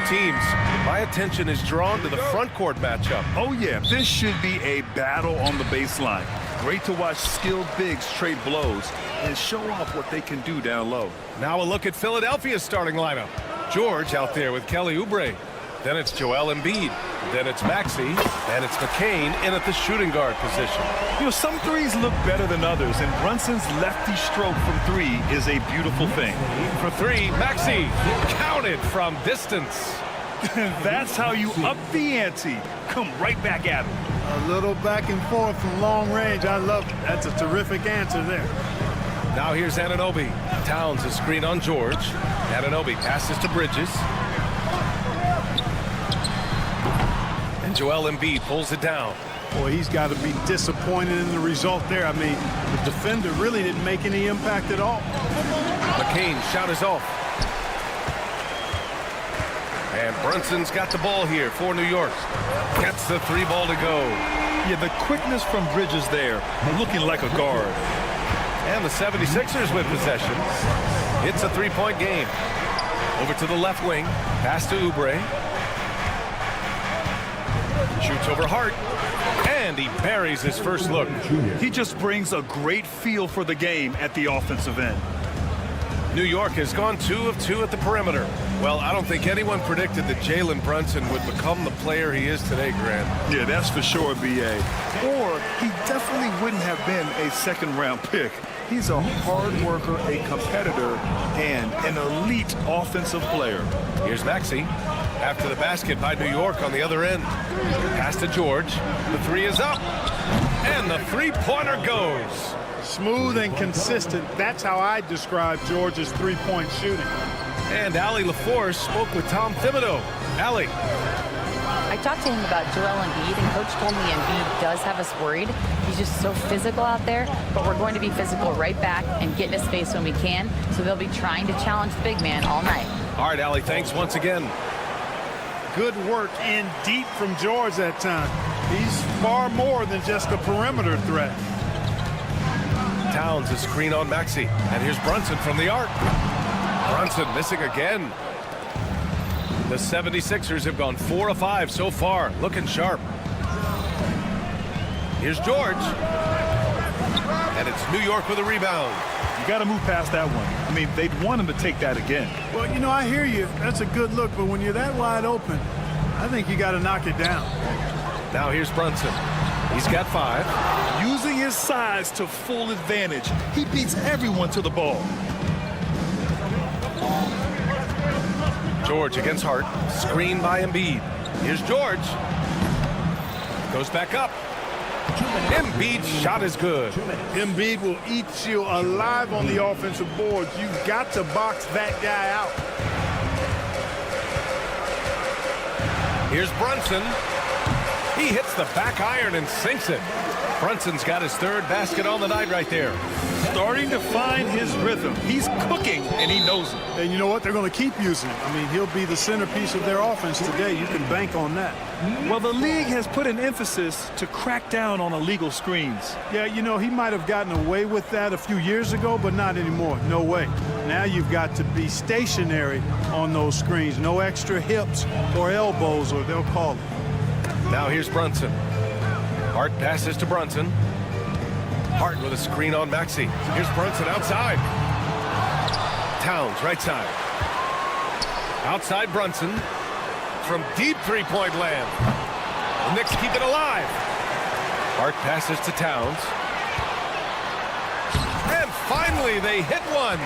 teams, my attention is drawn to the front court matchup. Oh, yeah, this should be a battle on the baseline. Great to watch skilled bigs trade blows and show off what they can do down low. Now a look at Philadelphia's starting lineup. George out there with Kelly Oubre. Then it's Joel Embiid. Then it's Maxey. And it's McCain in at the shooting guard position. You know, some threes look better than others, and Brunson's lefty stroke from three is a beautiful thing. For three, Maxey counted from distance. That's how you up the ante. Come right back at him. A little back and forth from long range. I love it. That's a terrific answer there. Now here's Anunoby. Towns is screen on George. Anunoby passes to Bridges. And Joel Embiid pulls it down. Boy, he's got to be disappointed in the result there. I mean, the defender really didn't make any impact at all. McCain shot is off. And Brunson's got the ball here for New York. Gets the three ball to go. Yeah, the quickness from Bridges there, looking like a guard. And the 76ers with possession. It's a three-point game. Over to the left wing. Pass to Oubre. Shoots over Hart. And he buries his first look. He just brings a great feel for the game at the offensive end. New York has gone 2 of 2 at the perimeter. Well, I don't think anyone predicted that Jalen Brunson would become the player he is today, Grant. Yeah, that's for sure, B.A. Or he definitely wouldn't have been a second-round pick. He's a hard worker, a competitor, and an elite offensive player. Here's Maxey. After the basket by New York on the other end. Pass to George. The three is up. And the three-pointer goes. Smooth and consistent. That's how I describe George's three-point shooting. And Allie LaForce spoke with Tom Thibodeau. Allie. I talked to him about Joel Embiid, and Coach told me Embiid does have us worried. He's just so physical out there, but we're going to be physical right back and get in his face when we can, so they'll be trying to challenge the big man all night. All right, Allie, thanks once again. Good work in deep from George that time. He's far more than just a perimeter threat. Towns is screen on Maxey. And here's Brunson from the arc. Brunson missing again. The 76ers have gone 4 of 5 so far. Looking sharp. Here's George. And it's New York with a rebound. You got to move past that one. I mean, they'd want him to take that again. Well, you know, I hear you. That's a good look, but when you're that wide open, I think you got to knock it down. Now here's Brunson. He's got 5. Using his size to full advantage. He beats everyone to the ball. George against Hart. Screen by Embiid. Here's George. Goes back up. Embiid's shot is good. Embiid will eat you alive on the offensive boards. You've got to box that guy out. Here's Brunson. He hits the back iron and sinks it. Brunson's got his 3rd basket on the night right there. Starting to find his rhythm. He's cooking, and he knows it. And you know what? They're going to keep using him. I mean, he'll be the centerpiece of their offense today. You can bank on that. Well, the league has put an emphasis to crack down on illegal screens. Yeah, you know, he might have gotten away with that a few years ago, but not anymore. No way. Now you've got to be stationary on those screens. No extra hips or elbows, or they'll call it. Now here's Brunson. Hart passes to Brunson. Hart with a screen on Maxey. Here's Brunson outside. Towns right side. Outside Brunson. From deep three-point land. The Knicks keep it alive. Hart passes to Towns. And finally they hit one.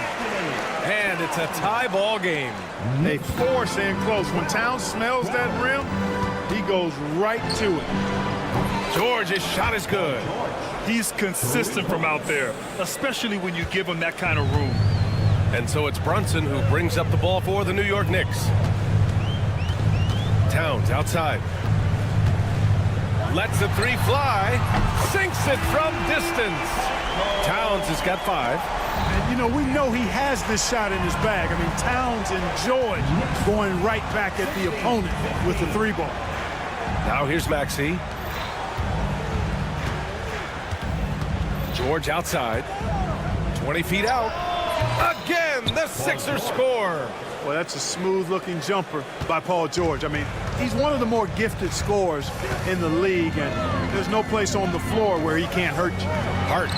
And it's a tie ball game. They force in close. When Towns smells that rim, he goes right to it. George's shot is good. He's consistent from out there, especially when you give him that kind of room. And so it's Brunson who brings up the ball for the New York Knicks. Towns outside. Lets the three fly. Sinks it from distance. Towns has got 5. And, you know, we know he has this shot in his bag. I mean, Towns and George going right back at the opponent with the 3-ball. Now here's Maxey. George outside. 20 feet out. Again, And the Sixers score. Well, that's a smooth-looking jumper by Paul George. I mean, he's one of the more gifted scorers in the league, and there's no place on the floor where he can't hurt you. Hart.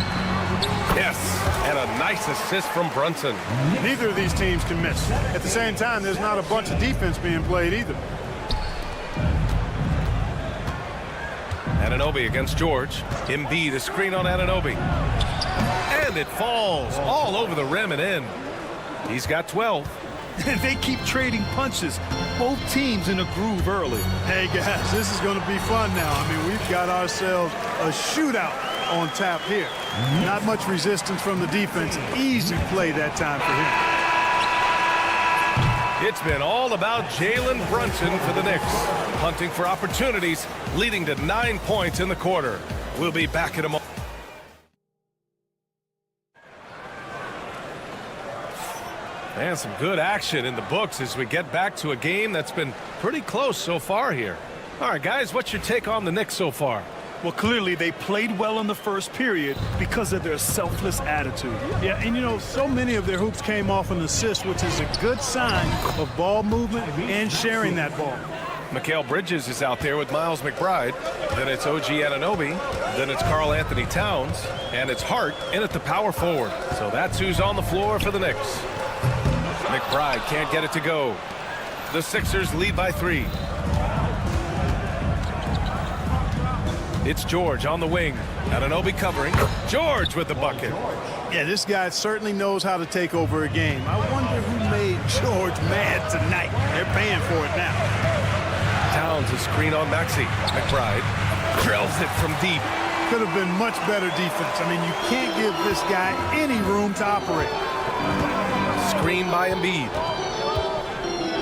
Yes, and a nice assist from Brunson. Neither of these teams can miss. At the same time, there's not a bunch of defense being played either. Anunoby against George. Embiid, a screen on Anunoby. And it falls all over the rim and in. He's got 12. They keep trading punches. Both teams in a groove early. Hey, guys, this is going to be fun now. I mean, we've got ourselves a shootout on tap here. Not much resistance from the defense. Easy play that time for him. It's been all about Jalen Brunson for the Knicks. Hunting for opportunities, leading to 9 points in the quarter. We'll be back in a moment. And some good action in the books as we get back to a game that's been pretty close so far here. All right, guys, what's your take on the Knicks so far? Well, clearly they played well in the first period because of their selfless attitude. Yeah, and you know, so many of their hoops came off an assist, which is a good sign of ball movement and sharing that ball. Mikal Bridges is out there with Miles McBride. Then it's OG Anunoby. Then it's Karl Anthony Towns. And it's Hart in at the power forward. So that's who's on the floor for the Knicks. McBride can't get it to go. The Sixers lead by 3. It's George on the wing. Anunoby covering. George with the bucket. Yeah, this guy certainly knows how to take over a game. I wonder who made George mad tonight. They're paying for it now. Towns a screen on Maxey. McBride drills it from deep. Could have been much better defense. I mean, you can't give this guy any room to operate. Screen by Embiid.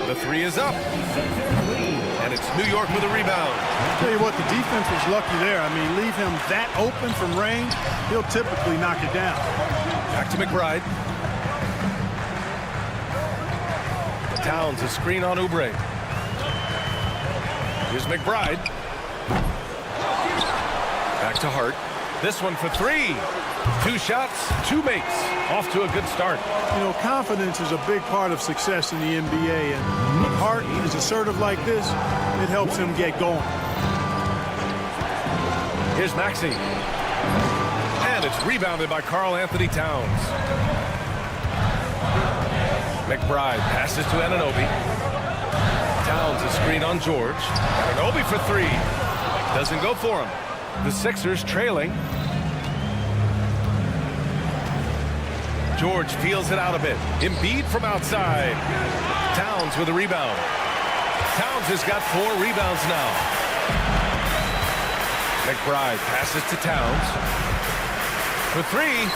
The 3 is up. And it's New York with a rebound. I'll tell you what, the defense was lucky there. I mean, leave him that open from range, he'll typically knock it down. Back to McBride. Towns a screen on Oubre. Here's McBride. Back to Hart. This one for 3. 2 shots, 2 makes. Off to a good start. You know, confidence is a big part of success in the NBA, and when Hart is assertive like this, it helps him get going. Here's Maxey. And it's rebounded by Karl Anthony Towns. McBride passes to Anunoby. Towns a screen on George. Anunoby for 3. Doesn't go for him. The Sixers trailing. George feels it out a bit. Embiid from outside. Towns with a rebound. Towns has got 4 rebounds now. McBride passes to Towns. For 3.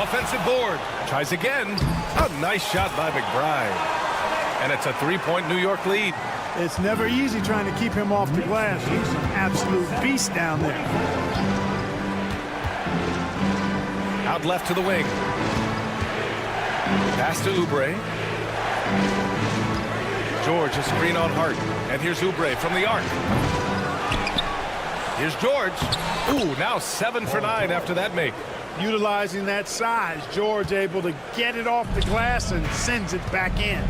Offensive board. Tries again. A nice shot by McBride. And it's a 3-point New York lead. It's never easy trying to keep him off the glass. He's an absolute beast down there. Out left to the wing. Pass to Oubre. George a screen on Hart. And here's Oubre from the arc. Here's George. Ooh, now 7 for 9 after that make. Utilizing that size, George able to get it off the glass and sends it back in.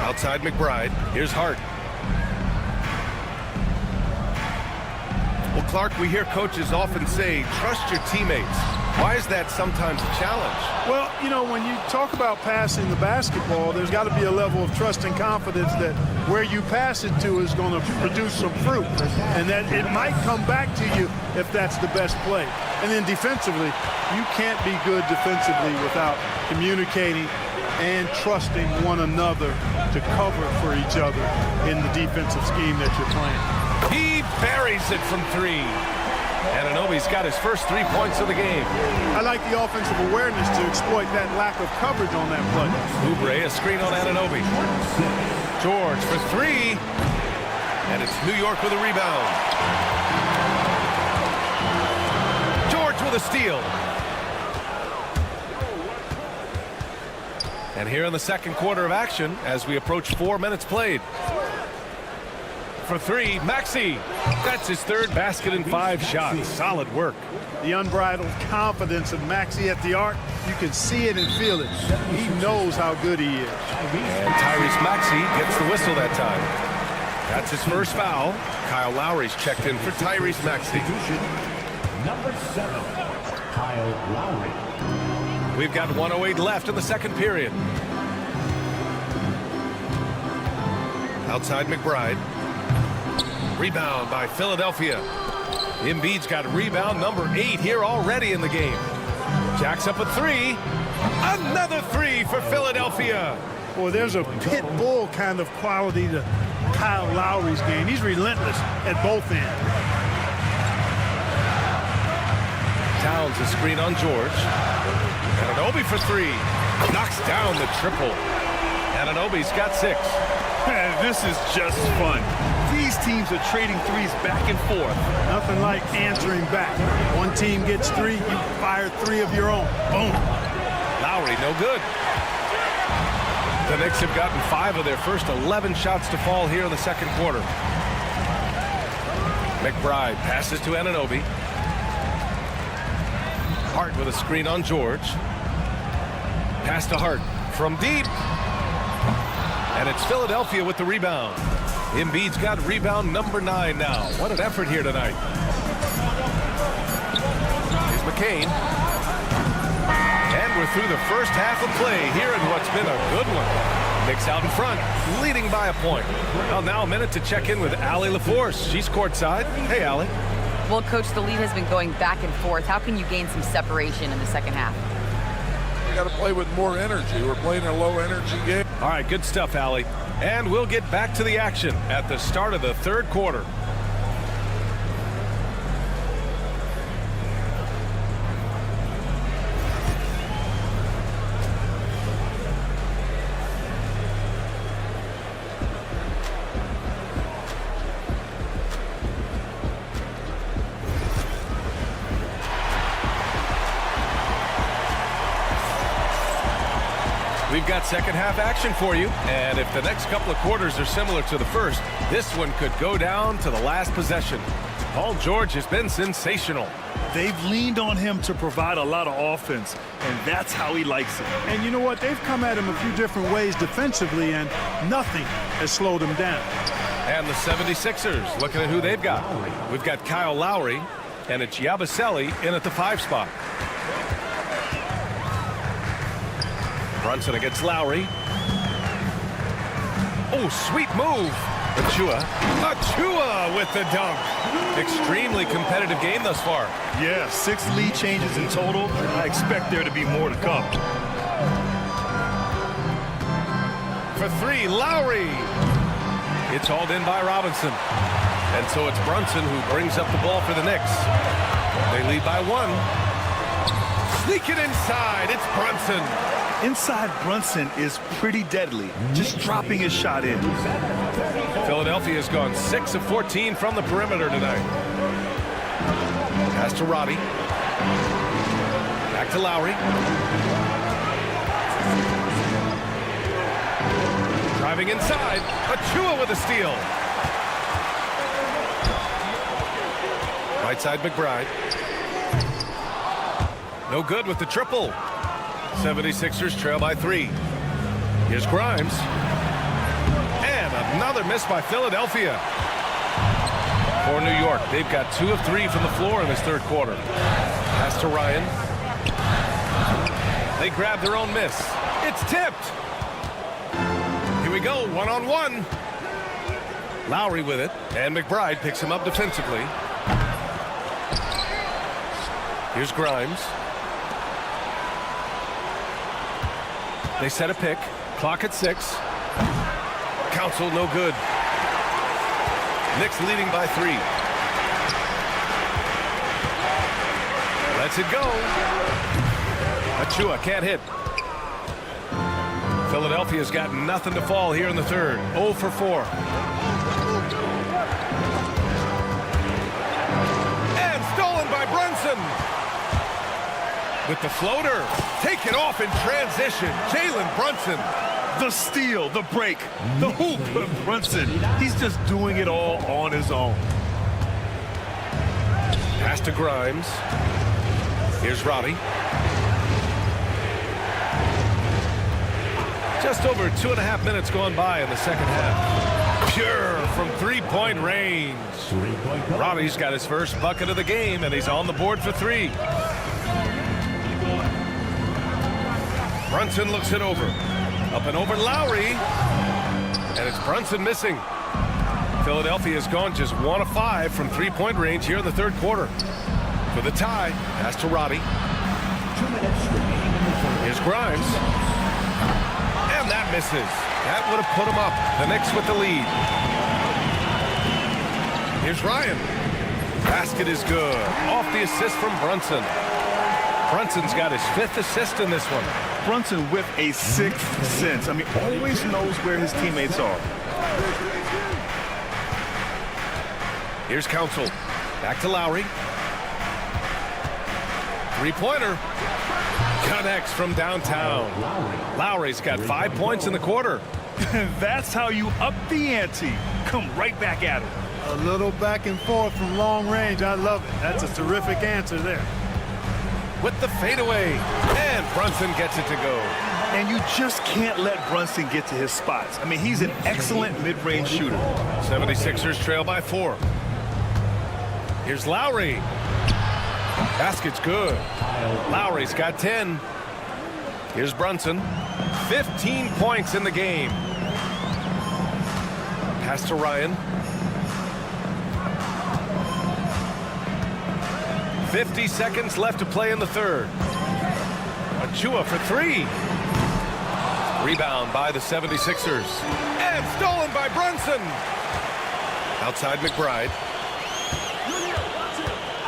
Outside McBride. Here's Hart. Well, Clark, we hear coaches often say, trust your teammates. Why is that sometimes a challenge? Well, you know, when you talk about passing the basketball, there's got to be a level of trust and confidence that where you pass it to is going to produce some fruit, and that it might come back to you if that's the best play. And then defensively, you can't be good defensively without communicating and trusting one another to cover for each other in the defensive scheme that you're playing. He buries it from 3. Anunoby's got his first 3 points of the game. I like the offensive awareness to exploit that lack of coverage on that play. Oubre, a screen on Anunoby. George for 3. And it's New York with a rebound. George with a steal. And here in the second quarter of action, as we approach 4 minutes played. for three. Maxey. That's his third basket in 5 shots. Solid work. The unbridled confidence of Maxey at the arc, you can see it and feel it. He knows how good he is. And Tyrese Maxey gets the whistle that time. That's his first foul. Kyle Lowry's checked in for Tyrese Maxey. Number 7, Kyle Lowry. We've got 1:08 left in the second period. Outside McBride. Rebound by Philadelphia. Embiid's got rebound number 8 here already in the game. Jacks up a 3. Another 3 for Philadelphia. Boy, there's a pit bull kind of quality to Kyle Lowry's game. He's relentless at both ends. Towns a screen on George. Anunoby for 3. Knocks down the triple. Anunoby's got 6. Man, this is just fun. These teams are trading threes back and forth. Nothing like answering back. One team gets 3, you fire 3 of your own. Boom. Lowry, no good. The Knicks have gotten 5 of their first 11 shots to fall here in the second quarter. McBride passes to Anunoby. Hart with a screen on George. Pass to Hart from deep. And it's Philadelphia with the rebound. Embiid's got rebound number 9 now. What an effort here tonight. Here's McCain. And we're through the first half of play here in what's been a good one. Knicks out in front, leading by a point. Well, now a minute to check in with Allie LaForce. She's courtside. Hey, Allie. Well, Coach, the lead has been going back and forth. How can you gain some separation in the second half? We got to play with more energy. We're playing a low-energy game. All right, good stuff, Allie. And we'll get back to the action at the start of the third quarter. We've got second half action for you, and if the next couple of quarters are similar to the first, this one could go down to the last possession. Paul George has been sensational. They've leaned on him to provide a lot of offense, and that's how he likes it. And you know what? They've come at him a few different ways defensively, and nothing has slowed him down. And the 76ers, looking at who they've got. We've got Kyle Lowry, and it's Yabusele in at the 5 spot. Brunson against Lowry. Oh, sweet move. Achua with the dunk. Extremely competitive game thus far. Yeah, 6 lead changes in total. I expect there to be more to come. For 3, Lowry. It's hauled in by Robinson. And so it's Brunson who brings up the ball for the Knicks. They lead by 1. Sneak it inside. It's Brunson. Inside Brunson is pretty deadly, just dropping his shot in. Philadelphia has gone 6 of 14 from the perimeter tonight. Pass to Robbie. Back to Lowry. Driving inside. Achua with a steal. Right side McBride. No good with the triple. 76ers trail by 3. Here's Grimes. And another miss by Philadelphia. For New York, they've got 2 of 3 from the floor in this third quarter. Pass to Ryan. They grab their own miss. It's tipped. Here we go, 1-on-1. Lowry with it, and McBride picks him up defensively. Here's Grimes. They set a pick. Clock at 6. Counsel no good. Knicks leading by 3. Lets it go. Achua can't hit. Philadelphia's got nothing to fall here in the third. 0 for 4. And stolen by Brunson. With the floater. Take it off in transition. Jalen Brunson. the steal, the break, the hoop. Brunson, he's just doing it all on his own. Pass to Grimes. Here's Roddy. Just over 2.5 minutes gone by in the second half. Pure from three-point range. Roddy's got his first bucket of the game, and he's on the board for 3. Brunson looks it over. Up and over Lowry. And it's Brunson missing. Philadelphia has gone just 1 of 5 from three-point range here in the third quarter. For the tie, pass to Roddy. Here's Grimes. And that misses. That would have put him up. The Knicks with the lead. Here's Ryan. Basket is good. Off the assist from Brunson. Brunson's got his 5th assist in this one. Brunson with a 6th sense. I mean, always knows where his teammates are. Here's Council. Back to Lowry. Three-pointer. Connects from downtown. Lowry's got 5 points in the quarter. That's how you up the ante. Come right back at it. A little back and forth from long range. I love it. That's a terrific answer there. With the fadeaway. And Brunson gets it to go. And you just can't let Brunson get to his spots. I mean, he's an excellent mid-range shooter. 76ers trail by 4. Here's Lowry. Basket's good. Lowry's got 10. Here's Brunson. 15 points in the game. Pass to Ryan. 50 seconds left to play in the third. Achua for 3. Rebound by the 76ers. And stolen by Brunson. Outside McBride.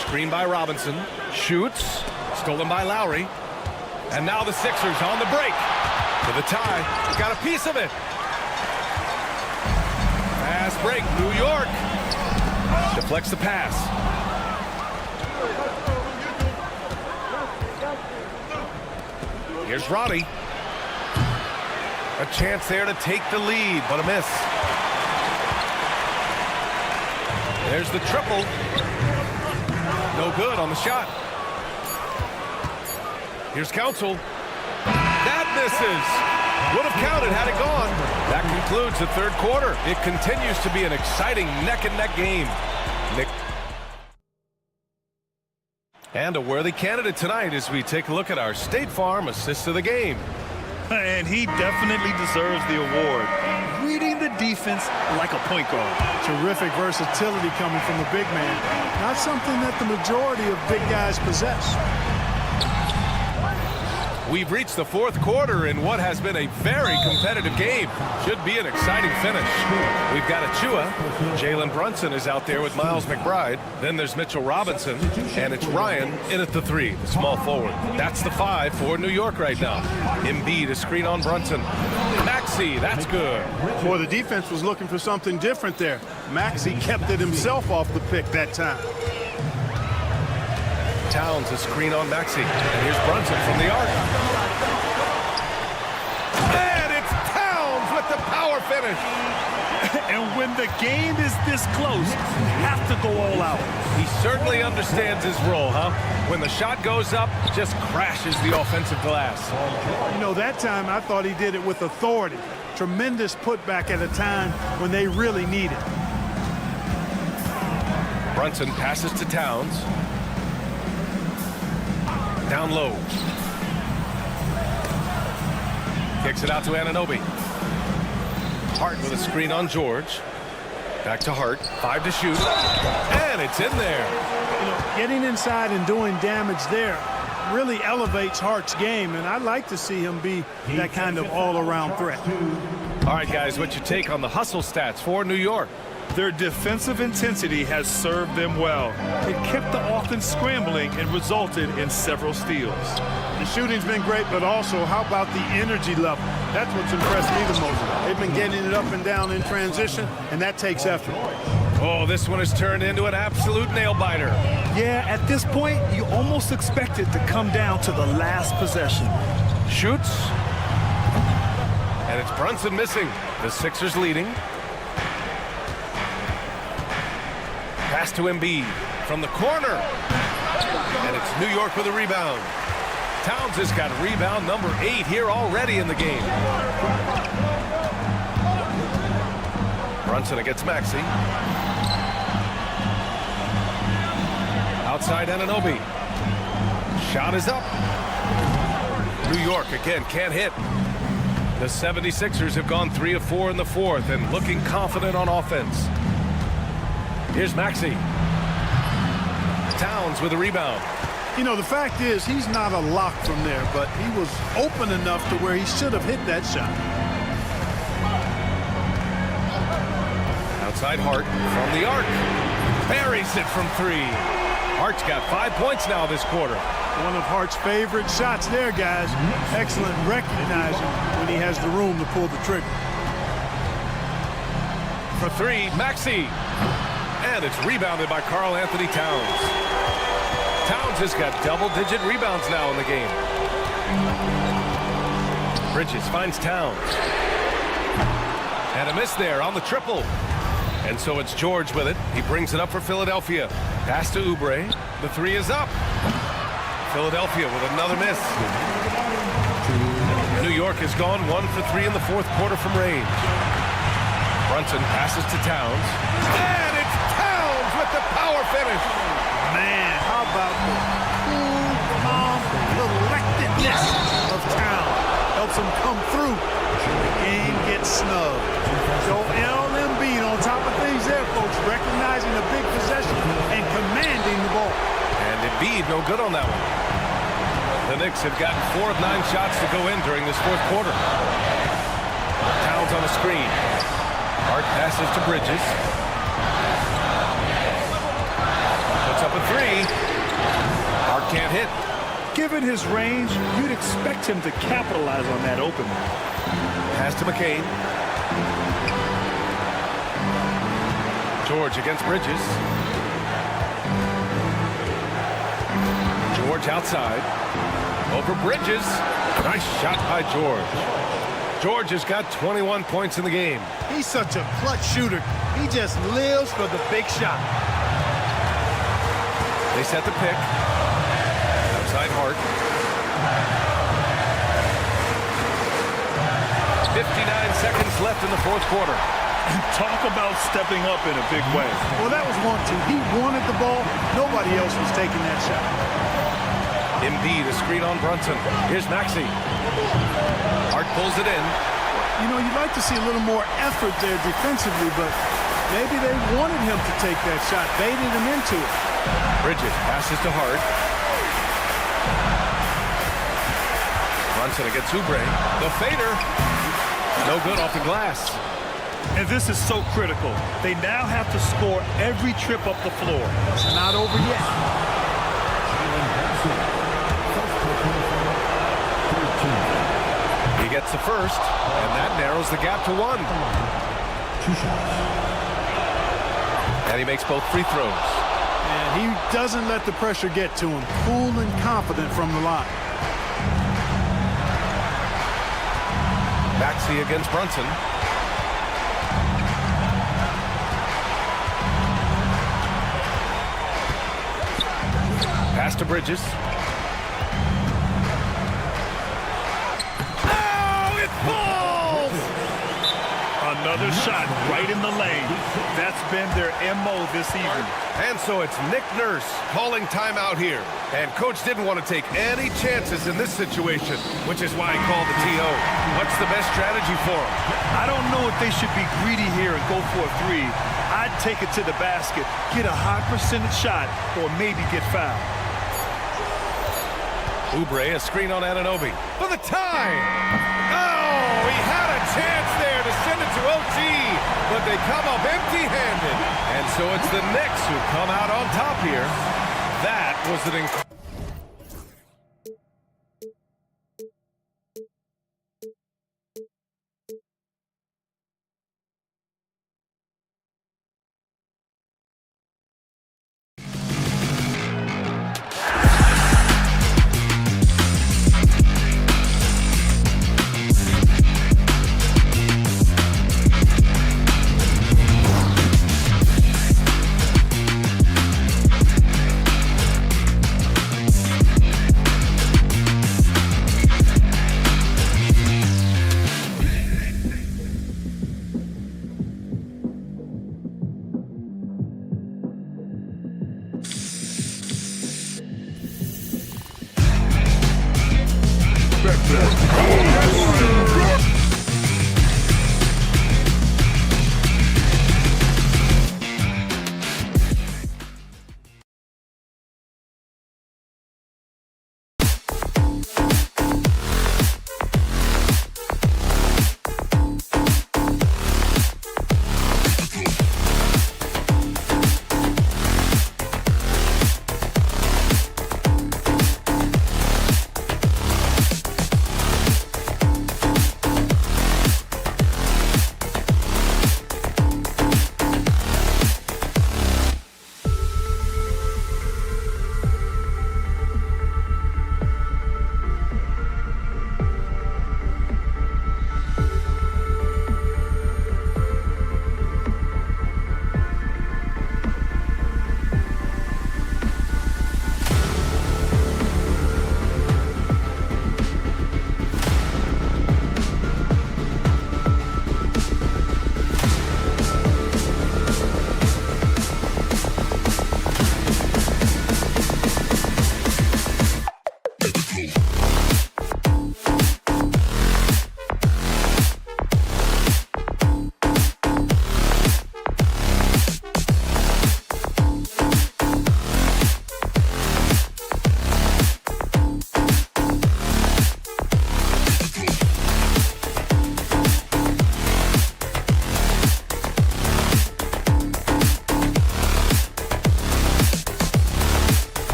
Screen by Robinson. Shoots. Stolen by Lowry. And now the Sixers on the break. For the tie. Got a piece of it. Fast break. New York. Deflects the pass. Here's Roddy. A chance there to take the lead, but a miss. There's the triple. No good on the shot. Here's Council. That misses. Would have counted had it gone. That concludes the third quarter. It continues to be an exciting neck-and-neck game. And a worthy candidate tonight as we take a look at our State Farm assist of the game. And he definitely deserves the award. Reading the defense like a point guard. Terrific versatility coming from a big man. Not something that the majority of big guys possess. We've reached the fourth quarter in what has been a very competitive game. Should be an exciting finish. We've got Achua. Jalen Brunson is out there with Miles McBride. Then there's Mitchell Robinson. And it's Ryan in at the 3, the small forward. That's the 5 for New York right now. Embiid, a screen on Brunson. Maxey, that's good. Boy, the defense was looking for something different there. Maxey kept it himself off the pick that time. Towns, a screen on Maxey. And here's Brunson from the arc. And it's Towns with the power finish. And when the game is this close, you have to go all out. He certainly understands his role, huh? When the shot goes up, just crashes the offensive glass. You know, that time I thought he did it with authority. Tremendous putback at a time when they really need it. Brunson passes to Towns. Down low. Kicks it out to Anunoby. Hart with a screen on George. Back to Hart. 5 to shoot. And it's in there. You know, getting inside and doing damage there really elevates Hart's game, and I'd like to see him be that kind of all-around threat. All right, guys, what's your take on the hustle stats for New York? Their defensive intensity has served them well. It kept the offense scrambling and resulted in several steals. The shooting's been great, but also how about the energy level? That's what's impressed me the most. They've been getting it up and down in transition, and that takes effort. Oh, this one has turned into an absolute nail-biter. Yeah, at this point, you almost expect it to come down to the last possession. Shoots. And it's Brunson missing. The Sixers leading. Pass to Embiid from the corner. And it's New York with a rebound. Towns has got rebound number 8 here already in the game. Brunson against Maxey. Outside Anunoby. Shot is up. New York again can't hit. The 76ers have gone 3 of 4 in the fourth and looking confident on offense. Here's Maxey. Towns with a rebound. You know, the fact is he's not a lock from there, but he was open enough to where he should have hit that shot. Outside Hart from the arc. Buries it from 3. Hart's got 5 points now this quarter. One of Hart's favorite shots there, guys. Excellent recognizing when he has the room to pull the trigger. For 3, Maxey. And it's rebounded by Karl Anthony Towns. Towns has got double-digit rebounds now in the game. Bridges finds Towns. And a miss there on the triple. And so it's George with it. He brings it up for Philadelphia. Pass to Oubre. The 3 is up. Philadelphia with another miss. New York has gone 1 for 3 in the fourth quarter from range. Brunson passes to Towns. And it's Towns with the power finish. Man, how about the cool, calm, collectedness of Towns? Helps him come through. The game gets snubbed. Joel Embiid on top of things there, folks, recognizing the big possession and commanding the ball. And Embiid no good on that one. The Knicks have gotten 4 of 9 shots to go in during this fourth quarter. Towns on the screen. Hart passes to Bridges. Puts up a 3. Hart can't hit. Given his range, you'd expect him to capitalize on that opening. Pass to McCain. George against Bridges. George outside. Over Bridges. Nice shot by George. George has got 21 points in the game. He's such a clutch shooter. He just lives for the big shot. They set the pick. Outside Hart. 59 seconds left in the fourth quarter. Talk about stepping up in a big way. Well, that was 1-2. He wanted the ball. Nobody else was taking that shot. Embiid, a screen on Brunson. Here's Maxey. Hart pulls it in. You know, you'd like to see a little more effort there defensively, but maybe they wanted him to take that shot, baited him into it. Bridges passes to Hart. Brunson against Oubre. The fader. No good off the glass. And this is so critical. They now have to score every trip up the floor. It's not over yet. He gets the first, and that narrows the gap to 1. 2 shots. And he makes both free throws. And he doesn't let the pressure get to him. Cool and confident from the line. Maxey against Brunson. Pass to Bridges. Oh, it falls! Another shot right in the lane. That's been their MO this season. And so it's Nick Nurse calling timeout here. And coach didn't want to take any chances in this situation, which is why he called the TO. What's the best strategy for him? I don't know if they should be greedy here and go for a 3. I'd take it to the basket, get a high percentage shot, or maybe get fouled. Oubre, a screen on Anunoby. For the tie! Oh, he had a chance there to send it to OT, but they come up empty-handed. And so it's the Knicks who come out on top here. That was an incredible...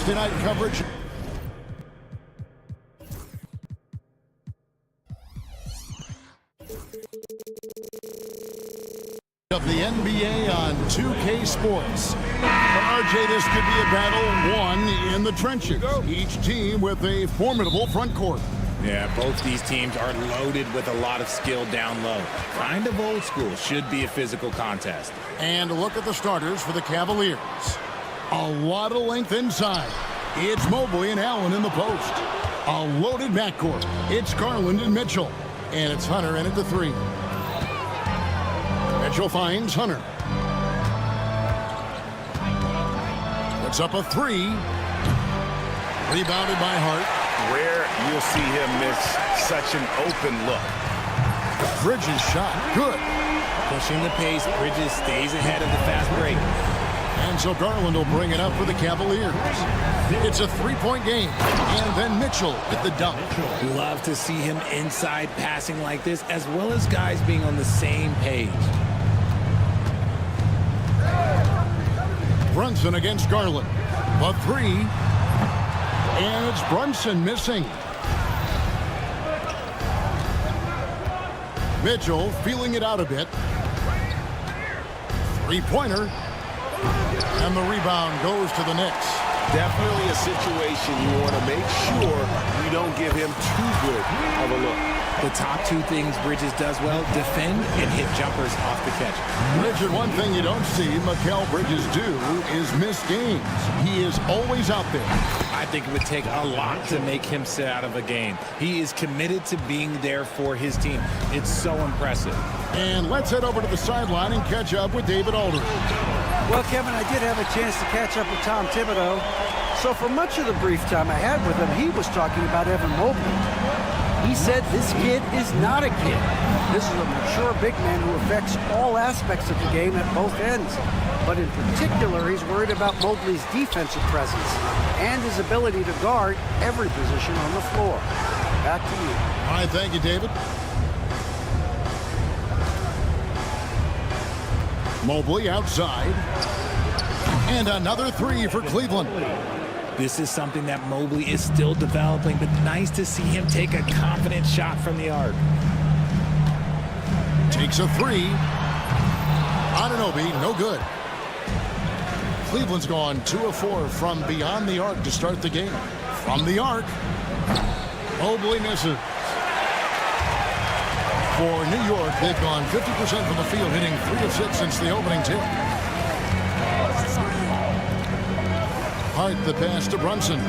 Thursday night coverage of the NBA on 2K Sports. RJ, this could be a battle won in the trenches. Each team with a formidable front court. Yeah, both these teams are loaded with a lot of skill down low. Kind of old school. Should be a physical contest. And a look at the starters for the Cavaliers. A lot of length inside. It's Mobley and Allen in the post. A loaded backcourt. It's Garland and Mitchell. And it's Hunter in at the 3. Mitchell finds Hunter. Puts up a 3. Rebounded by Hart. Rare you'll see him miss such an open look. Bridges shot. Good. Pushing the pace, Bridges stays ahead of the fast break. And so Garland will bring it up for the Cavaliers. It's a 3-point game. And then Mitchell at the dunk. Love to see him inside passing like this, as well as guys being on the same page. Brunson against Garland. The 3. And it's Brunson missing. Mitchell feeling it out a bit. 3-pointer. And the rebound goes to the Knicks. Definitely a situation you want to make sure you don't give him too good of a look. The top two things Bridges does well, defend and hit jumpers off the catch. Richard, one thing you don't see Mikal Bridges do is miss games. He is always out there. I think it would take a lot to make him sit out of a game. He is committed to being there for his team. It's so impressive. And let's head over to the sideline and catch up with David Aldridge. Well, Kevin, I did have a chance to catch up with Tom Thibodeau. So for much of the brief time I had with him, he was talking about Evan Mobley. He said this kid is not a kid. This is a mature big man who affects all aspects of the game at both ends. But in particular, he's worried about Mobley's defensive presence and his ability to guard every position on the floor. Back to you. All right, thank you, David. Mobley outside. And another 3 for Cleveland. This is something that Mobley is still developing, but nice to see him take a confident shot from the arc. Takes a 3. Anunoby, no good. Cleveland's gone 2 of 4 from beyond the arc to start the game. From the arc, Mobley misses. For New York, they've gone 50% from the field, hitting 3 of 6 since the opening tip. Hart the pass to Brunson.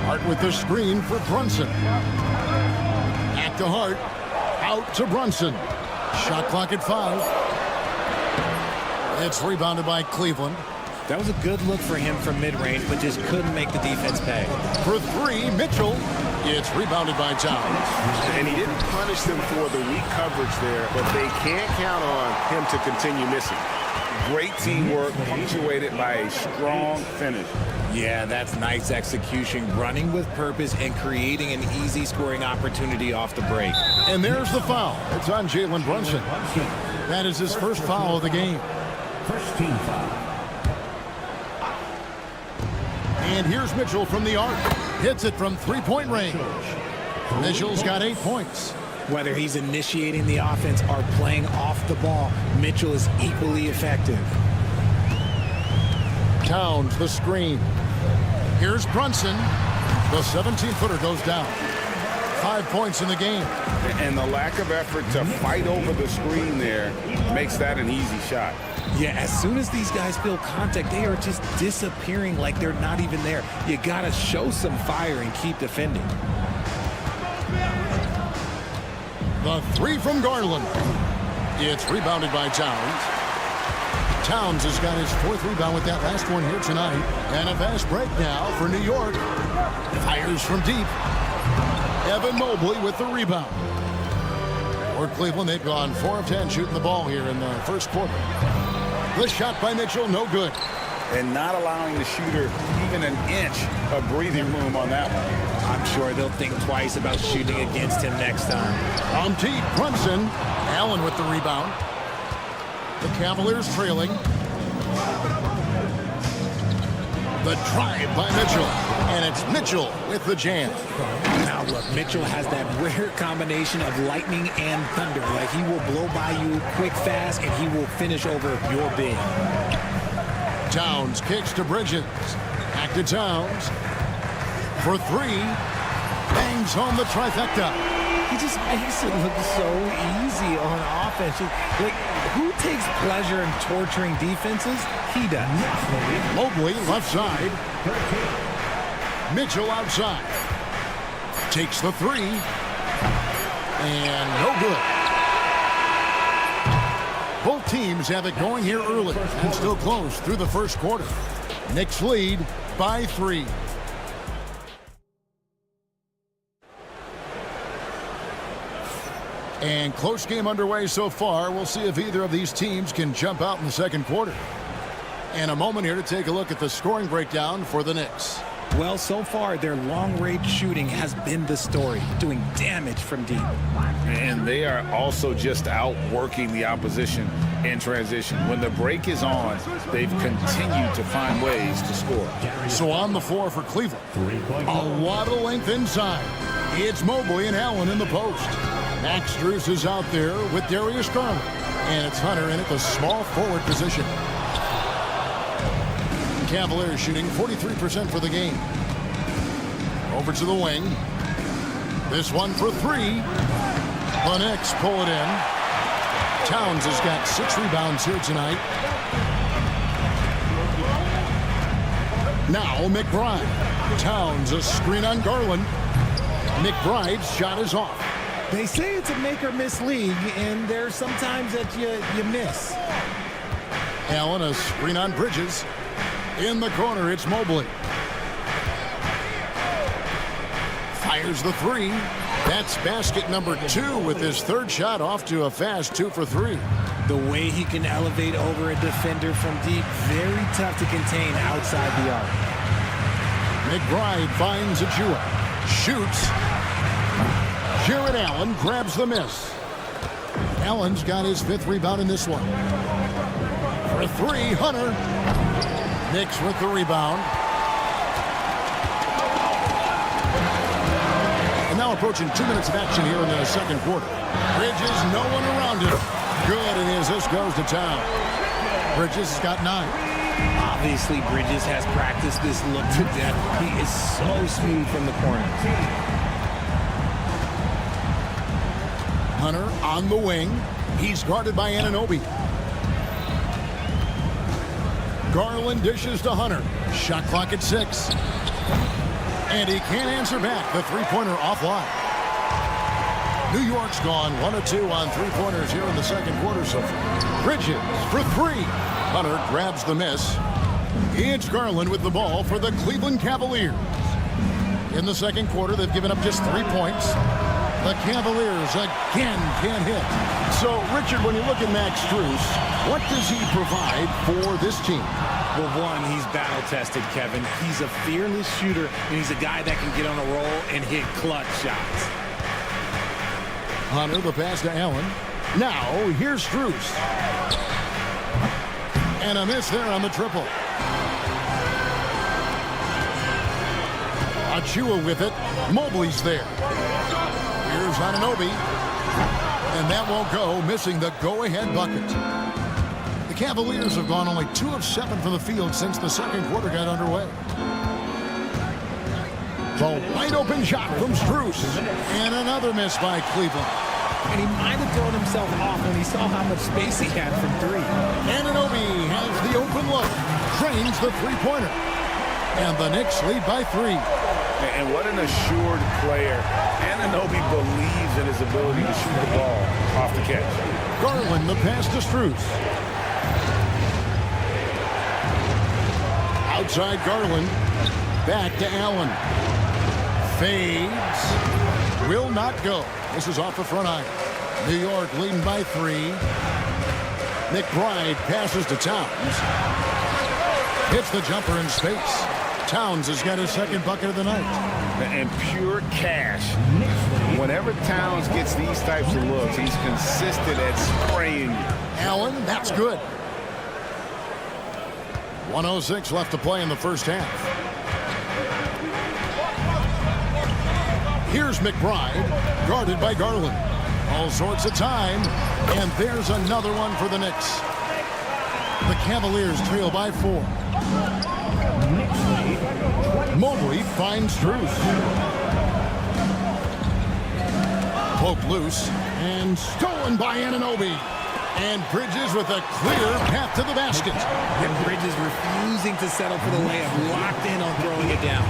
Hart with the screen for Brunson. Back to Hart. Out to Brunson. Shot clock at 5. It's rebounded by Cleveland. That was a good look for him from mid-range, but just couldn't make the defense pay. For 3, Mitchell. It's rebounded by Towns. And he didn't punish them for the weak coverage there, but they can't count on him to continue missing. Great teamwork, punctuated by a strong finish. Yeah, that's nice execution, running with purpose and creating an easy scoring opportunity off the break. And there's the foul. It's on Jalen Brunson. That is his first foul of the game. First team foul. And here's Mitchell from the arc. Hits it from 3-point range. Mitchell's got 8 points. Whether he's initiating the offense or playing off the ball, Mitchell is equally effective. Towns, the screen. Here's Brunson. The 17-footer goes down. 5 points in the game. And the lack of effort to fight over the screen there makes that an easy shot. Yeah, as soon as these guys feel contact, they are just disappearing like they're not even there. You got to show some fire and keep defending. The 3 from Garland. It's rebounded by Towns. Towns has got his 4th rebound with that last one here tonight. And a fast break now for New York. Fires from deep. Evan Mobley with the rebound. For Cleveland, they've gone 4 of 10 shooting the ball here in the first quarter. The shot by Mitchell, no good. And not allowing the shooter even an inch of breathing room on that one. I'm sure they'll think twice about shooting against him next time. On deep, Brunson. Allen with the rebound. The Cavaliers trailing. The drive by Mitchell. And it's Mitchell with the jam. Now look, Mitchell has that rare combination of lightning and thunder. Like, he will blow by you quick, fast, and he will finish over your big. Towns kicks to Bridges. Back to Towns. For three. Bangs home the trifecta. He just makes it look so easy on offense. Like, who takes pleasure in torturing defenses? He does. Mobley left side. Mitchell outside. Takes the three. And no good. Both teams have it going here early and still close through the first quarter. Knicks lead by 3. And close game underway so far. We'll see if either of these teams can jump out in the second quarter. And a moment here to take a look at the scoring breakdown for the Knicks. Well, so far, their long-range shooting has been the story, doing damage from deep. And they are also just outworking the opposition in transition. When the break is on, they've continued to find ways to score. So on the floor for Cleveland, a lot of length inside. It's Mobley and Allen in the post. Max Strus is out there with Darius Garland. And it's Hunter in at the small forward position. Cavaliers shooting 43% for the game. Over to the wing. This one for three. The Knicks pull it in. Towns has got 6 rebounds here tonight. Now McBride. Towns a screen on Garland. McBride's shot is off. They say it's a make-or-miss league, and there's sometimes that you miss. Allen a screen on Bridges. In the corner, it's Mobley. Fires the three. That's basket number 2 with his third shot off to a fast 2 for 3. The way he can elevate over a defender from deep, very tough to contain outside the arc. McBride finds Achua. Shoots. Jared Allen grabs the miss. Allen's got his 5th rebound in this one. For 3, Hunter. Knicks with the rebound. And now approaching 2 minutes of action here in the second quarter. Bridges, no one around him. Good, and as this goes to Town. Bridges has got 9. Obviously, Bridges has practiced this look to death. He is so smooth from the corner. Hunter on the wing. He's guarded by Anunoby. Garland dishes to Hunter. Shot clock at 6. And he can't answer back. The three-pointer offline. New York's gone 1 of 2 on three-pointers here in the second quarter so far. Bridges for 3. Hunter grabs the miss. It's Garland with the ball for the Cleveland Cavaliers. In the second quarter, they've given up just 3 points. The Cavaliers again can't hit. So, Richard, when you look at Max Strus, what does he provide for this team? Well, one, he's battle-tested, Kevin. He's a fearless shooter, and he's a guy that can get on a roll and hit clutch shots. Hunter, the pass to Allen. Now, here's Strus. And a miss there on the triple. Achua with it. Mobley's there. Here's Anunoby. And that won't go, missing the go-ahead bucket. The Cavaliers have gone only 2 of 7 from the field since the second quarter got underway. The wide-open shot from Strus. And another miss by Cleveland. And he might have thrown himself off when he saw how much space he had from 3. Anunoby has the open look. Drains the three-pointer. And the Knicks lead by 3. And what an assured player. Anunoby believes in his ability to shoot the ball off the catch. Garland, the pass to Strus. Outside Garland. Back to Allen. Fades. Will not go. This is off the front iron. New York leading by 3. McBride passes to Towns. Hits the jumper in space. Towns has got his second bucket of the night. And pure cash. Whenever Towns gets these types of looks, he's consistent at spraying you. Allen, that's good. 1:06 left to play in the first half. Here's McBride, guarded by Garland. All sorts of time, and there's another one for the Knicks. The Cavaliers trail by 4. Mobley finds Strus. Poke loose, and stolen by Anunoby. And Bridges with a clear path to the basket. And Bridges refusing to settle for the layup, locked in on throwing it down.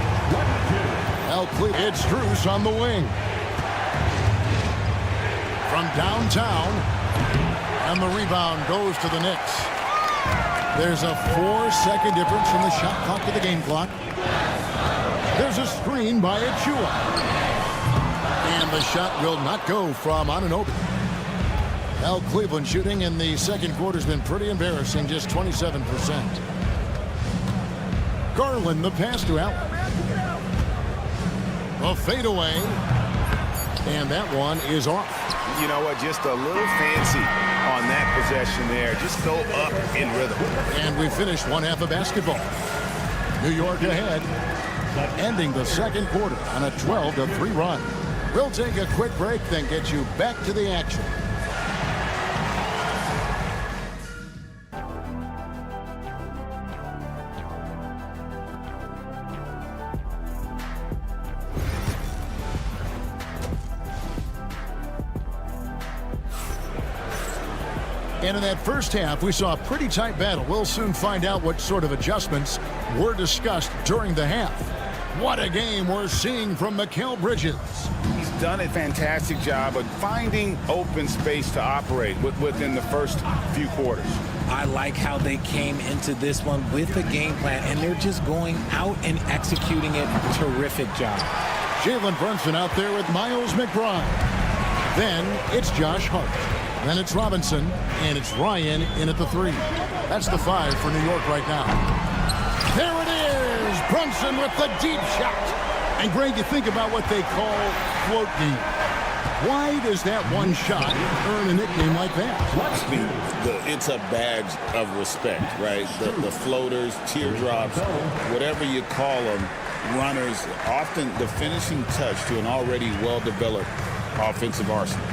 It's Strus on the wing. From downtown, and the rebound goes to the Knicks. There's a 4-second difference from the shot clock to the game clock. There's a screen by Achua. And the shot will not go from Anunoby. Al Cleveland shooting in the second quarter has been pretty embarrassing, just 27%. Garland, the pass to Allen. A fadeaway. And that one is off. You know what? Just a little fancy on that possession there. Just go up in rhythm. And we finished one half of basketball. New York ahead, ending the second quarter on a 12-3 run. We'll take a quick break, then get you back to the action. And in that first half, we saw a pretty tight battle. We'll soon find out what sort of adjustments were discussed during the half. What a game we're seeing from Mikal Bridges. He's done a fantastic job of finding open space to operate within the first few quarters. I like how they came into this one with a game plan, and they're just going out and executing it. Terrific job. Jalen Brunson out there with Miles McBride. Then it's Josh Hart. Then it's Robinson, and it's Ryan in at the 3. That's the 5 for New York right now. There it is! Brunson with the deep shot. And Greg, you think about what they call float game. Why does that one shot earn a nickname like that? I mean, it's a badge of respect, right? The floaters, teardrops, whatever you call them, runners, often the finishing touch to an already well-developed offensive arsenal.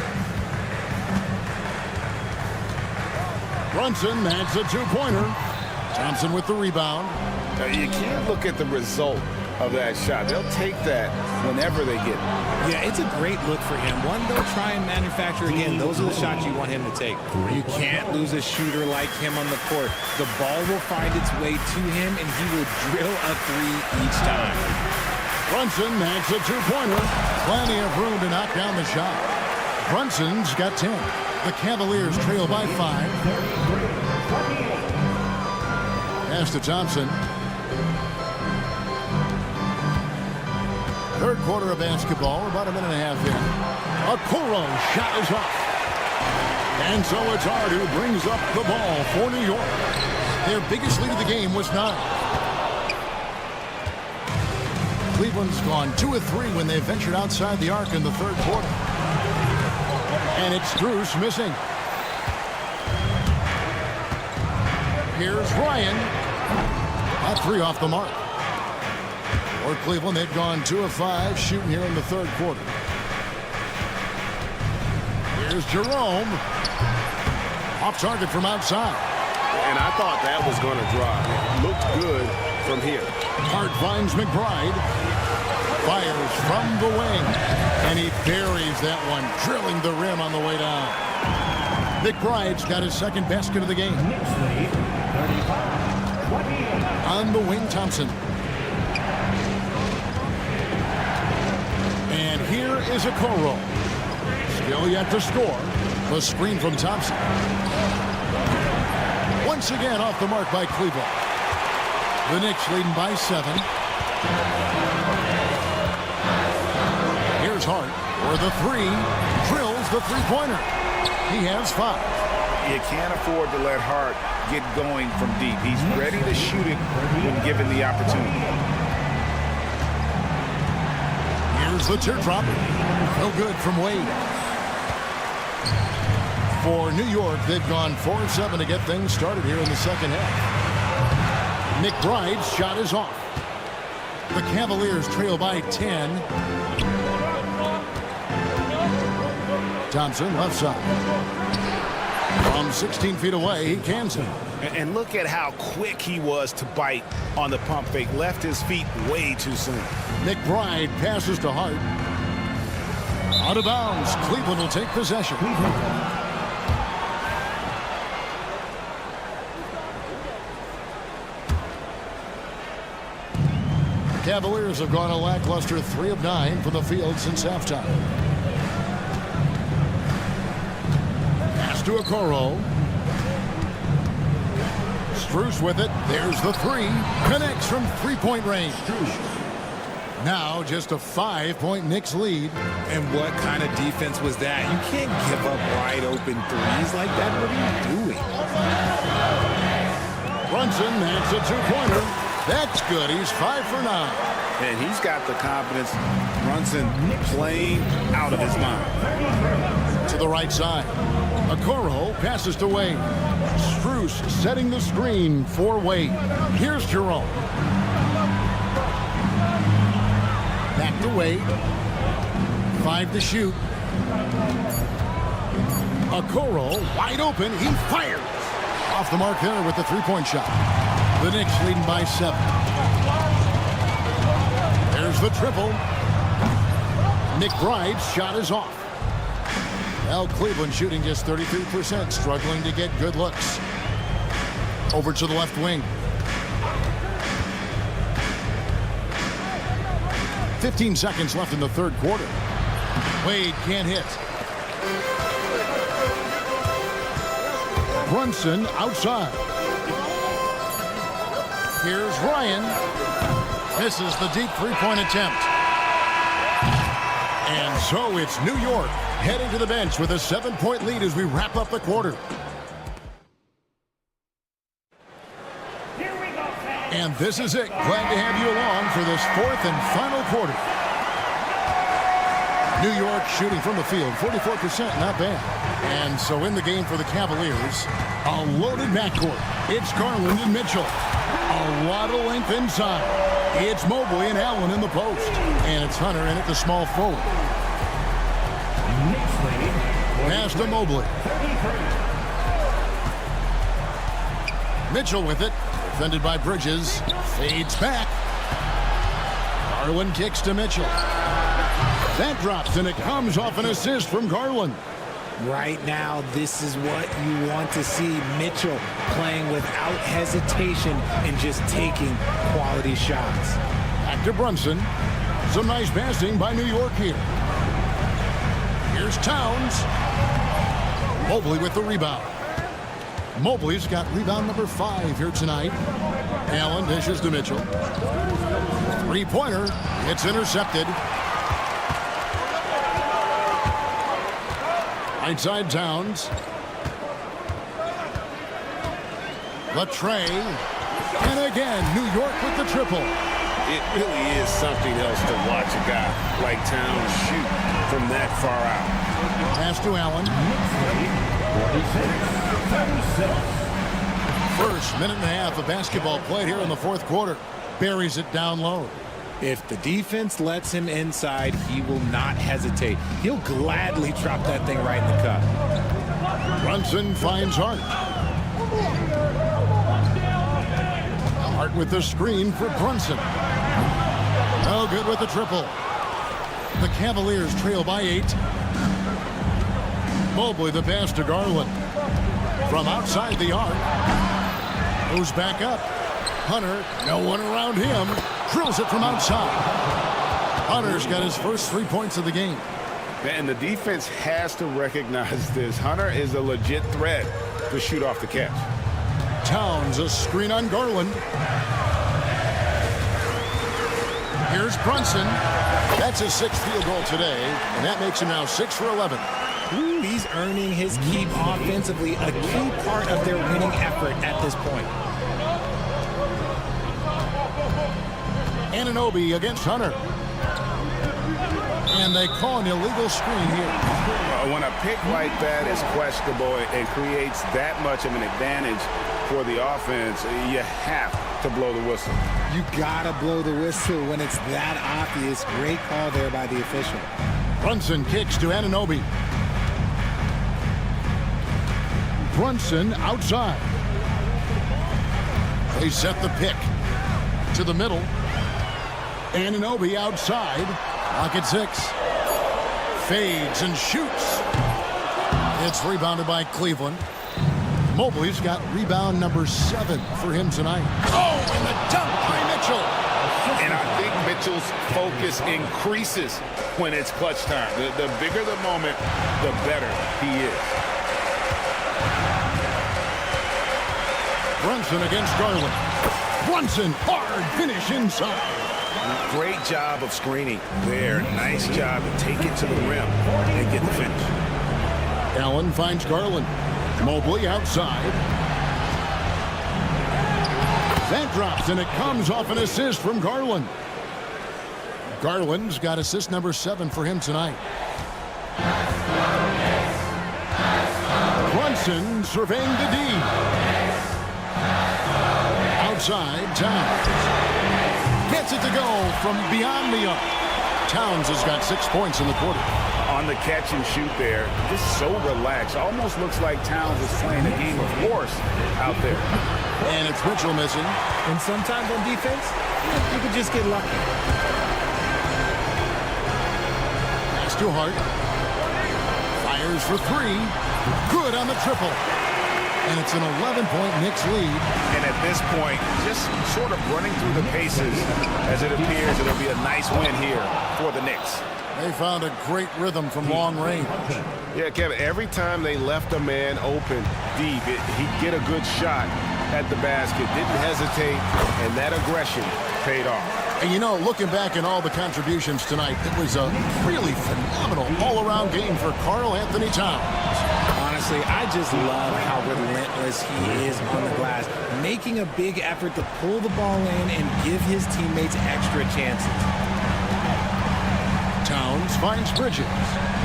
Brunson, that's a 2-pointer. Thompson with the rebound. Now, you can't look at the result of that shot. They'll take that whenever they get it. Yeah, it's a great look for him. One, they'll try and manufacture again. Those are the shots you want him to take. You can't lose a shooter like him on the court. The ball will find its way to him, and he will drill a 3 each time. Brunson, that's a 2-pointer. Plenty of room to knock down the shot. Brunson's got 10. The Cavaliers trail by 5. Pass to Thompson. Third quarter of basketball, about a minute and a half in. A Okoro shot is off. And so it's Hart who brings up the ball for New York. Their biggest lead of the game was 9. Cleveland's gone 2 of 3 when they ventured outside the arc in the third quarter. And it's Strus missing. Here's Ryan. A 3 off the mark. For Cleveland, they've gone 2 of 5 shooting here in the third quarter. Here's Jerome. Off target from outside. And I thought that was going to drop. It looked good from here. Hart finds McBride. Fires from the wing. And he buries that one, drilling the rim on the way down. McBride's got his second basket of the game. On the wing, Thompson. And here is Okoro. Still yet to score. The screen from Thompson. Once again off the mark by Cleveland. The Knicks leading by 7. Here's Hart for the 3. Drills the 3-pointer. He has 5. You can't afford to let Hart get going from deep. He's ready to shoot it when given the opportunity. Here's the teardrop. No good from Wade. For New York, they've gone 4 of 7 to get things started here in the second half. McBride's shot is off. The Cavaliers trail by 10. Thompson, left side. From 16 feet away, he cans it. And look at how quick he was to bite on the pump fake. Left his feet way too soon. McBride passes to Hart. Out of bounds. Cleveland will take possession. Cavaliers have gone a lackluster 3 of 9 from the field since halftime. Pass to Okoro. Strus with it. There's the 3. Connects from three-point range. Now just a 5-point Knicks lead. And what kind of defense was that? You can't give up wide open threes like that. What are you doing? Brunson makes a 2-pointer. That's good. He's 5 for 9. And he's got the confidence. Brunson playing out of his mind. To the right side. Okoro passes to Wade. Strus setting the screen for Wade. Here's Jerome. Back to Wade. 5 to shoot. Okoro wide open. He fires. Off the mark there with the 3-point shot. The Knicks leading by 7. There's the triple. McBride's shot is off. Well, Cleveland shooting just 33%, struggling to get good looks. Over to the left wing. 15 seconds left in the third quarter. Wade can't hit. Brunson outside. Here's Ryan. Misses the deep 3-point attempt. And so it's New York heading to the bench with a 7-point lead as we wrap up the quarter. And this is it. Glad to have you along for this 4th and final quarter. New York shooting from the field, 44%, not bad. And so in the game for the Cavaliers, a loaded backcourt. It's Garland and Mitchell. A lot of length inside. It's Mobley and Allen in the post. And it's Hunter in at the small forward. Pass to Mobley. Mitchell with it. Defended by Bridges. Fades back. Garland kicks to Mitchell. That drops, and it comes off an assist from Garland. Right now, this is what you want to see. Mitchell playing without hesitation and just taking quality shots. Back to Brunson. Some nice passing by New York here. Here's Towns. Mobley with the rebound. Mobley's got rebound number 5 here tonight. Allen dishes to Mitchell. 3-pointer. It's intercepted. Right side Towns. Latrey. And again, New York with the triple. It really is something else to watch a guy like Towns shoot from that far out. Pass to Allen. First minute and a half of basketball played here in the fourth quarter. Buries it down low. If the defense lets him inside, he will not hesitate. He'll gladly drop that thing right in the cup. Brunson finds Hart. Hart with the screen for Brunson. No good with the triple. The Cavaliers trail by 8. Mobley the pass to Garland. From outside the arc. Goes back up. Hunter, no one around him. Drills it from outside. Hunter's got his first 3 points of the game. And the defense has to recognize this. Hunter is a legit threat to shoot off the catch. Towns, a screen on Garland. Here's Brunson. That's his 6th field goal today, and that makes him now 6 for 11. Ooh, he's earning his keep offensively, a key part of their winning effort at this point. Anunoby against Hunter. And they call an illegal screen here. When a pick like that is questionable and creates that much of an advantage for the offense, you have to blow the whistle. You gotta blow the whistle when it's that obvious. Great call there by the official. Brunson kicks to Anunoby. Brunson outside. They set the pick to the middle. Anunoby outside. Lock at 6. Fades and shoots. It's rebounded by Cleveland. Mobley's got rebound number 7 for him tonight. Oh, and the dunk by Mitchell. And I think Mitchell's focus increases when it's clutch time. The bigger the moment, the better he is. Brunson against Garland. Brunson, hard finish inside. Great job of screening there. Nice job to take it to the rim and get the finish. Allen finds Garland. Mobley outside. That drops, and it comes off an assist from Garland. Garland's got assist number 7 for him tonight. Brunson surveying the D. Outside, Towns. Gets it to go from beyond the arc. Towns has got 6 points in the quarter. On the catch and shoot there, just so relaxed. Almost looks like Towns is playing a game of horse out there. And it's Mitchell missing. And sometimes on defense, you could just get lucky. Pass to Hart. Fires for 3. Good on the triple. And it's an 11-point Knicks lead. And at this point, just sort of running through the paces as it appears it'll be a nice win here for the Knicks. They found a great rhythm from long range. Yeah, Kevin, every time they left a man open deep, he'd get a good shot at the basket. Didn't hesitate, and that aggression paid off. And you know, looking back at all the contributions tonight, it was a really phenomenal all-around game for Karl Anthony Towns. Honestly, I just love how relentless he is on the glass, making a big effort to pull the ball in and give his teammates extra chances. Towns finds Bridges.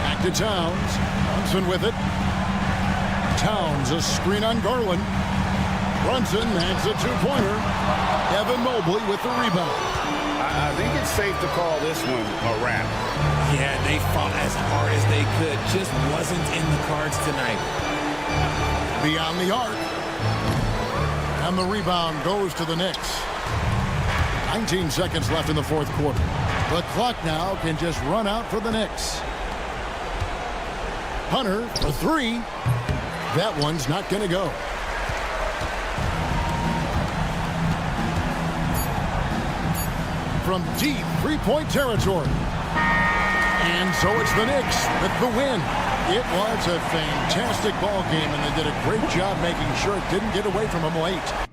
Back to Towns. Brunson with it. Towns a screen on Garland. Brunson adds a 2-pointer. Evan Mobley with the rebound. I think it's safe to call this one a wrap. Yeah, they fought as hard as they could. Just wasn't in the cards tonight. Beyond the arc. And the rebound goes to the Knicks. 19 seconds left in the fourth quarter. The clock now can just run out for the Knicks. Hunter for 3. That one's not going to go. From deep 3-point territory. And so it's the Knicks with the win. It was a fantastic ball game, and they did a great job making sure it didn't get away from them late.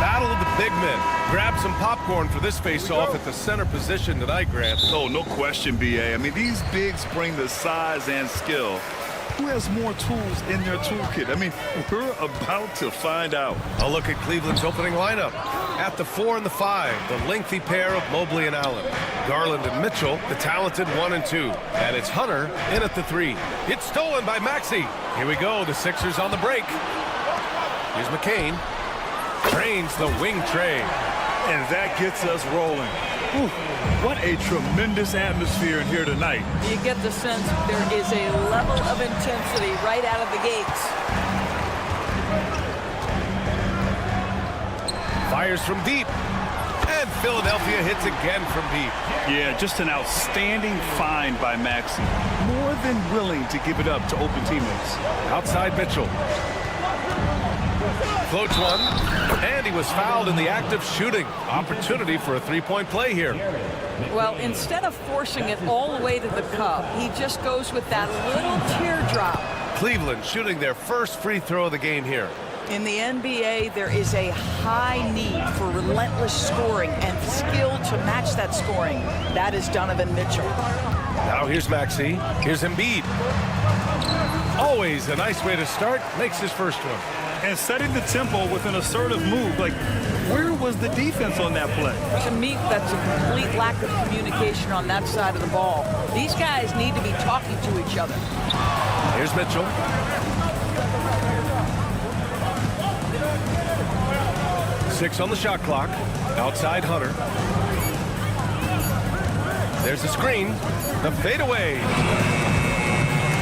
Battle of the big men. Grab some popcorn for this face-off at the center position tonight, Grant. Oh, no question, B.A. I mean, these bigs bring the size and skill. Who has more tools in their toolkit? I mean, we're about to find out. A look at Cleveland's opening lineup. At the 4 and the 5, the lengthy pair of Mobley and Allen. Garland and Mitchell, the talented 1 and 2. And it's Hunter in at the 3. It's stolen by Maxey. Here we go, the Sixers on the break. Here's McCain. Trains the wing trade. And that gets us rolling. Whew, what a tremendous atmosphere in here tonight. You get the sense there is a level of intensity right out of the gates. Fires from deep. And Philadelphia hits again from deep. Yeah, just an outstanding find by Maxey. More than willing to give it up to open teammates. Outside Mitchell. Floats one, and he was fouled in the act of shooting. Opportunity for a three-point play here. Well, instead of forcing it all the way to the cup, he just goes with that little teardrop. Cleveland shooting their first free throw of the game here. In the NBA, there is a high need for relentless scoring and skill to match that scoring. That is Donovan Mitchell. Now here's Maxey. Here's Embiid. Always a nice way to start. Makes his first one. And setting the tempo with an assertive move. Like, where was the defense on that play? To me, that's a complete lack of communication on that side of the ball. These guys need to be talking to each other. Here's Mitchell. Six on the shot clock. Outside Hunter. There's a screen. The fadeaway.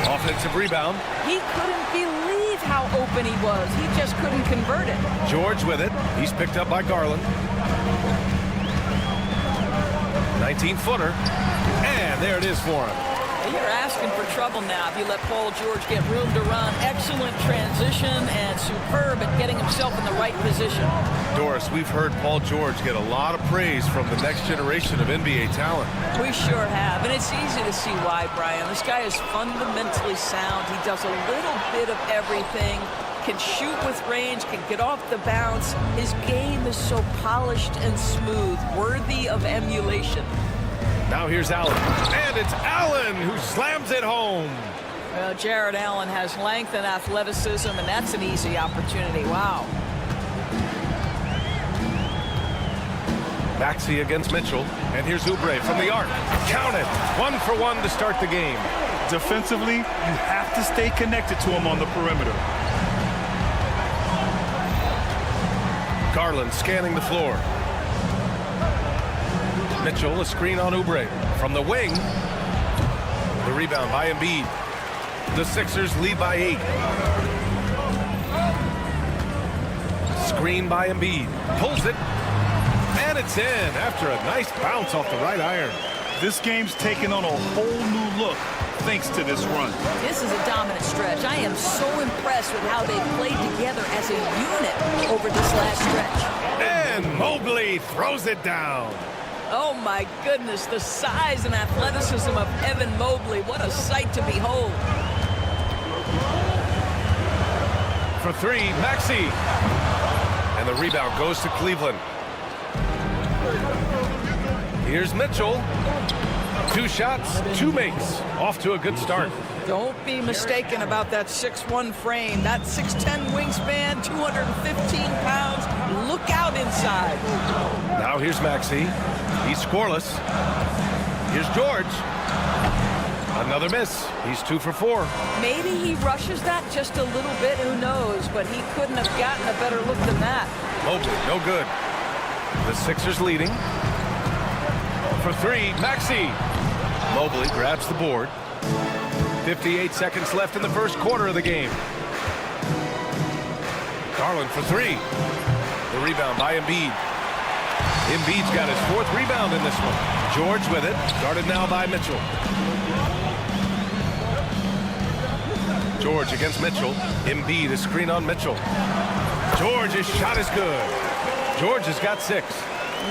Offensive rebound. He couldn't believe how open he was. He just couldn't convert it. George with it. He's picked up by Garland. 19-footer. And there it is for him. You're asking for trouble now if you let Paul George get room to run. Excellent transition and superb at getting himself in the right position. Doris, we've heard Paul George get a lot of praise from the next generation of NBA talent. We sure have, and it's easy to see why, Brian. This guy is fundamentally sound. He does a little bit of everything, can shoot with range, can get off the bounce. His game is so polished and smooth, worthy of emulation. Now here's Allen, and it's Allen who slams it home. Well, Jared Allen has length and athleticism, and that's an easy opportunity. Wow. Maxey against Mitchell, and here's Oubre from the arc. Count it, 1 for 1 to start the game. Defensively, you have to stay connected to him on the perimeter. Garland scanning the floor. Mitchell, a screen on Oubre. From the wing, the rebound by Embiid. The Sixers lead by 8. Screen by Embiid. Pulls it, and it's in after a nice bounce off the right iron. This game's taken on a whole new look thanks to this run. This is a dominant stretch. I am so impressed with how they played together as a unit over this last stretch. And Mobley throws it down. Oh, my goodness, the size and athleticism of Evan Mobley. What a sight to behold. For 3, Maxey. And the rebound goes to Cleveland. Here's Mitchell. 2 shots, 2 makes. Off to a good start. Don't be mistaken about that 6'1" frame. That 6'10" wingspan, 215 pounds. Look out inside. Now here's Maxey. He's scoreless. Here's George. Another miss. He's 2 for 4. Maybe he rushes that just a little bit. Who knows? But he couldn't have gotten a better look than that. Mobley, no good. The Sixers leading. For 3, Maxey. Mobley grabs the board. 58 seconds left in the first quarter of the game. Garland for 3. The rebound by Embiid. Embiid's got his 4th rebound in this one. George with it. Guarded now by Mitchell. George against Mitchell. Embiid, a screen on Mitchell. George's shot is good. George has got 6.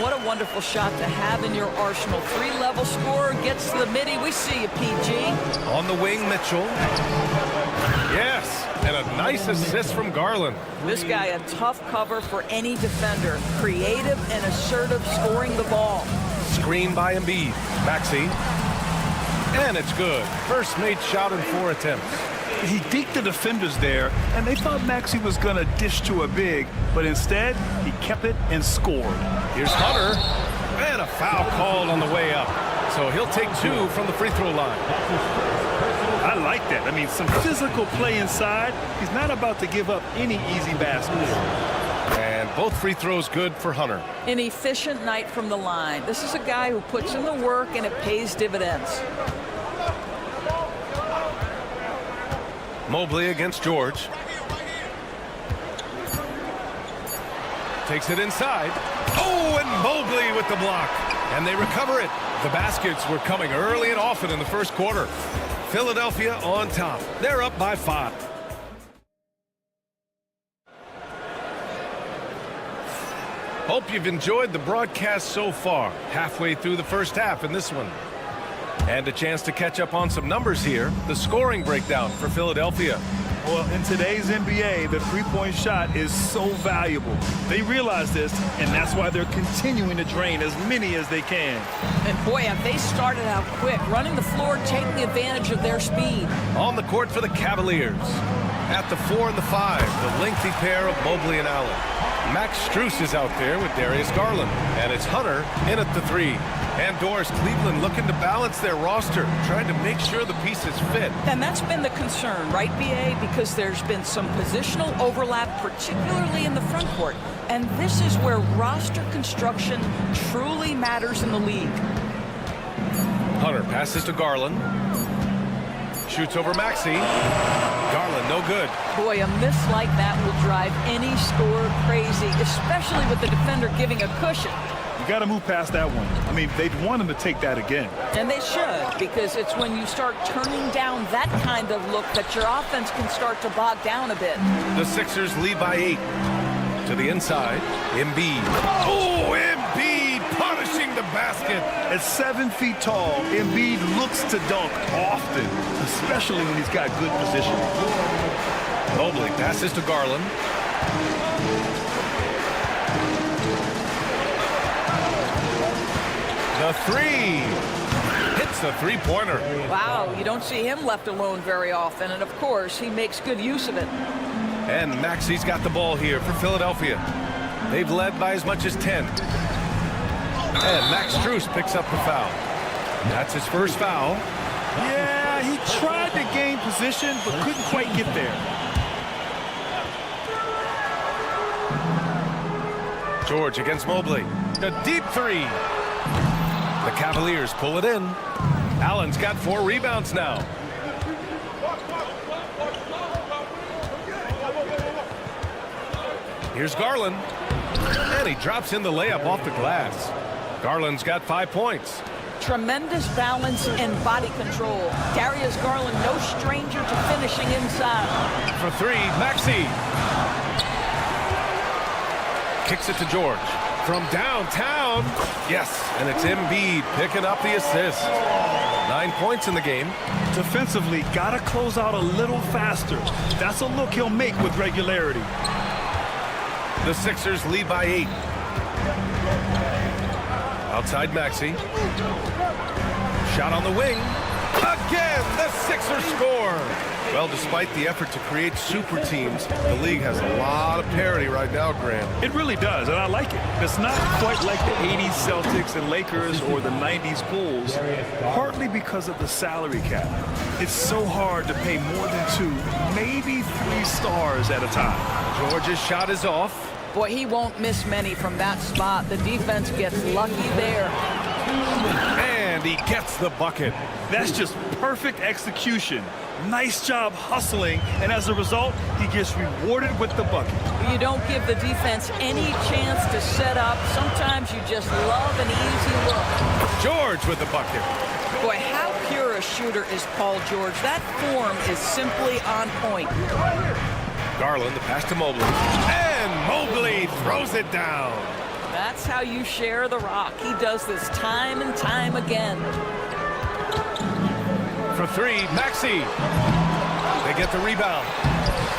What a wonderful shot to have in your arsenal. 3-level scorer, gets to the midi. We see you, PG. On the wing, Mitchell. Yes, And a nice assist from Garland. This guy a tough cover for any defender. Creative and assertive scoring the ball. Screen by Embiid. Maxey. And it's good. First made shot in 4 attempts. He deked the defenders there, and they thought Maxey was going to dish to a big, but instead, he kept it and scored. Here's Hunter. And a foul called on the way up. So he'll take 2 from the free throw line. I like that. I mean, some physical play inside. He's not about to give up any easy baskets. And both free throws good for Hunter. An efficient night from the line. This is a guy who puts in the work and it pays dividends. Mobley against George. Takes it inside. Oh, and Mobley with the block. And they recover it. The baskets were coming early and often in the first quarter. Philadelphia on top. They're up by 5. Hope you've enjoyed the broadcast so far. Halfway through the first half in this one. And a chance to catch up on some numbers here. The scoring breakdown for Philadelphia. Well, in today's NBA, the three-point shot is so valuable. They realize this, and that's why they're continuing to drain as many as they can. And boy, have they started out quick, running the floor, taking advantage of their speed. On the court for the Cavaliers. At the 4 and the 5, the lengthy pair of Mobley and Allen. Max Strus is out there with Darius Garland. And it's Hunter in at the 3. And Doris, Cleveland looking to balance their roster, trying to make sure the pieces fit. And that's been the concern, right, B.A.? Because there's been some positional overlap, particularly in the front court. And this is where roster construction truly matters in the league. Hunter passes to Garland. Shoots over Maxey. Garland, no good. Boy, a miss like that will drive any scorer crazy, especially with the defender giving a cushion. You got to move past that one. I mean, they'd want him to take that again. And they should, because it's when you start turning down that kind of look that your offense can start to bog down a bit. The Sixers lead by 8. To the inside, Embiid. Oh, Embiid punishing the basket. At 7 feet tall, Embiid looks to dunk often, especially when he's got good position. Mobley passes to Garland. The 3 hits the three-pointer. Wow, you don't see him left alone very often, and of course, he makes good use of it. And Maxey's got the ball here for Philadelphia. They've led by as much as 10. And Max Strus picks up the foul. That's his first foul. Yeah, he tried to gain position, but couldn't quite get there. George against Mobley. A deep 3. The Cavaliers pull it in. Allen's got 4 rebounds now. Here's Garland. And he drops in the layup off the glass. Garland's got 5 points. Tremendous balance and body control. Darius Garland, no stranger to finishing inside. For 3, Maxey. Kicks it to George. From downtown. Yes, and it's Embiid picking up the assist. 9 points in the game. Defensively, got to close out a little faster. That's a look he'll make with regularity. The Sixers lead by 8. Outside Maxey. Shot on the wing. Again, the Sixers score. Well, despite the effort to create super teams, the league has a lot of parity right now, Graham. It really does, and I like it. It's not quite like the 80s Celtics and Lakers or the 90s Bulls, partly because of the salary cap. It's so hard to pay more than 2, maybe 3 stars at a time. George's shot is off. Boy, he won't miss many from that spot. The defense gets lucky there. And he gets the bucket. That's just perfect execution. Nice job hustling, and as a result, he gets rewarded with the bucket. You don't give the defense any chance to set up. Sometimes you just love an easy look. George with the bucket. Boy, how pure a shooter is Paul George. That form is simply on point. Garland, the pass to Mobley. And Mobley throws it down. That's how you share the rock. He does this time and time again. For 3, Maxey. They get the rebound.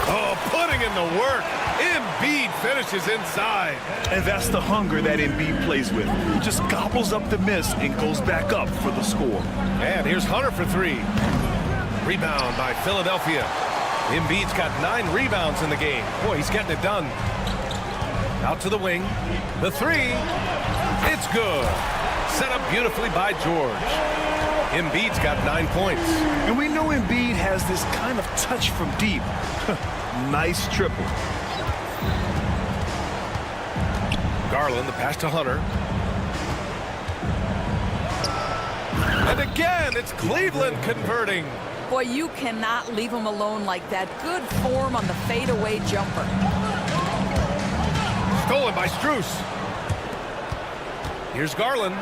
Oh, putting in the work. Embiid finishes inside. And that's the hunger that Embiid plays with. He just gobbles up the miss and goes back up for the score. And here's Hunter for three. Rebound by Philadelphia. Embiid's got 9 rebounds in the game. Boy, he's getting it done. Out to the wing. The three. It's good. Set up beautifully by George. Embiid's got 9 points. And we know Embiid has this kind of touch from deep. Nice triple. Garland, the pass to Hunter. And again, it's Cleveland converting. Boy, you cannot leave him alone like that. Good form on the fadeaway jumper. Stolen by Strus. Here's Garland.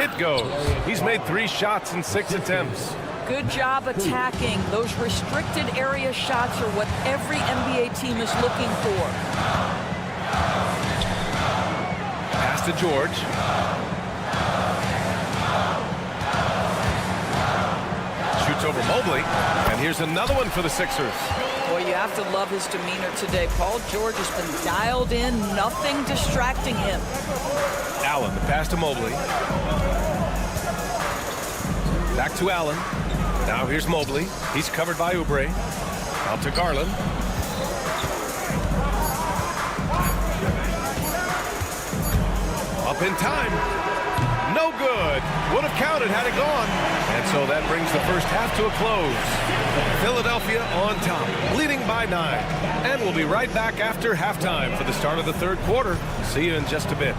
It goes. He's made 3 shots in 6 attempts. Good job attacking. Those restricted area shots are what every NBA team is looking for. Pass to George. Shoots over Mobley. And here's another one for the Sixers. Boy, you have to love his demeanor today. Paul George has been dialed in. Nothing distracting him. Allen, the pass to Mobley. Back to Allen. Now here's Mobley. He's covered by Oubre. Out to Garland. Up in time. No good. Would have counted had it gone. And so that brings the first half to a close. Philadelphia on top, leading by 9. And we'll be right back after halftime for the start of the third quarter. See you in just a bit.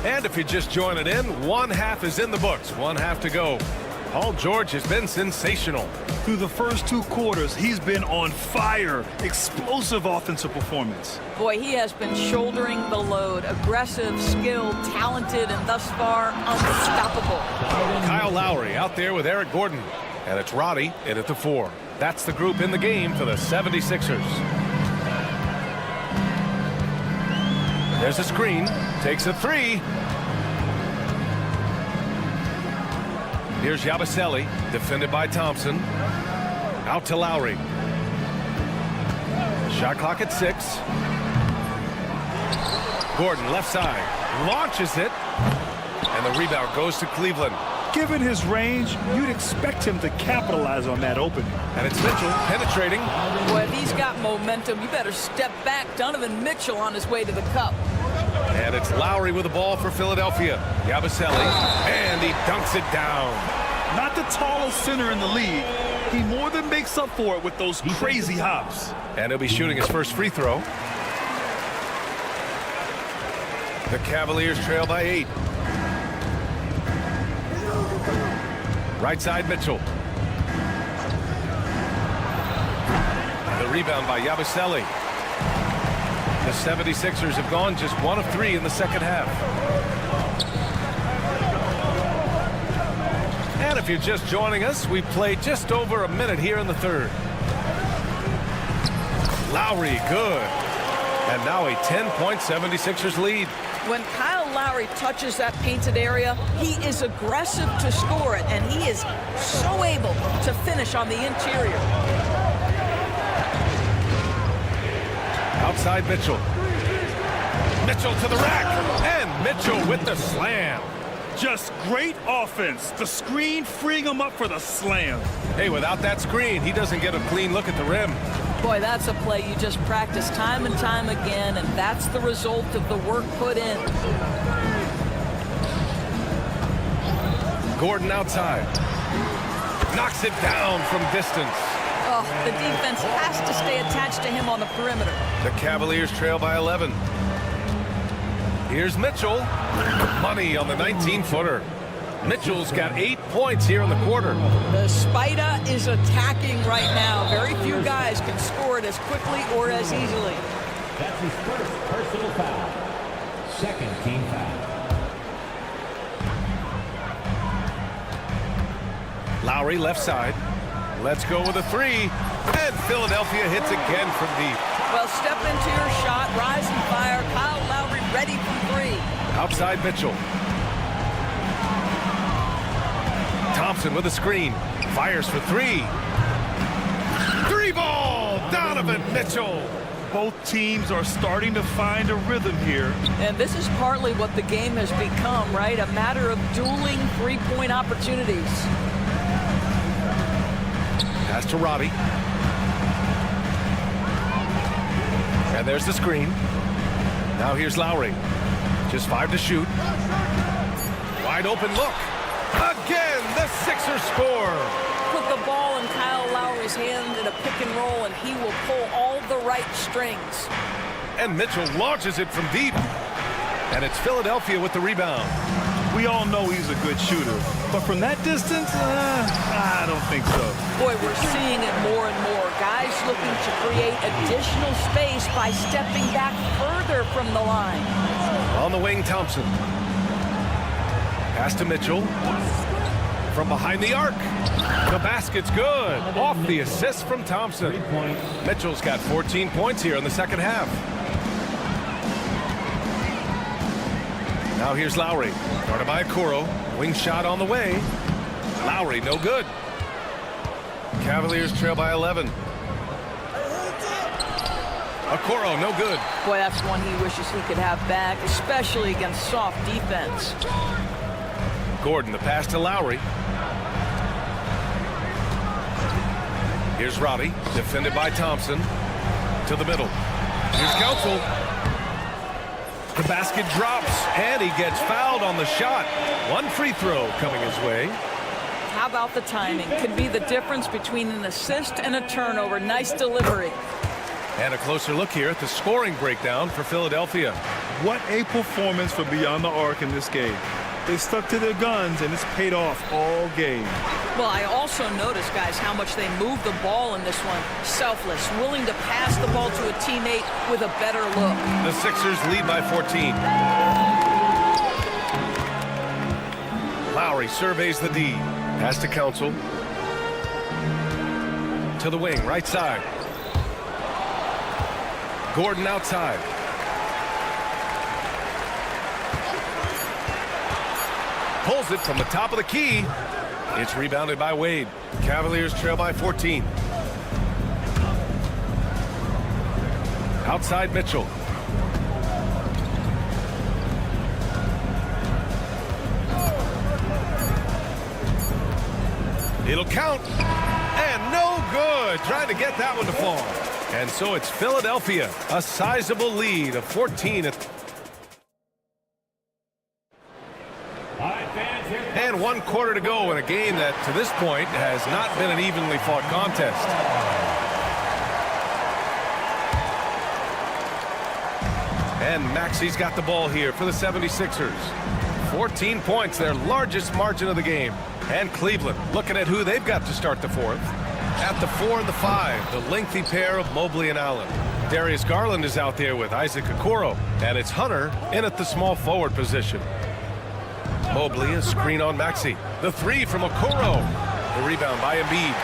And if you're just joining in, one half is in the books, one half to go. Paul George has been sensational. Through the first 2 quarters, he's been on fire. Explosive offensive performance. Boy, he has been shouldering the load. Aggressive, skilled, talented, and thus far, unstoppable. Kyle Lowry out there with Eric Gordon. And it's Roddy in at the 4. That's the group in the game for the 76ers. There's a screen. Takes a 3. Here's Yabusele, defended by Thompson. Out to Lowry. Shot clock at 6. Gordon, left side, launches it. And the rebound goes to Cleveland. Given his range, you'd expect him to capitalize on that opening. And it's Mitchell penetrating. Boy, if he's got momentum, you better step back. Donovan Mitchell on his way to the cup. And it's Lowry with the ball for Philadelphia. Yabusele, and he dunks it down. Not the tallest center in the league. He more than makes up for it with those crazy hops. And he'll be shooting his first free throw. The Cavaliers trail by 8. Right side, Mitchell. The rebound by Yabusele. The 76ers have gone just 1 of 3 in the second half. And if you're just joining us, we played just over a minute here in the third. Lowry, good. And now a 10-point 76ers lead. When Kyle Lowry touches that painted area, he is aggressive to score it, and he is so able to finish on the interior. Outside Mitchell. Mitchell to the rack. And Mitchell with the slam. Just great offense. The screen freeing him up for the slam. Hey, without that screen, he doesn't get a clean look at the rim. Boy, that's a play you just practice time and time again, and that's the result of the work put in. Gordon outside. Knocks it down from distance. Oh, the defense has to stay attached to him on the perimeter. The Cavaliers trail by 11. Here's Mitchell. Money on the 19-footer. Mitchell's got 8 points here in the quarter. The Spider is attacking right now. Very few guys can score it as quickly or as easily. That's his first personal foul. Second team foul. Lowry left side. Let's go with a 3. And Philadelphia hits again from deep. Well, step into your shot, rise and fire. Kyle Lowry ready from three. Outside Mitchell. Thompson with a screen. Fires for three. Three ball! Donovan Mitchell. Both teams are starting to find a rhythm here. And this is partly what the game has become, right? A matter of dueling three-point opportunities. Pass to Robbie. And there's the screen. Now here's Lowry. Just 5 to shoot. Wide open look. Again, the Sixers score. Put the ball in Kyle Lowry's hand in a pick and roll, and he will pull all the right strings. And Mitchell launches it from deep. And it's Philadelphia with the rebound. We all know he's a good shooter, but from that distance, I don't think so. Boy, we're seeing it more and more. Guys looking to create additional space by stepping back further from the line. On the wing, Thompson. Pass to Mitchell. From behind the arc. The basket's good. Off the assist from Thompson. Mitchell's got 14 points here in the second half. Now here's Lowry. Guarded by Okoro. Wing shot on the way. Lowry, no good. Cavaliers trail by 11. Okoro, no good. Boy, that's one he wishes he could have back, especially against soft defense. Gordon, the pass to Lowry. Here's Robbie, defended by Thompson. To the middle. Here's Council. The basket drops, and he gets fouled on the shot. One free throw coming his way. How about the timing? Could be the difference between an assist and a turnover. Nice delivery. And a closer look here at the scoring breakdown for Philadelphia. What a performance for Beyond the Arc in this game. They stuck to their guns, and it's paid off all game. Well, I also noticed, guys, how much they moved the ball in this one. Selfless, willing to pass the ball to a teammate with a better look. The Sixers lead by 14. Lowry surveys the D. Pass to Council. To the wing, right side. Gordon outside. Pulls it from the top of the key. It's rebounded by Wade. Cavaliers trail by 14. Outside Mitchell. It'll count. And no good. Trying to get that one to fall. And so it's Philadelphia. A sizable lead of 14 at and 1 quarter to go in a game that, to this point, has not been an evenly fought contest. And Maxi's got the ball here for the 76ers. 14 points, their largest margin of the game. And Cleveland looking at who they've got to start the fourth. At the 4 and the 5, the lengthy pair of Mobley and Allen. Darius Garland is out there with Isaac Okoro. And it's Hunter in at the small forward position. Mobley, a screen on Maxey. The 3 from Okoro. The rebound by Embiid.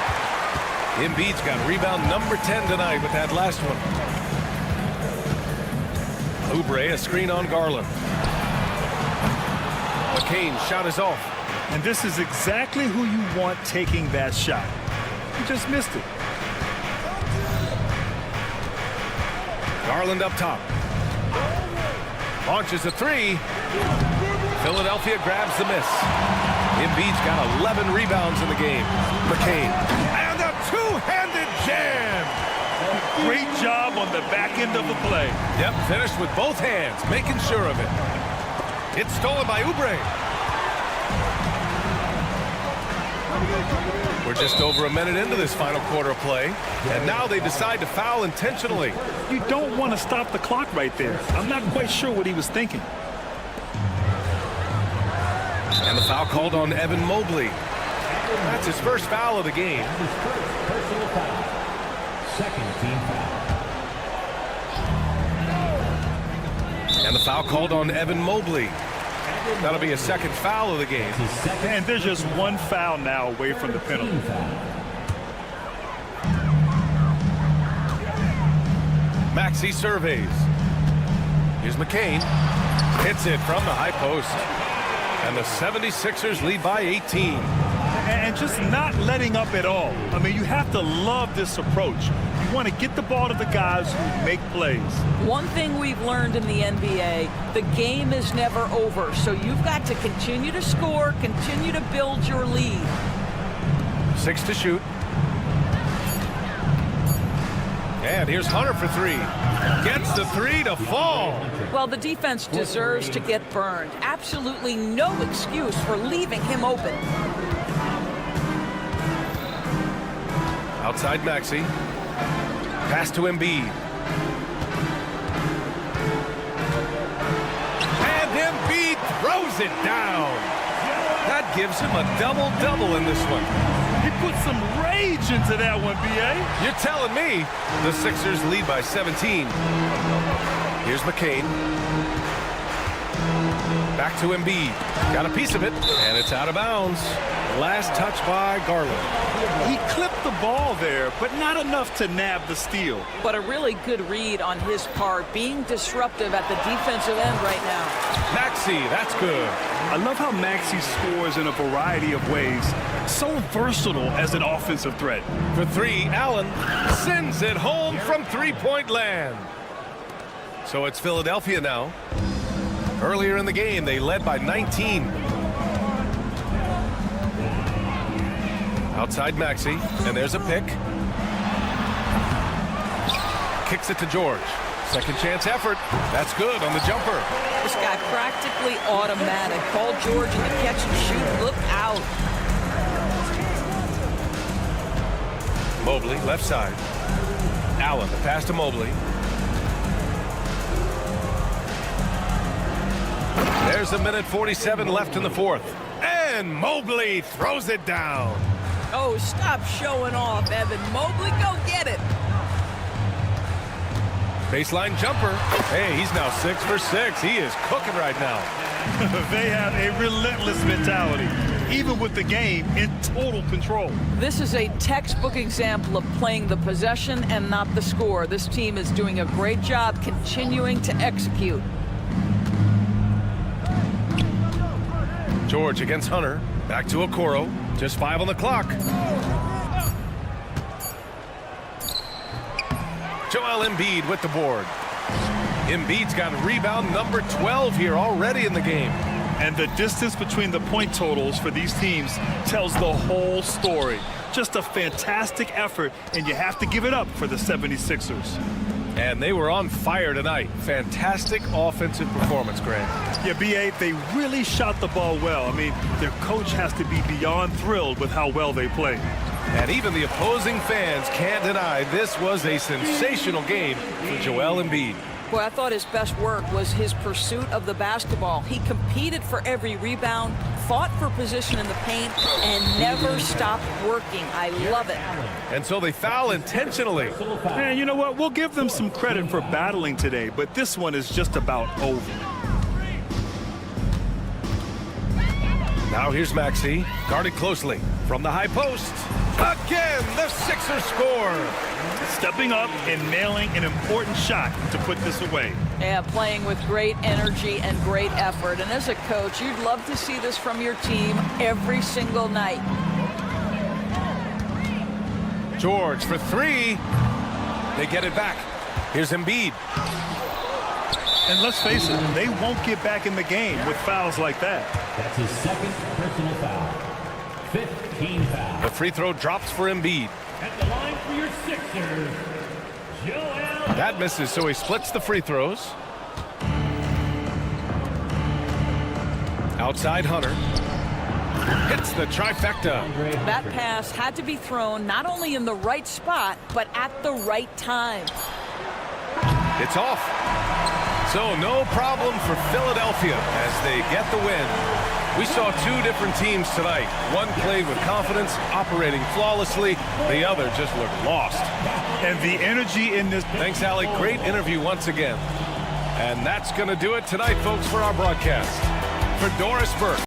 Embiid's got rebound number 10 tonight with that last one. Oubre, a screen on Garland. McCain's shot is off. And this is exactly who you want taking that shot. You just missed it. Garland up top. Launches a 3. Philadelphia grabs the miss. Embiid's got 11 rebounds in the game. McCain. And a two-handed jam. Great job on the back end of the play. Yep, finished with both hands, making sure of it. It's stolen by Oubre. We're just over a minute into this final quarter of play, and now they decide to foul intentionally. You don't want to stop the clock right there. I'm not quite sure what he was thinking. And the foul called on Evan Mobley. That's his first foul of the game. Personal foul. Second team foul. And the foul called on Evan Mobley. That'll be a second foul of the game. And there's just one foul now away from the penalty. Maxey surveys. Here's McCain. Hits it from the high post. And the 76ers lead by 18. And just not letting up at all. I mean, you have to love this approach. You want to get the ball to the guys who make plays. One thing we've learned in the NBA, the game is never over. So you've got to continue to score, continue to build your lead. 6 to shoot. And here's Hunter for 3. Gets the 3 to fall. Well, the defense deserves to get burned. Absolutely no excuse for leaving him open. Outside Maxey. Pass to Embiid. And Embiid throws it down. That gives him a double-double in this one. He put some rage into that one, B.A. You're telling me. The Sixers lead by 17. Here's McCain. Back to Embiid. Got a piece of it, and it's out of bounds. Last touch by Garland. He clipped the ball there, but not enough to nab the steal. But a really good read on his part, being disruptive at the defensive end right now. Maxey, that's good. I love how Maxey scores in a variety of ways. So versatile as an offensive threat. For 3, Allen sends it home from three-point land. So it's Philadelphia now. Earlier in the game, they led by 19. Outside Maxey, and there's a pick. Kicks it to George. Second chance effort. That's good on the jumper. This guy practically automatic. Paul George in the catch and shoot. Look out. Mobley, left side. Allen, the pass to Mobley. There's a minute 47 left in the fourth. And Mobley throws it down. Oh, stop showing off, Evan Mobley. Go get it. Baseline jumper. Hey, he's now 6 for 6. He is cooking right now. They have a relentless mentality, even with the game in total control. This is a textbook example of playing the possession and not the score. This team is doing a great job continuing to execute. George against Hunter. Back to Okoro. Just 5 on the clock. Joel Embiid with the board. Embiid's got rebound number 12 here already in the game. And the distance between the point totals for these teams tells the whole story. Just a fantastic effort, and you have to give it up for the 76ers. And they were on fire tonight. Fantastic offensive performance, Grant. Yeah, B.A., they really shot the ball well. I mean, their coach has to be beyond thrilled with how well they played. And even the opposing fans can't deny this was a sensational game for Joel Embiid. Boy, I thought his best work was his pursuit of the basketball. He competed for every rebound, fought for position in the paint, and never stopped working. I love it. And so they foul intentionally. And you know what? We'll give them some credit for battling today, but this one is just about over. Now here's Maxey, guarded closely from the high post. Again, the Sixers score. Stepping up and nailing an important shot to put this away. Yeah, playing with great energy and great effort. And as a coach, you'd love to see this from your team every single night. George for 3. They get it back. Here's Embiid. And let's face it, they won't get back in the game with fouls like that. That's his second personal foul. 15 foul. The free throw drops for Embiid. At the line for your Sixers, Joel. That misses, so he splits the free throws. Outside Hunter. Hits the trifecta. That pass had to be thrown not only in the right spot, but at the right time. It's off. So no problem for Philadelphia as they get the win. We saw 2 different teams tonight. One played with confidence, operating flawlessly. The other just looked lost. And the energy in this... Thanks, Allie. Great interview once again. And that's going to do it tonight, folks, for our broadcast. For Doris Burke.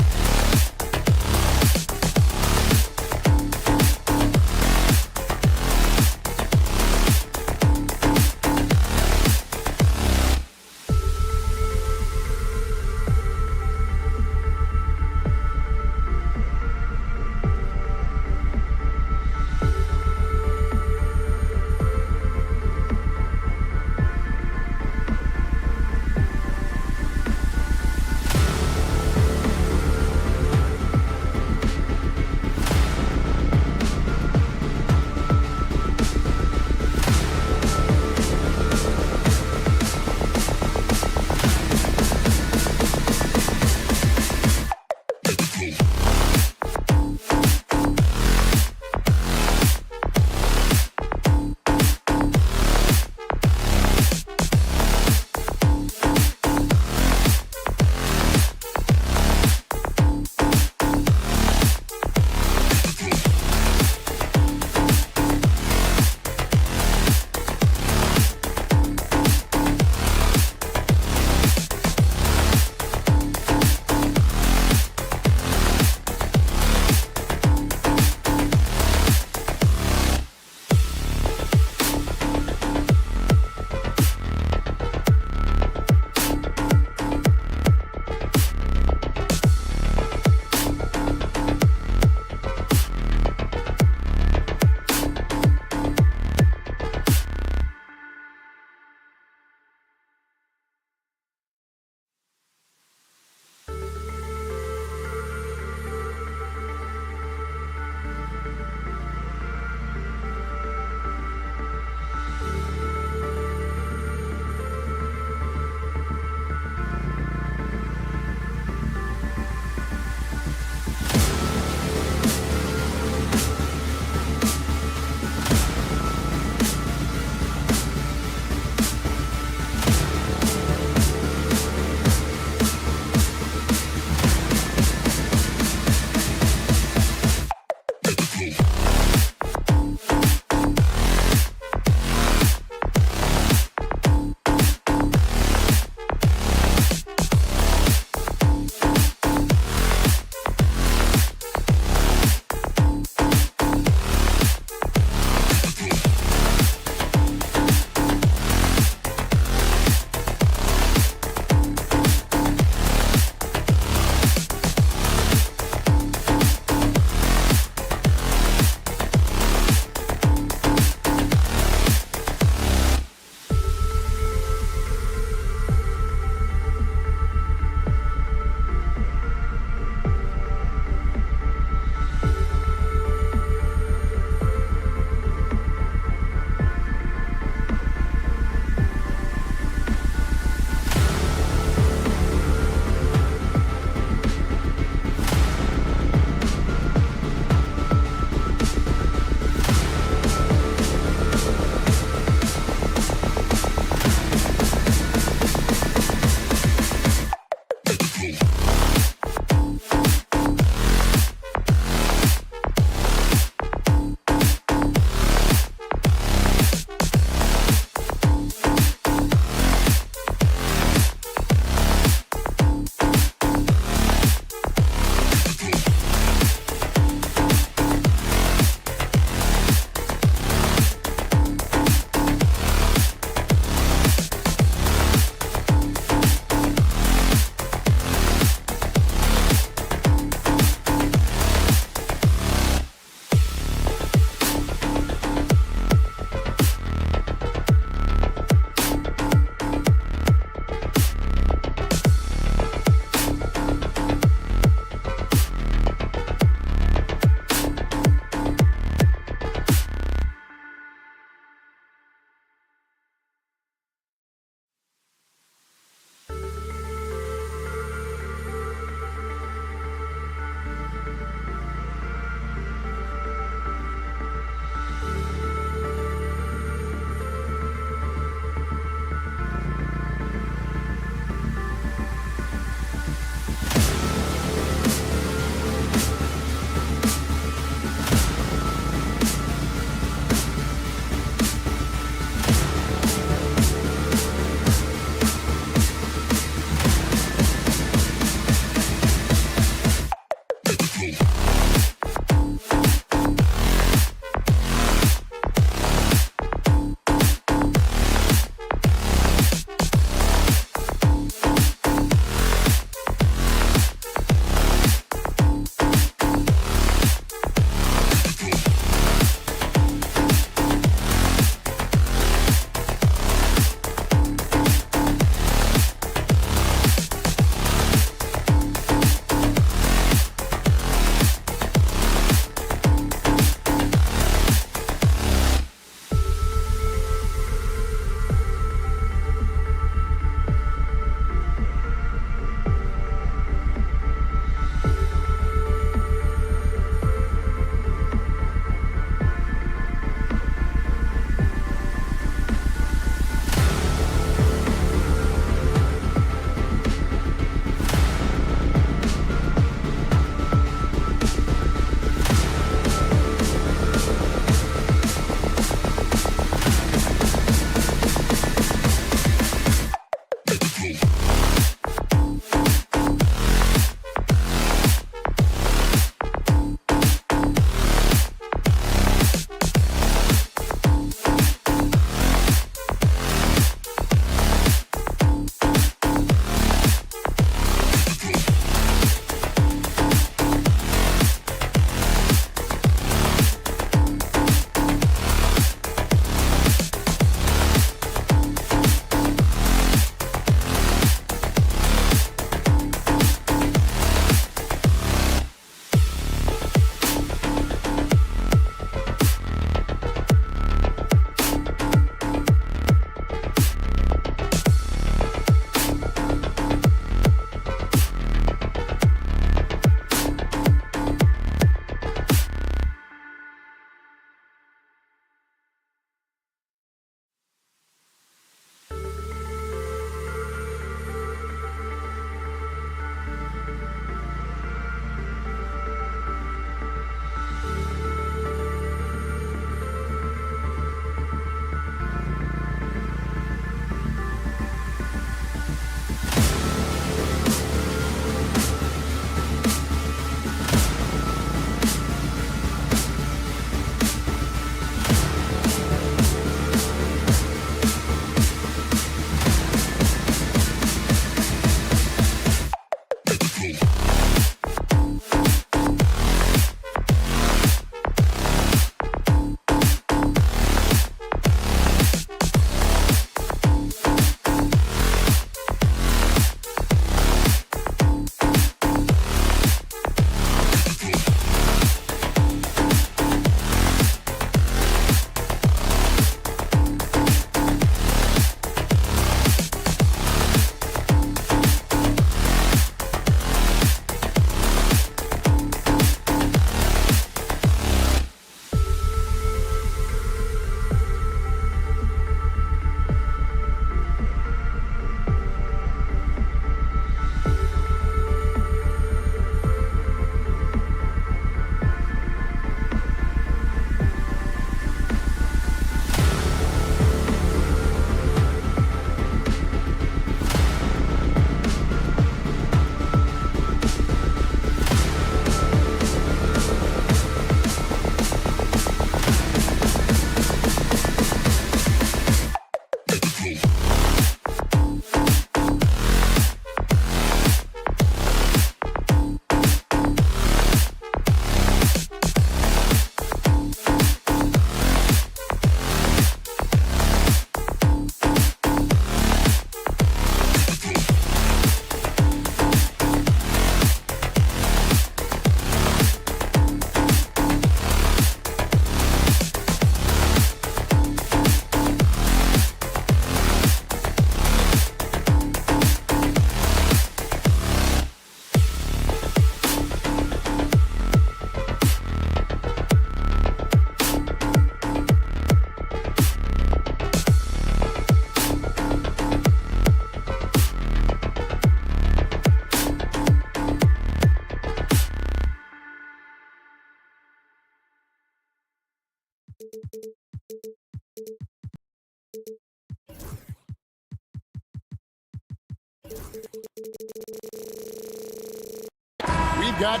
got...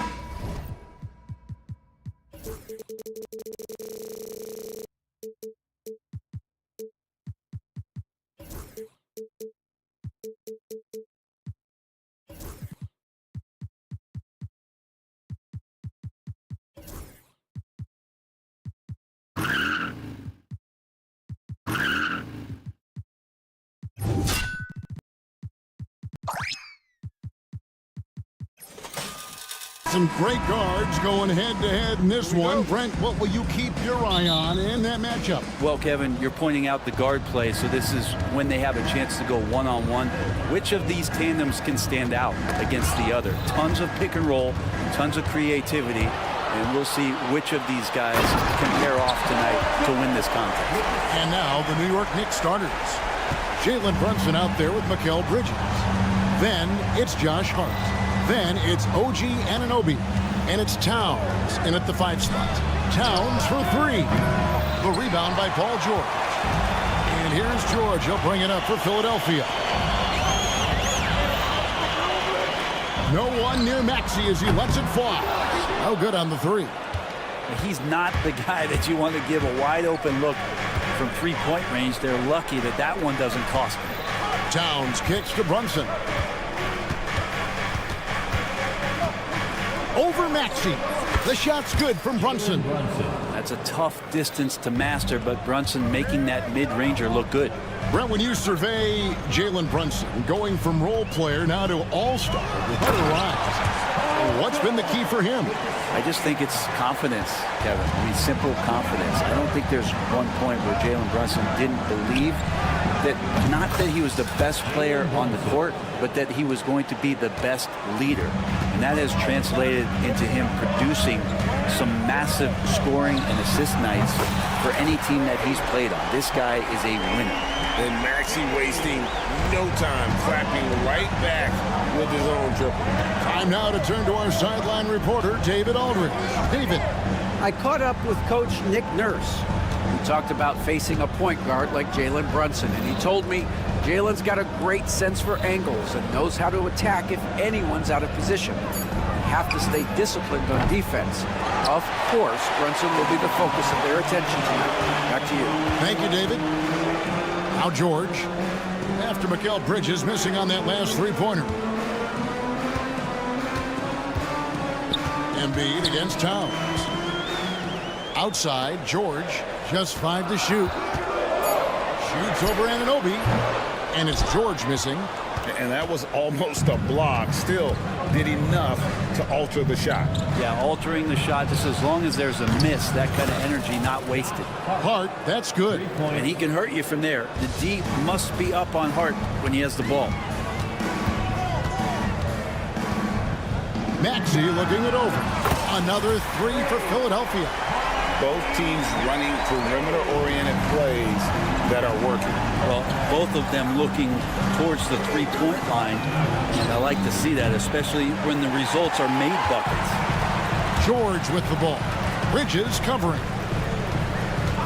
Some great guards going head-to-head in this one. Brent, what will you keep your eye on in that matchup? Well, Kevin, you're pointing out the guard play, so this is when they have a chance to go one-on-one. Which of these tandems can stand out against the other? Tons of pick and roll, tons of creativity, and we'll see which of these guys can pair off tonight to win this contest. And now the New York Knicks starters. Jalen Brunson out there with Mikal Bridges. Then it's Josh Hart. Then it's OG Anunoby, and it's Towns in at the 5 spot. Towns for 3. The rebound by Paul George. And here's George. He'll bring it up for Philadelphia. No one near Maxey as he lets it fly. No good on the 3. He's not the guy that you want to give a wide open look from 3-point range. They're lucky that that one doesn't cost them. Towns kicks to Brunson. Over Maxey. The shot's good from Brunson. That's a tough distance to master, but Brunson making that mid-ranger look good. Brent, when you survey Jalen Brunson, going from role player now to all-star, what a rise. What's been the key for him? I just think it's confidence, Kevin. I mean, simple confidence. I don't think there's one point where Jalen Brunson didn't believe that, not that he was the best player on the court, but that he was going to be the best leader. And that has translated into him producing some massive scoring and assist nights for any team that he's played on. This guy is a winner. And Maxey wasting no time, clapping right back with his own triple. Time now to turn to our sideline reporter, David Aldridge. David. I caught up with Coach Nick Nurse. We talked about facing a point guard like Jalen Brunson, and he told me Jalen's got a great sense for angles and knows how to attack if anyone's out of position. You have to stay disciplined on defense. Of course, Brunson will be the focus of their attention tonight. Back to you. Thank you, David. Now George, after Mikal Bridges missing on that last 3-pointer. Embiid against Towns. Outside, George, just 5 to shoot. Shoots over Anunoby, and it's George missing. And that was almost a block. Still did enough to alter the shot. Yeah, altering the shot, just as long as there's a miss, that kind of energy not wasted. Hart, that's good. And he can hurt you from there. The D must be up on Hart when he has the ball. Maxey looking it over. Another 3 for Philadelphia. Both teams running perimeter-oriented plays that are working. Well, both of them looking towards the 3-point line. And I like to see that, especially when the results are made buckets. George with the ball. Bridges covering.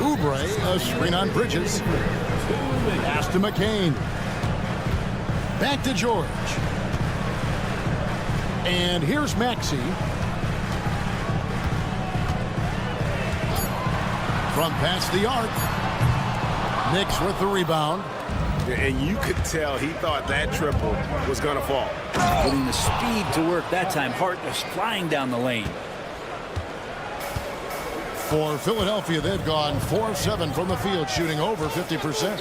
Oubre, a screen on Bridges. Pass to McCain. Back to George. And here's Maxey. From past the arc. Knicks with the rebound. And you could tell he thought that triple was going to fall. Putting the speed to work that time. Hart is flying down the lane. For Philadelphia, they've gone 4 of 7 from the field, shooting over 50%.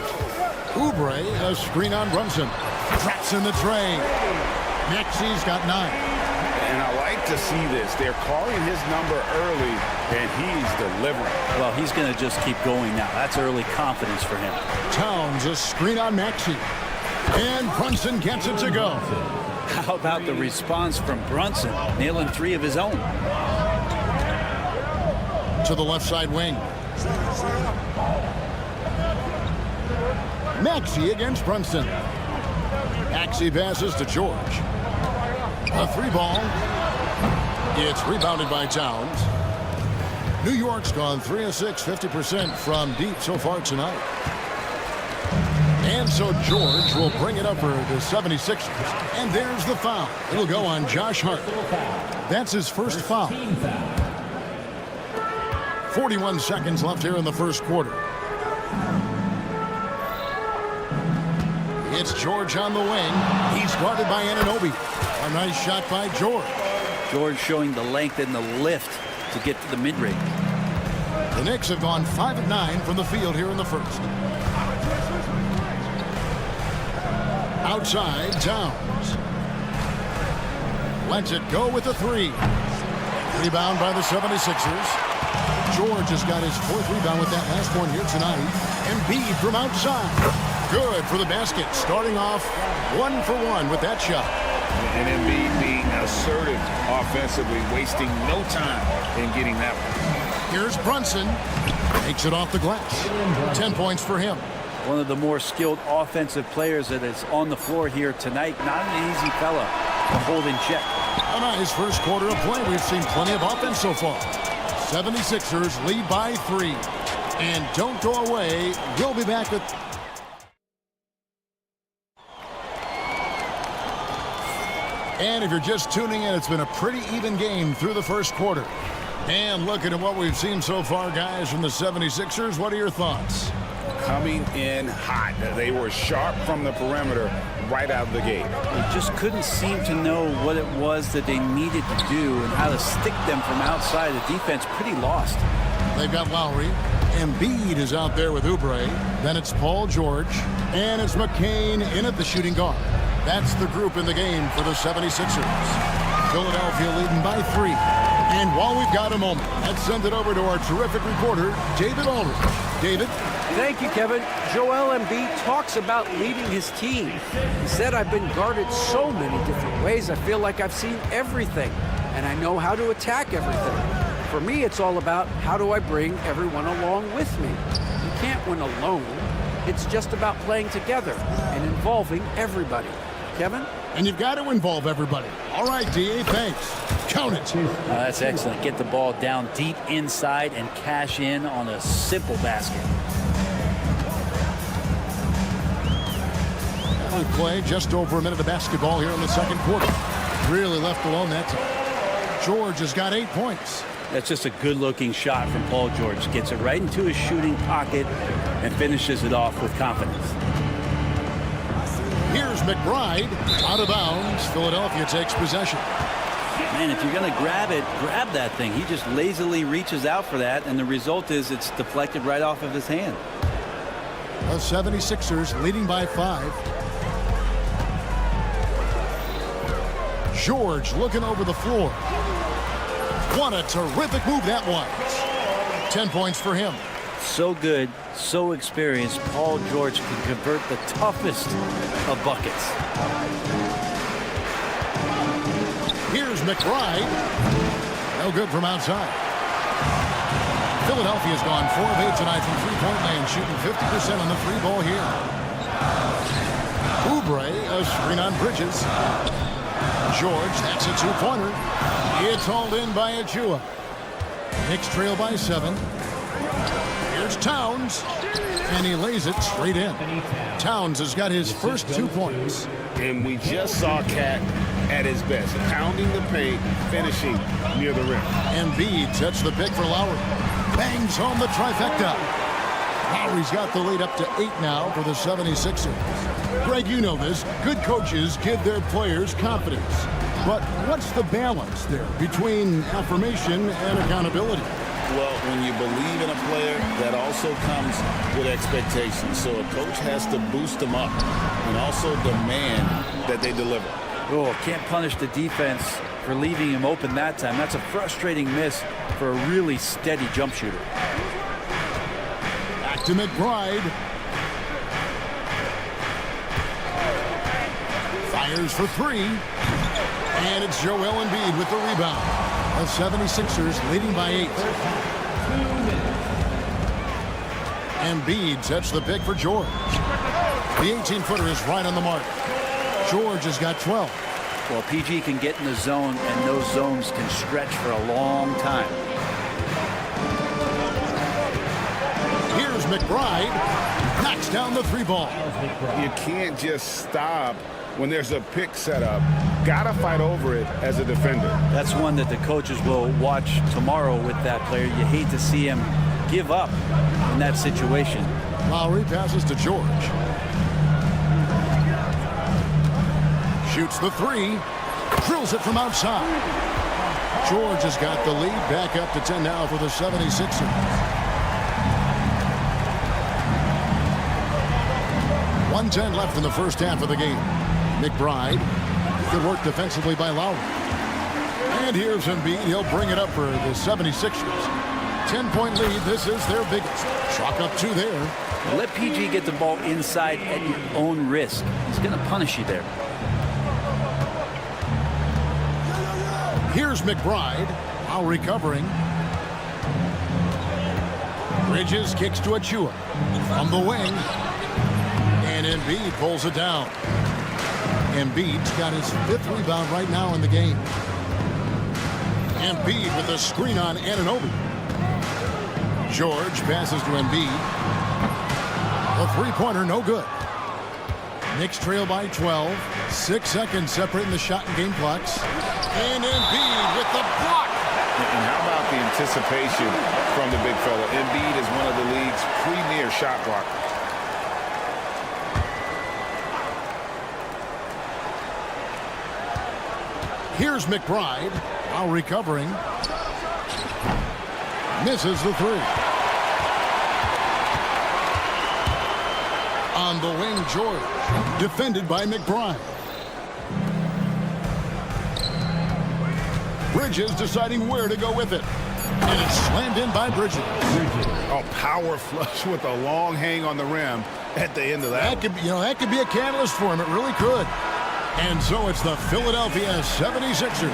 Oubre, a screen on Brunson. Traps in the tray. Maxey's got 9. And I like to see this. They're calling his number early, and he's delivering. Well, he's going to just keep going now. That's early confidence for him. Towns, a screen on Maxey. And Brunson gets it to go. How about the response from Brunson, nailing 3 of his own? To the left side wing. Maxey against Brunson. Maxey passes to George. A 3-ball. It's rebounded by Towns. New York's gone 3 of 6, 50% from deep so far tonight. And so George will bring it up for the 76ers. And there's the foul. It'll go on Josh Hart. That's his first foul. 41 seconds left here in the first quarter. It's George on the wing. He's guarded by Anunoby. A nice shot by George. George showing the length and the lift to get to the mid-range. The Knicks have gone 5 of 9 from the field here in the first. Outside, Towns. Lets it go with the 3. Rebound by the 76ers. George has got his 4th rebound with that last one here tonight. Embiid from outside. Good for the basket. Starting off 1 for 1 with that shot. And Embiid being assertive offensively, wasting no time in getting that one. Here's Brunson. Takes it off the glass. 10 points for him. One of the more skilled offensive players that is on the floor here tonight. Not an easy fella to hold in check. On his first quarter of play, we've seen plenty of offense so far. 76ers lead by 3. And don't go away. We'll be back with... And if you're just tuning in, it's been a pretty even game through the first quarter. And looking at what we've seen so far, guys, from the 76ers, what are your thoughts? Coming in hot. They were sharp from the perimeter right out of the gate. They just couldn't seem to know what it was that they needed to do and how to stick them from outside. The defense pretty lost. They've got Lowry. Embiid is out there with Oubre. Then it's Paul George. And it's McCain in at the shooting guard. That's the group in the game for the 76ers. Philadelphia leading by 3. And while we've got a moment, let's send it over to our terrific reporter, David Aldridge. David? Thank you, Kevin. Joel Embiid talks about leading his team. He said, I've been guarded so many different ways. I feel like I've seen everything, and I know how to attack everything. For me, it's all about how do I bring everyone along with me. You can't win alone. It's just about playing together and involving everybody. Kevin? And you've got to involve everybody. All right, D.A., thanks. Count it. That's excellent. Get the ball down deep inside and cash in on a simple basket. Play just over a minute of basketball here in the second quarter. Really left alone that time. George has got 8 points. That's just a good-looking shot from Paul George. Gets it right into his shooting pocket and finishes it off with confidence. Here's McBride out of bounds. Philadelphia takes possession. Man, if you're going to grab it, grab that thing. He just lazily reaches out for that, and the result is it's deflected right off of his hand. The 76ers leading by 5. George looking over the floor. What a terrific move that was. 10 points for him. So good, so experienced. Paul George can convert the toughest of buckets. Here's McBride. No good from outside. Philadelphia's gone 4 of 8 tonight from three-point land, shooting 50% on the 3-ball here. Oubre, a screen on Bridges. George, that's a 2-pointer. It's hauled in by Achua. Knicks trail by 7. Here's Towns, and he lays it straight in. Towns has got his first 2 points. And we just saw Cat at his best, pounding the paint, finishing near the rim. Embiid sets the pick for Lowry. Bangs home the trifecta. Lowry's got the lead up to 8 now for the 76ers. Greg, you know this. Good coaches give their players confidence. But what's the balance there between affirmation and accountability? Well, when you believe in a player, that also comes with expectations. So a coach has to boost them up and also demand that they deliver. Oh, can't punish the defense for leaving him open that time. That's a frustrating miss for a really steady jump shooter. Back to McBride. Fires for 3. And it's Joel Embiid with the rebound. The 76ers leading by 8. Embiid sets the pick for George. The 18-footer is right on the mark. George has got 12. Well, PG can get in the zone, and those zones can stretch for a long time. Here's McBride. knocks down the three ball. You can't just stop when there's a pick set up. Gotta fight over it as a defender. That's one that the coaches will watch tomorrow with that player. You hate to see him give up in that situation. Lowry passes to George. Shoots the three. Drills it from outside. George has got the lead back up to 10 now for the 76ers. .110 left in the first half of the game. McBride. Good work defensively by Lowry. And here's Embiid. He'll bring it up for the 76ers. 10-point lead. This is their biggest. Chalk up 2 there. Let PG get the ball inside at your own risk. He's going to punish you there. Here's McBride. While recovering. Bridges kicks to Achua. From the wing. And Embiid pulls it down. Embiid's got his 5th rebound right now in the game. Embiid with a screen on Anunoby. George passes to Embiid. The three-pointer, no good. Knicks trail by 12. 6 seconds separating the shot and game clocks. And Embiid with the block. And how about the anticipation from the big fella? Embiid is one of the league's premier shot blockers. Here's McBride. While recovering. Misses the three. On the wing, George. Defended by McBride. Bridges deciding where to go with it. And it's slammed in by Bridges. A power flush with a long hang on the rim at the end of that. That could be a catalyst for him. It really could. And so it's the Philadelphia 76ers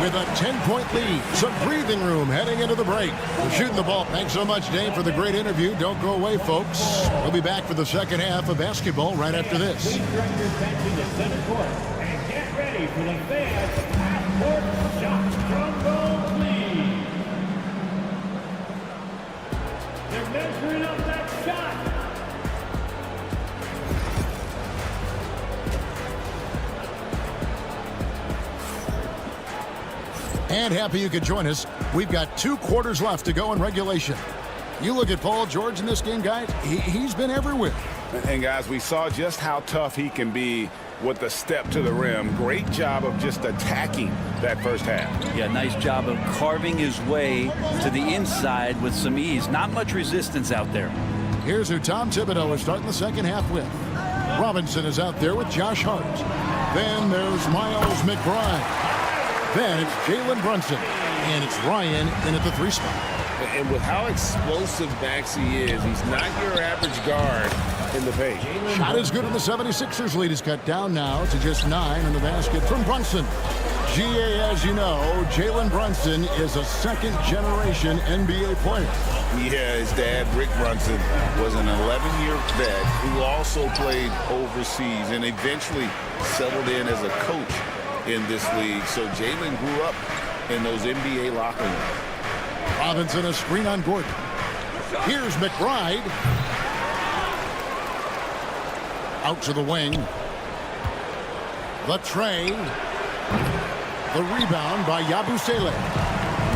with a 10-point lead. Some breathing room heading into the break. We're shooting the ball. Thanks so much, Dave, for the great interview. Don't go away, folks. We'll be back for the second half of basketball right after this. And get ready for the fans half-court shot. Drum roll, please. They're measuring up that shot. And happy you could join us. We've got 2 quarters left to go in regulation. You look at Paul George in this game, guys. He's been everywhere. And guys, we saw just how tough he can be with the step to the rim. Great job of just attacking that first half. Yeah, nice job of carving his way to the inside with some ease. Not much resistance out there. Here's who Tom Thibodeau is starting the second half with. Robinson is out there with Josh Hart. Then there's Miles McBride. Then it's Jalen Brunson. And it's Ryan in at the 3 spot. And with how explosive Maxey is, he's not your average guard in the paint. Shot is good, and the 76ers lead is cut down now to just 9 in the basket from Brunson. GA, as you know, Jalen Brunson is a second-generation NBA player. Yeah, his dad, Rick Brunson, was an 11-year vet who also played overseas and eventually settled in as a coach in this league. So Jalen grew up in those NBA locker rooms. Robinson, a screen on Gordon. Here's McBride. Out to the wing. The tray. The rebound by Yabusele.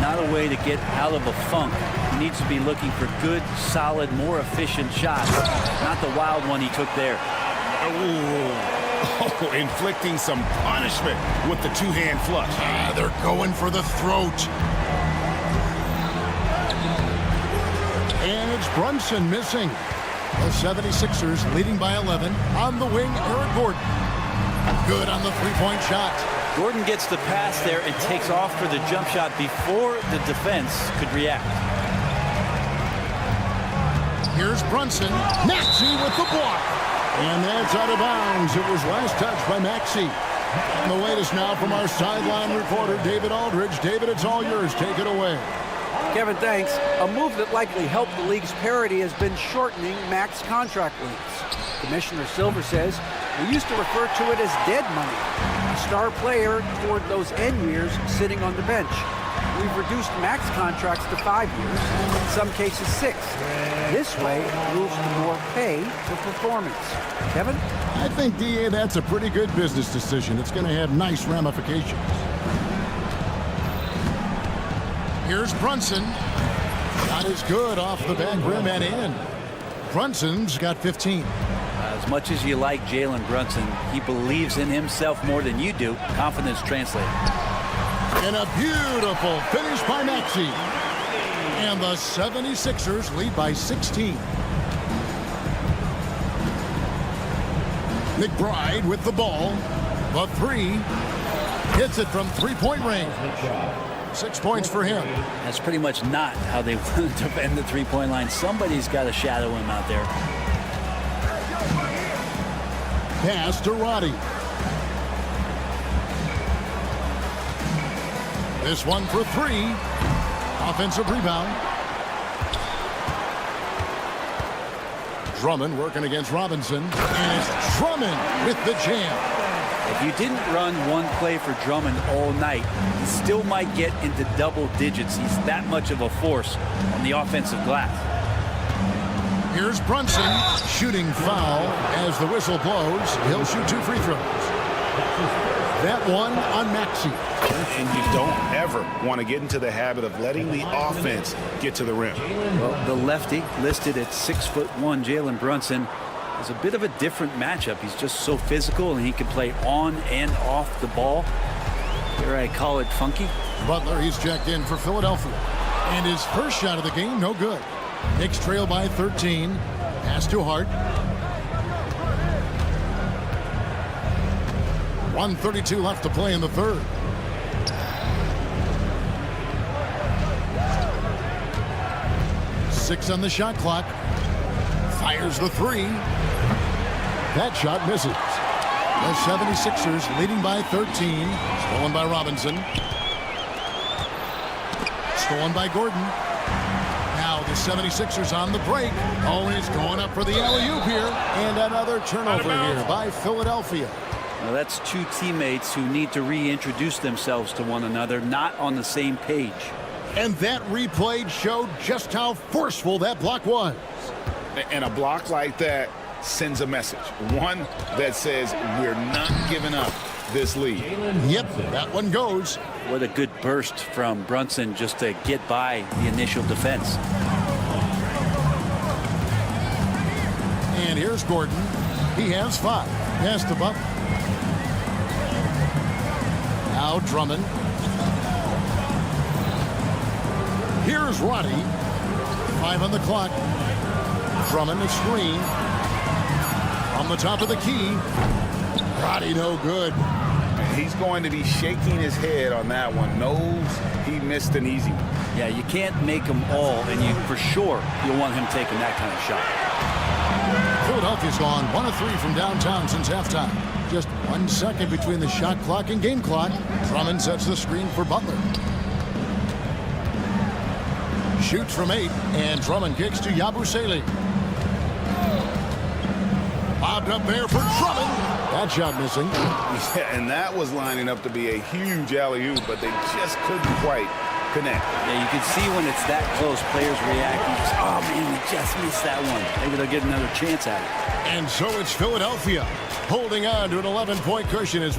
Not a way to get out of a funk. He needs to be looking for good, solid, more efficient shots. Not the wild one he took there. Oh, inflicting some punishment with the 2-hand flush. They're going for the throat. And it's Brunson missing. The 76ers leading by 11. On the wing, Eric Gordon. Good on the 3-point shot. Gordon gets the pass there and takes off for the jump shot before the defense could react. Here's Brunson. Maxey with the block. And that's out of bounds. It was last touched by Maxey. And the latest now from our sideline reporter, David Aldridge. David, it's all yours. Take it away. Kevin, thanks. A move that likely helped the league's parity has been shortening max contract lengths. Commissioner Silver says we used to refer to it as dead money. A star player toward those end years sitting on the bench. We we've reduced max contracts to 5 years, in some cases 6. This way, it moves to more pay for performance. Kevin? I think, DA, that's a pretty good business decision. It's going to have nice ramifications. Here's Brunson. Not as good off the back rim and in. Brunson's got 15. As much as you like Jalen Brunson, he believes in himself more than you do. Confidence translated. And a beautiful finish by Maxey. And the 76ers lead by 16. McBride with the ball. The three. Hits it from three-point range. 6 points for him. That's pretty much not how they want to defend the three-point line. Somebody's got to shadow him out there. Pass to Roddy. This one for three. Offensive rebound. Drummond working against Robinson. And it's Drummond with the jam. If you didn't run one play for Drummond all night, he still might get into double digits. He's that much of a force on the offensive glass. Here's Brunson shooting foul as the whistle blows. He'll shoot 2 free throws. That one on Maxey. And you don't ever want to get into the habit of letting the offense get to the rim. Well, the lefty listed at 6'1", Jalen Brunson, is a bit of a different matchup. He's just so physical, and he can play on and off the ball. Here I call it funky. Butler, he's checked in for Philadelphia. And his first shot of the game, no good. Knicks trail by 13. Pass to Hart. 1:32 left to play in the third. Six on the shot clock. Fires the three. That shot misses. The 76ers leading by 13. Stolen by Robinson. Stolen by Gordon. Now the 76ers on the break. Always going up for the alley-oop here. And another turnover here by Philadelphia. Well, that's two teammates who need to reintroduce themselves to one another, not on the same page. And that replay showed just how forceful that block was. And a block like that sends a message. One that says we're not giving up this lead. Yep, that one goes. What a good burst from Brunson just to get by the initial defense. And here's Gordon. He has 5. Pass to Butler. Now Drummond. Here's Roddy. 5 on the clock. Drummond a screen. On the top of the key. Roddy no good. He's going to be shaking his head on that one. Knows he missed an easy one. Yeah, you can't make them all, and you for sure you'll want him taking that kind of shot. Philadelphia's gone 1 of 3 from downtown since halftime. Just 1 second between the shot clock and game clock. Drummond sets the screen for Butler. Shoots from 8, and Drummond kicks to Yabusele. Bobbed up there for Drummond. That shot missing. Yeah, and that was lining up to be a huge alley-oop, but they just couldn't quite connect. Yeah, you can see when it's that close, players reacting. Oh, man, we just missed that one. Maybe they'll get another chance at it. And so it's Philadelphia holding on to an 11-point cushion.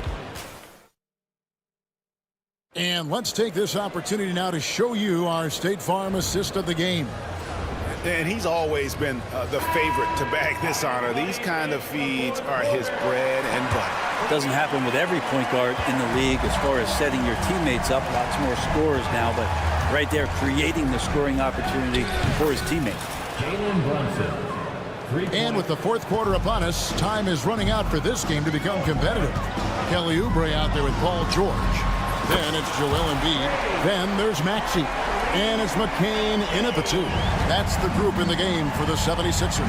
And let's take this opportunity now to show you our State Farm assist of the game. And he's always been the favorite to bag this honor. These kind of feeds are his bread and butter. It doesn't happen with every point guard in the league as far as setting your teammates up. Lots more scorers now, but right there creating the scoring opportunity for his teammates. Jalen Brunson. And with the fourth quarter upon us, time is running out for this game to become competitive. Kelly Oubre out there with Paul George. Then it's Joel Embiid. Then there's Maxey. And it's McCain in at the 2. That's the group in the game for the 76ers.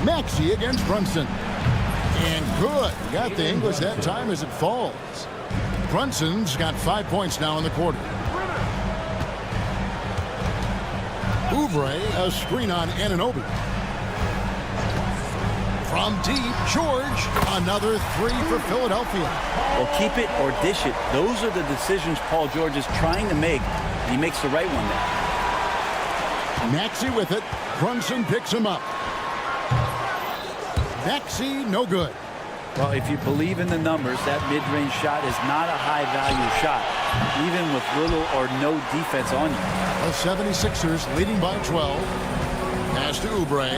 Maxey against Brunson. And good. Got the English that time as it falls. Brunson's got 5 points now in the quarter. Oubre, a screen on Anunoby. From deep, George. Another three for Philadelphia. Well, keep it or dish it. Those are the decisions Paul George is trying to make. He makes the right one there. Maxey with it. Brunson picks him up. Maxey, no good. Well, if you believe in the numbers, that mid-range shot is not a high-value shot, even with little or no defense on you. The 76ers leading by 12. Pass to Oubre.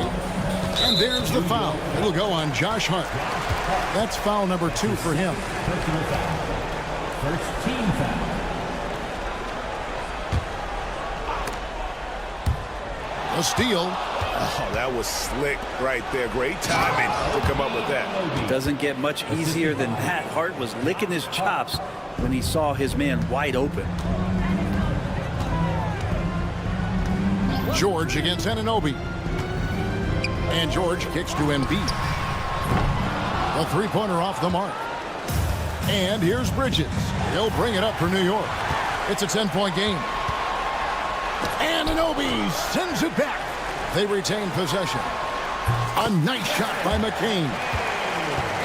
And there's the foul. It'll go on Josh Hart. That's foul number 2 for him. First team foul. A steal. Oh, that was slick right there. Great timing to come up with that. It doesn't get much easier than that. Hart was licking his chops when he saw his man wide open. George against Anunoby. And George kicks to Embiid. A three-pointer off the mark. And here's Bridges. He'll bring it up for New York. It's a 10-point game. Anunoby sends it back. They retain possession. A nice shot by McCain.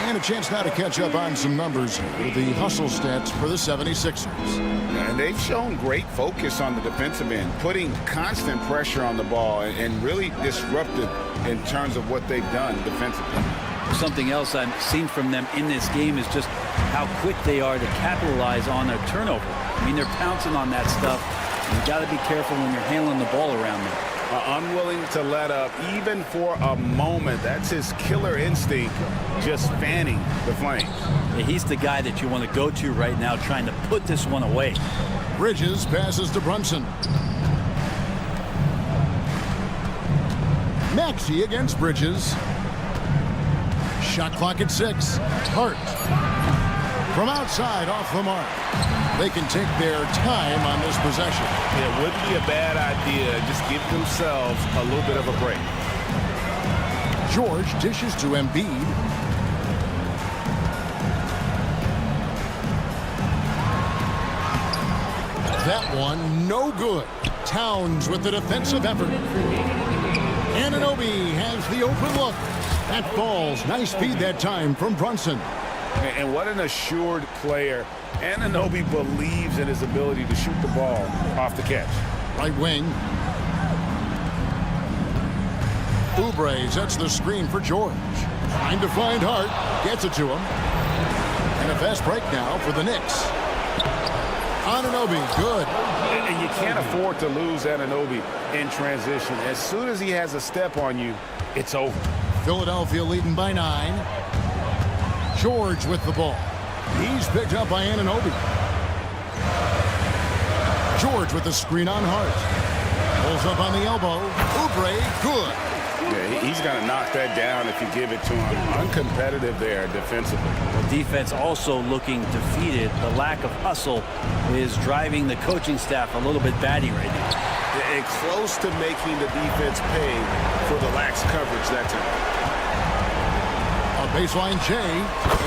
And a chance now to catch up on some numbers with the hustle stats for the 76ers. And they've shown great focus on the defensive end, putting constant pressure on the ball and really disruptive in terms of what they've done defensively. Something else I've seen from them in this game is just how quick they are to capitalize on their turnover. I mean, they're pouncing on that stuff. You've got to be careful when you're handling the ball around them. Unwilling to let up even for a moment. That's his killer instinct, just fanning the flames. Yeah, he's the guy that you want to go to right now, trying to put this one away. Bridges passes to Brunson. Maxey against Bridges. Shot clock at 6. Hart. From outside, off the mark. They can take their time on this possession. It wouldn't be a bad idea. Just give themselves a little bit of a break. George dishes to Embiid. That one, no good. Towns with the defensive effort. Anunoby has the open look. That falls. Nice feed that time from Brunson. And what an assured player. Anunoby believes in his ability to shoot the ball off the catch. Right wing. Oubre sets the screen for George. Trying to find Hart. Gets it to him. And a fast break now for the Knicks. Anunoby, good. And you can't afford to lose Anunoby in transition. As soon as he has a step on you, it's over. Philadelphia leading by 9. George with the ball. He's picked up by Anunoby. George with the screen on Hart. Pulls up on the elbow. Oubre, good. Yeah, he's going to knock that down if you give it to him. Uncompetitive there defensively. The defense also looking defeated. The lack of hustle is driving the coaching staff a little bit batty right now. And close to making the defense pay for the lax coverage that time. A baseline J,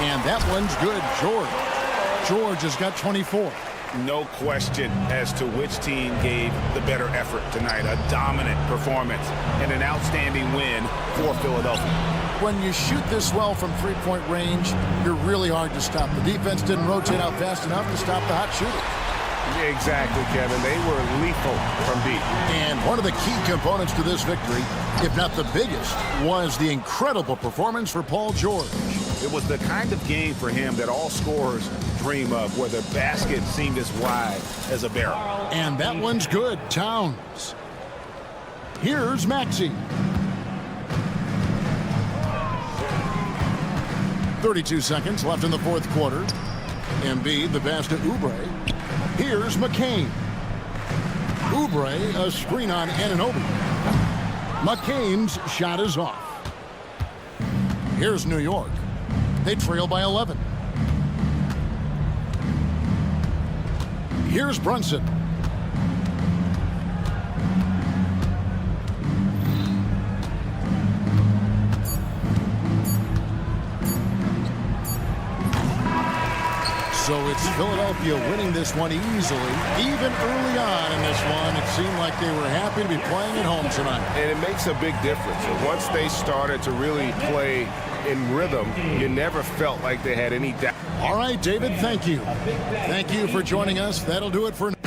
and that one's good. George has got 24. No question as to which team gave the better effort tonight. A dominant performance and an outstanding win for Philadelphia. When you shoot this well from three-point range, you're really hard to stop. The defense didn't rotate out fast enough to stop the hot shooter. Exactly, Kevin. They were lethal from deep. And one of the key components to this victory, if not the biggest, was the incredible performance for Paul George. It was the kind of game for him that all scorers dream of, where the basket seemed as wide as a barrel. And that one's good. Towns. Here's Maxey. 32 seconds left in the fourth quarter. Embiid, the pass to Oubre. Here's McCain. Oubre, a screen on Anunoby. McCain's shot is off. Here's New York. They trail by 11. Here's Brunson. So So it's Philadelphia winning this one easily. Even early on in this one, it seemed like they were happy to be playing at home tonight. And it makes a big difference. Once they started to really play in rhythm, you never felt like they had any doubt. All right, David, thank you. Thank you for joining us. That'll do it for now.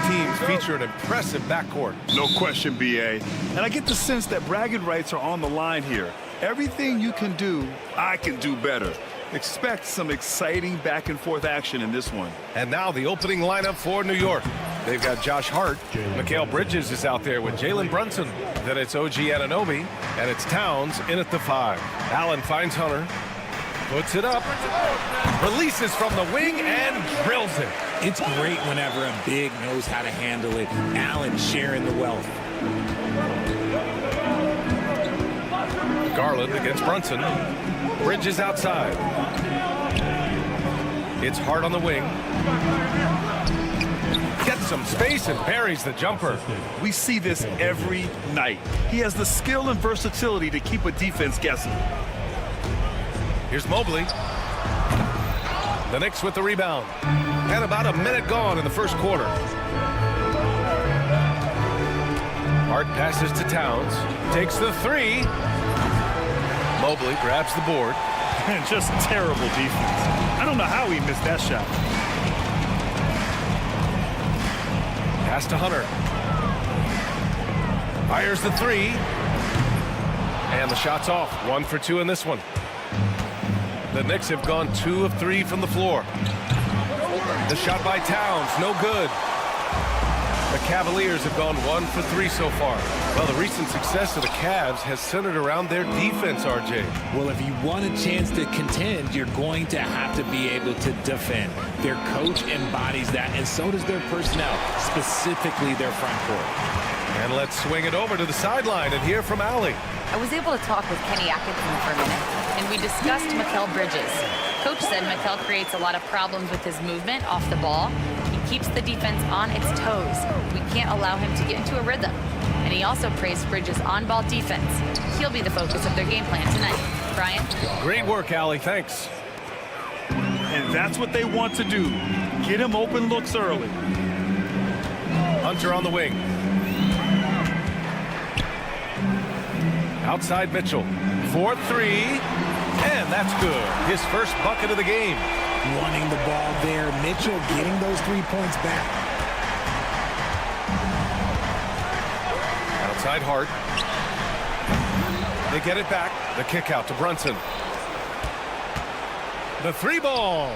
teams feature an impressive backcourt. No question, B.A. And I get the sense that bragging rights are on the line here. Everything you can do, I can do better. Expect some exciting back-and-forth action in this one. And now the opening lineup for New York. They've got Josh Hart. Mikal Bridges is out there with Jalen Brunson. Then it's OG Anunoby. And it's Towns in at the 5. Allen finds Hunter. Puts it up. Releases from the wing and drills it. It's great whenever a big knows how to handle it. Allen sharing the wealth. Garland against Brunson. Bridges outside. It's Hart on the wing. Gets some space and buries the jumper. We see this every night. He has the skill and versatility to keep a defense guessing. Here's Mobley. The Knicks with the rebound. And about a minute gone in the first quarter. Hart passes to Towns. Takes the 3. Mobley grabs the board. And just terrible defense. I don't know how he missed that shot. Pass to Hunter. Fires the 3. And the shot's off. 1 for 2 in this one. The Knicks have gone 2 of 3 from the floor. The shot by Towns, no good. The Cavaliers have gone 1 for 3 so far. Well, the recent success of the Cavs has centered around their defense, RJ. Well, if you want a chance to contend, you're going to have to be able to defend. Their coach embodies that, and so does their personnel, specifically their front court. And let's swing it over to the sideline and hear from Allie. I was able to talk with Kenny Atkinson for a minute, and we discussed Mikal Bridges. Coach said Mikal creates a lot of problems with his movement off the ball. He keeps the defense on its toes. We can't allow him to get into a rhythm. And he also praised Bridges' on-ball defense. He'll be the focus of their game plan tonight. Brian? Great work, Allie. Thanks. And that's what they want to do. Get him open looks early. Hunter on the wing. Outside Mitchell. 4-3. And that's good. His first bucket of the game. Wanting the ball there. Mitchell getting those 3 points back. Outside Hart. They get it back. The kick out to Brunson. The 3 ball.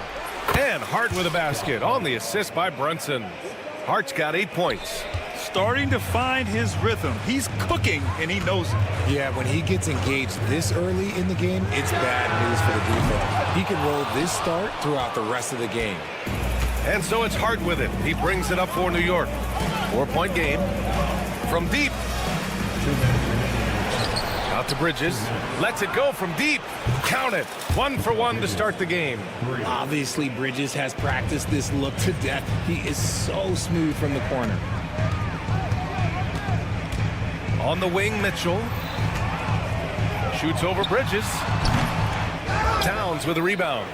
And Hart with a basket on the assist by Brunson. Hart's got 8 points. Starting to find his rhythm. He's cooking, and he knows it. Yeah, when he gets engaged this early in the game, it's bad news for the defense. He can roll this start throughout the rest of the game. And so it's Hart with it. He brings it up for New York. 4-point game. From deep. Out to Bridges. Lets it go from deep. Count it. 1 for 1 to start the game. Obviously, Bridges has practiced this look to death. He is so smooth from the corner. On the wing, Mitchell. Shoots over Bridges. Towns with a rebound.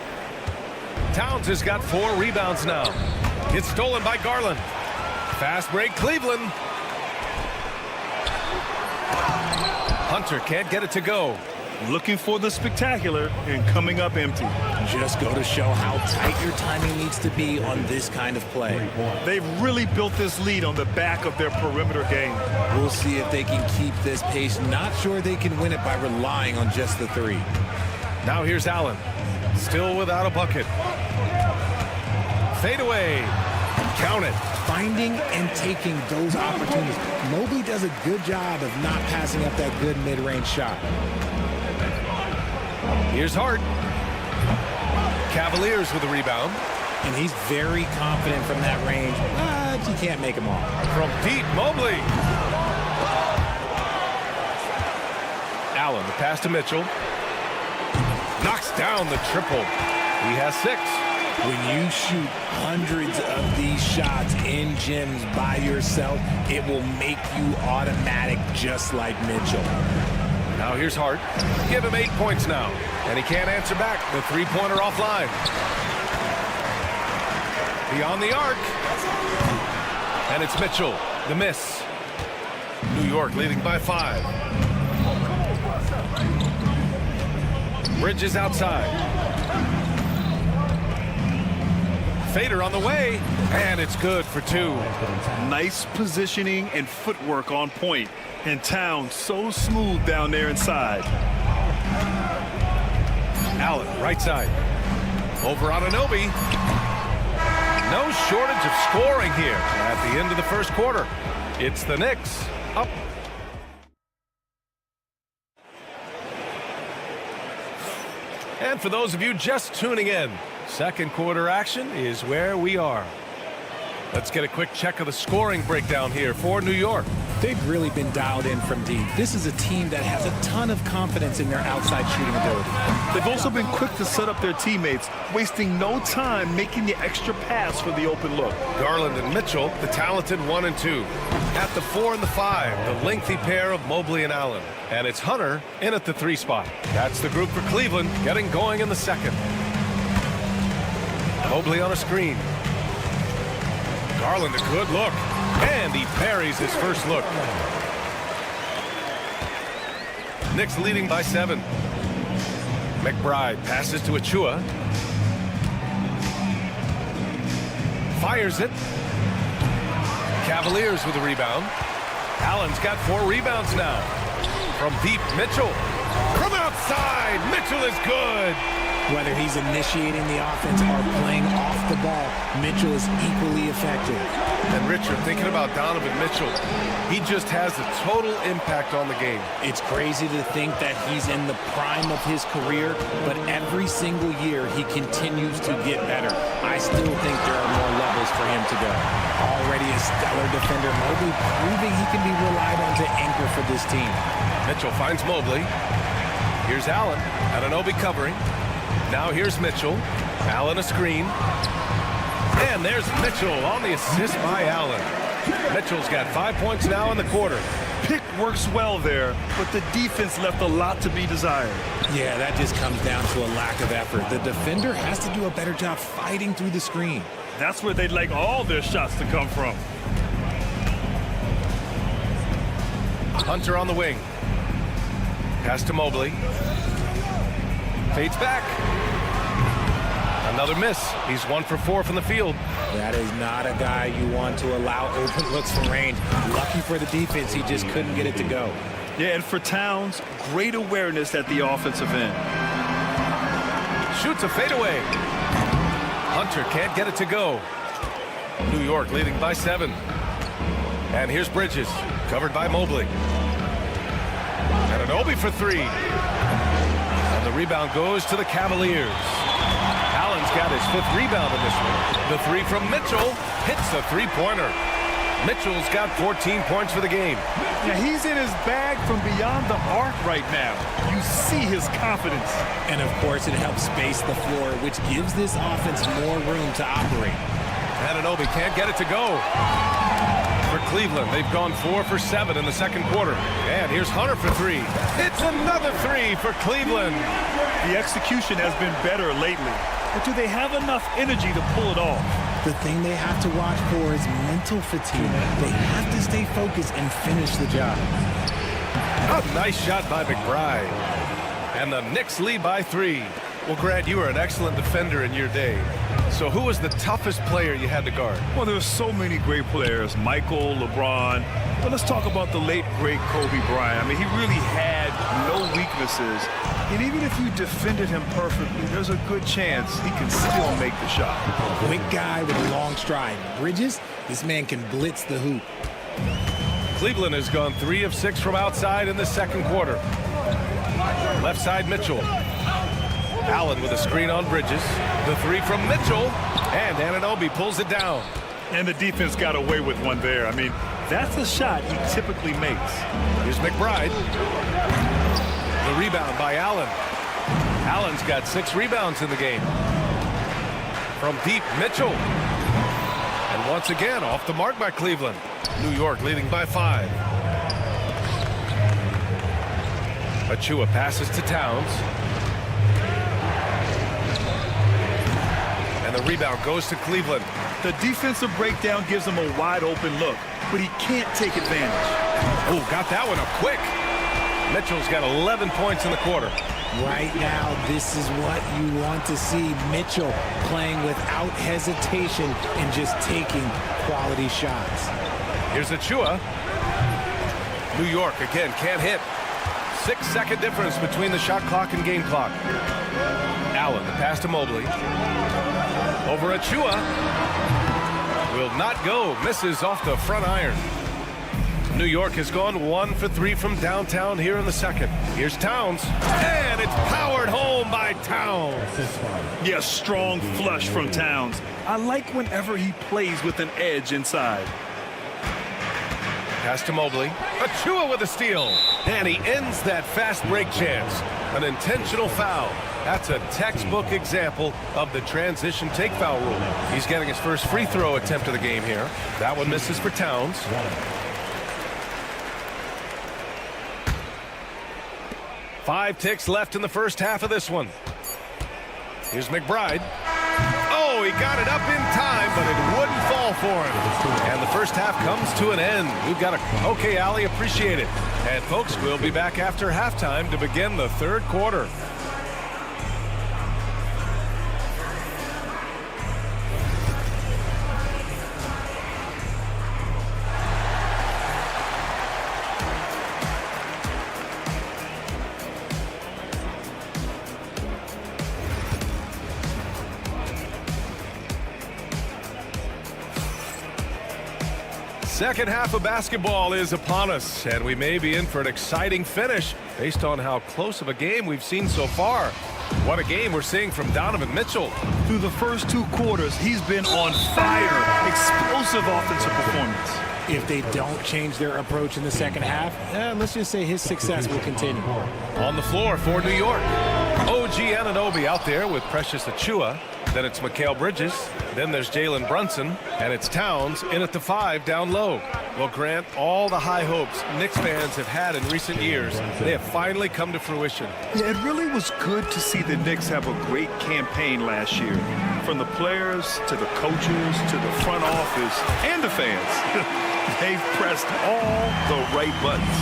Towns has got 4 rebounds now. It's stolen by Garland. Fast break, Cleveland. Hunter can't get it to go. Looking for the spectacular and coming up empty. Just go to show how tight your timing needs to be on this kind of play. They've really built this lead on the back of their perimeter game. We'll see if they can keep this pace. Not sure they can win it by relying on just the 3. Now here's Allen. Still without a bucket. Fade away. Count it. Finding and taking those opportunities. Mobley does a good job of not passing up that good mid-range shot. Here's Hart. Cavaliers with the rebound. And he's very confident from that range, but you can't make him all. From deep, Mobley. Allen, the pass to Mitchell. Knocks down the triple. He has 6. When you shoot hundreds of these shots in gyms by yourself, it will make you automatic just like Mitchell. Now here's Hart. Give him 8 points now. And he can't answer back. The 3-pointer offline. Beyond the arc. And it's Mitchell. The miss. New York leading by 5. Bridges outside. Fader on the way. And it's good for 2. Nice positioning and footwork on point. And Towns so smooth down there inside. Allen, right side. Over on Anunoby. No shortage of scoring here at the end of the first quarter. It's the Knicks up. And for those of you just tuning in, second quarter action is where we are. Let's get a quick check of the scoring breakdown here for New York. They've really been dialed in from deep. This is a team that has a ton of confidence in their outside shooting ability. They've also been quick to set up their teammates, wasting no time making the extra pass for the open look. Garland and Mitchell, the talented 1 and 2. At the 4 and the 5, the lengthy pair of Mobley and Allen. And it's Hunter in at the 3 spot. That's the group for Cleveland, getting going in the second. Mobley on a screen. Garland, a good look. And he parries his first look. Knicks leading by 7. McBride passes to Achua. Fires it. Cavaliers with a rebound. Allen's got 4 rebounds now. From deep, Mitchell. From outside, Mitchell is good. Whether he's initiating the offense or playing off the ball, Mitchell is equally effective. And Richard, thinking about Donovan Mitchell, he just has a total impact on the game. It's crazy to think that he's in the prime of his career, but every single year he continues to get better. I still think there are more levels for him to go. Already a stellar defender, Mobley proving he can be relied on to anchor for this team. Mitchell finds Mobley. Here's Allen. Anunoby covering. Now here's Mitchell. Allen a screen. And there's Mitchell on the assist by Allen. Mitchell's got 5 points now in the quarter. Pick works well there, but the defense left a lot to be desired. Yeah, that just comes down to a lack of effort. The defender has to do a better job fighting through the screen. That's where they'd like all their shots to come from. Hunter on the wing. Pass to Mobley. Fades back. Another miss. He's 1 for 4 from the field. That is not a guy you want to allow open looks from range. Lucky for the defense, he just couldn't get it to go. Yeah, and for Towns, great awareness at the offensive end. Shoots a fadeaway. Hunter can't get it to go. New York leading by 7. And here's Bridges, covered by Mobley. And Anunoby for 3. And the rebound goes to the Cavaliers. Allen's got his 5th rebound in this one. The 3 from Mitchell hits the 3-pointer. Mitchell's got 14 points for the game. Yeah, he's in his bag from beyond the arc right now. You see his confidence. And of course, it helps space the floor, which gives this offense more room to operate. Anunoby can't get it to go. For Cleveland, they've gone 4 for 7 in the second quarter. And here's Hunter for 3. It's another 3 for Cleveland. The execution has been better lately. But do they have enough energy to pull it off? The thing they have to watch for is mental fatigue. They have to stay focused and finish the job. A nice shot by McBride. And the Knicks lead by 3. Well, Grant, you were an excellent defender in your day. So who was the toughest player you had to guard? Well, there were so many great players. Michael, LeBron. But let's talk about the late, great Kobe Bryant. I mean, he really had no weaknesses. And even if you defended him perfectly, there's a good chance he can still make the shot. Quick guy with a long stride. Bridges, this man can blitz the hoop. Cleveland has gone 3 of 6 from outside in the second quarter. Left side, Mitchell. Allen with a screen on Bridges. The 3 from Mitchell. And Anunoby pulls it down. And the defense got away with one there. I mean, that's a shot he typically makes. Here's McBride. The rebound by Allen. Allen's got 6 rebounds in the game. From deep, Mitchell. And once again, off the mark by Cleveland. New York leading by 5. Achua passes to Towns. And the rebound goes to Cleveland. The defensive breakdown gives him a wide open look, but he can't take advantage. Oh, got that one up quick. Mitchell's got 11 points in the quarter. Right now, this is what you want to see. Mitchell playing without hesitation and just taking quality shots. Here's Achua. New York again can't hit. 6-second difference between the shot clock and game clock. Allen, the pass to Mobley. Over Achua. Will not go. Misses off the front iron. New York has gone 1 for 3 from downtown here in the second. Here's Towns. And it's powered home by Towns. Yeah, strong flush from Towns. I like whenever he plays with an edge inside. Pass to Mobley. Achua with a steal. And he ends that fast break chance. An intentional foul. That's a textbook example of the transition take foul rule. He's getting his first free throw attempt of the game here. That one misses for Towns. 5 ticks left in the first half of this one. Here's McBride. Oh, he got it up in time, but it wouldn't fall for him. And the first half comes to an end. We've got a okay, Allie, appreciate it. And folks, we'll be back after halftime to begin the third quarter. Second half of basketball is upon us, and we may be in for an exciting finish based on how close of a game we've seen so far. What a game we're seeing from Donovan Mitchell. Through the first 2 quarters, he's been on fire. Explosive offensive performance. If they don't change their approach in the second half, let's just say his success will continue. On the floor for New York. OG Anunoby out there with Precious Achua. Then it's Mikal Bridges. Then there's Jalen Brunson. And it's Towns in at the 5 down low. Well, Grant, all the high hopes Knicks fans have had in recent years, they have finally come to fruition. Yeah, it really was good to see the Knicks have a great campaign last year. From the players to the coaches to the front office and the fans. They've pressed all the right buttons.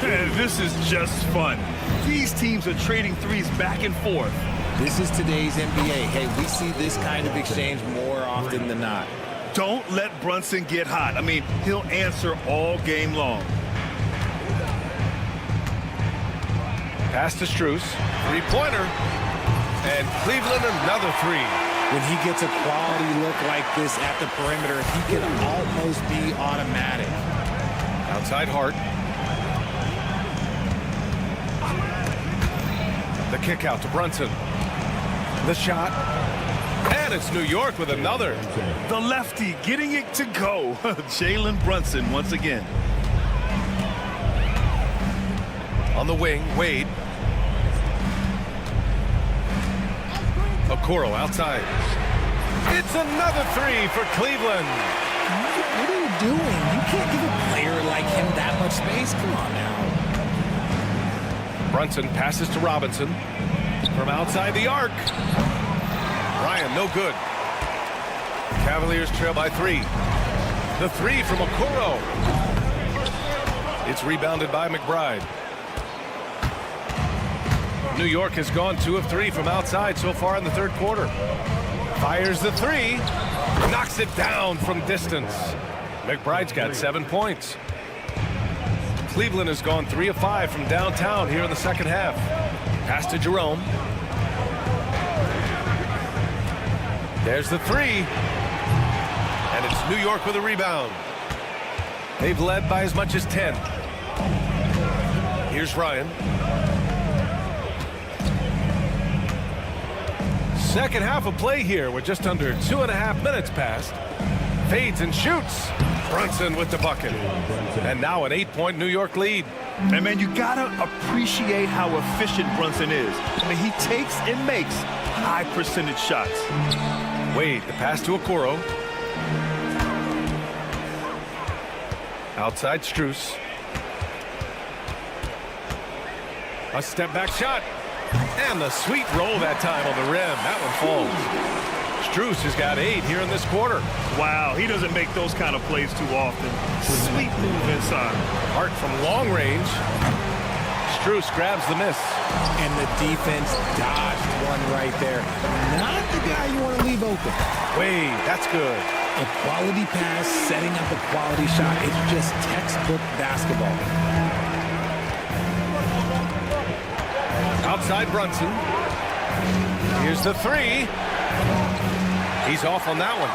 And this is just fun. These teams are trading threes back and forth. This is today's NBA. Hey, we see this kind of exchange more often than not. Don't let Brunson get hot. I mean, he'll answer all game long. Pass to Strus. 3-pointer. And Cleveland another 3. When he gets a quality look like this at the perimeter, he can almost be automatic. Outside Hart. The kick out to Brunson. The shot. And it's New York with another. The lefty getting it to go. Jalen Brunson once again. On the wing, Wade. Okoro outside. It's another 3 for Cleveland. What are you doing? You can't give a player like him that much space. Come on now. Brunson passes to Robinson. From outside the arc. Ryan, no good. Cavaliers trail by 3. The 3 from Okoro. It's rebounded by McBride. New York has gone 2 of 3 from outside so far in the third quarter. Fires the 3. Knocks it down from distance. McBride's got 7 points. Cleveland has gone 3 of 5 from downtown here in the second half. Pass to Jerome. There's the 3. And it's New York with a rebound. They've led by as much as 10. Here's Ryan. Second half of play here. We're just under 2.5 minutes past. Fades and shoots. Brunson with the bucket. And now an 8-point New York lead. And man, you gotta appreciate how efficient Brunson is. I mean, he takes and makes high percentage shots. Wade, the pass to Okoro. Outside Strus. A step back shot. And the sweet roll that time on the rim. That one falls. Strus has got 8 here in this quarter. Wow, he doesn't make those kind of plays too often. Sweet move inside. Hart from long range. Strus grabs the miss. And the defense dodged one right there. Not the guy you want to leave open. Wade, that's good. A quality pass, setting up a quality shot. It's just textbook basketball. Outside Brunson. Here's the three. He's off on that one.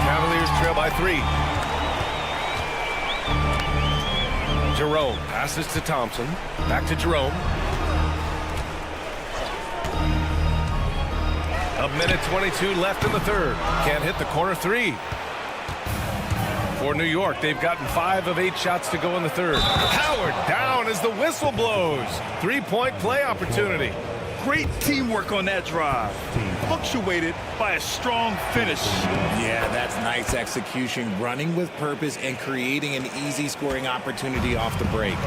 Cavaliers trail by 3. Jerome passes to Thompson. Back to Jerome. A minute 22 left in the third. Can't hit the corner 3. For New York, they've gotten 5 of 8 shots to go in the third. Howard down as the whistle blows. 3-point play opportunity. Great teamwork on that drive. Punctuated by a strong finish. Yeah, that's nice execution. Running with purpose and creating an easy scoring opportunity off the break.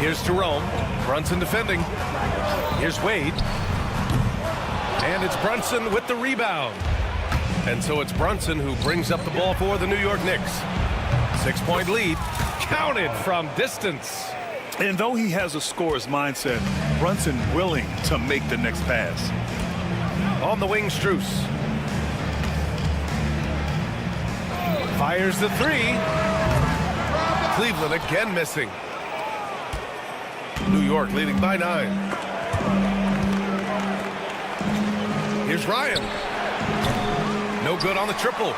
Here's Jerome. Brunson defending. Here's Wade. And it's Brunson with the rebound. And so it's Brunson who brings up the ball for the New York Knicks. 6-point lead. Counted from distance. And though he has a scorer's mindset, Brunson willing to make the next pass. On the wing, Strus. Fires the 3. Cleveland again missing. New York leading by 9. Here's Ryan. No good on the triple.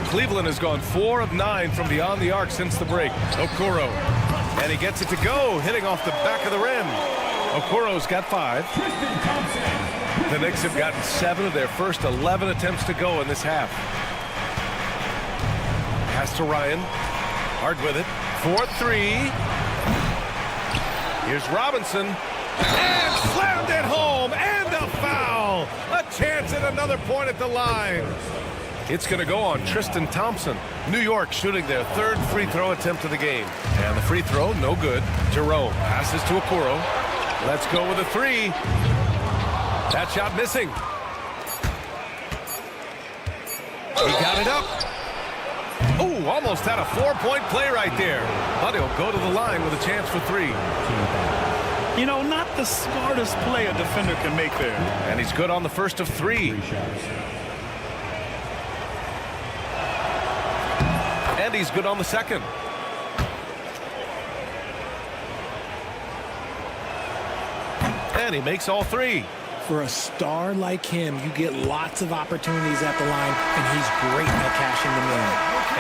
Cleveland has gone 4 of 9 from beyond the arc since the break. Okoro. And he gets it to go, hitting off the back of the rim. Okoro's got 5. The Knicks have gotten 7 of their first 11 attempts to go in this half. Pass to Ryan. Hard with it. 4-3. Here's Robinson. And slammed it home. And a foul. A chance at another point at the line. It's going to go on Tristan Thompson. New York shooting their 3rd free throw attempt of the game. And the free throw, no good. Jerome passes to Okoro. Let's go with a 3. That shot missing. He got it up. Oh, almost had a 4-point play right there. But he'll go to the line with a chance for 3. You know, not the smartest play a defender can make there. And he's good on the first of 3. And he's good on the second. And he makes all 3. For a star like him, you get lots of opportunities at the line, and he's great at cashing them in.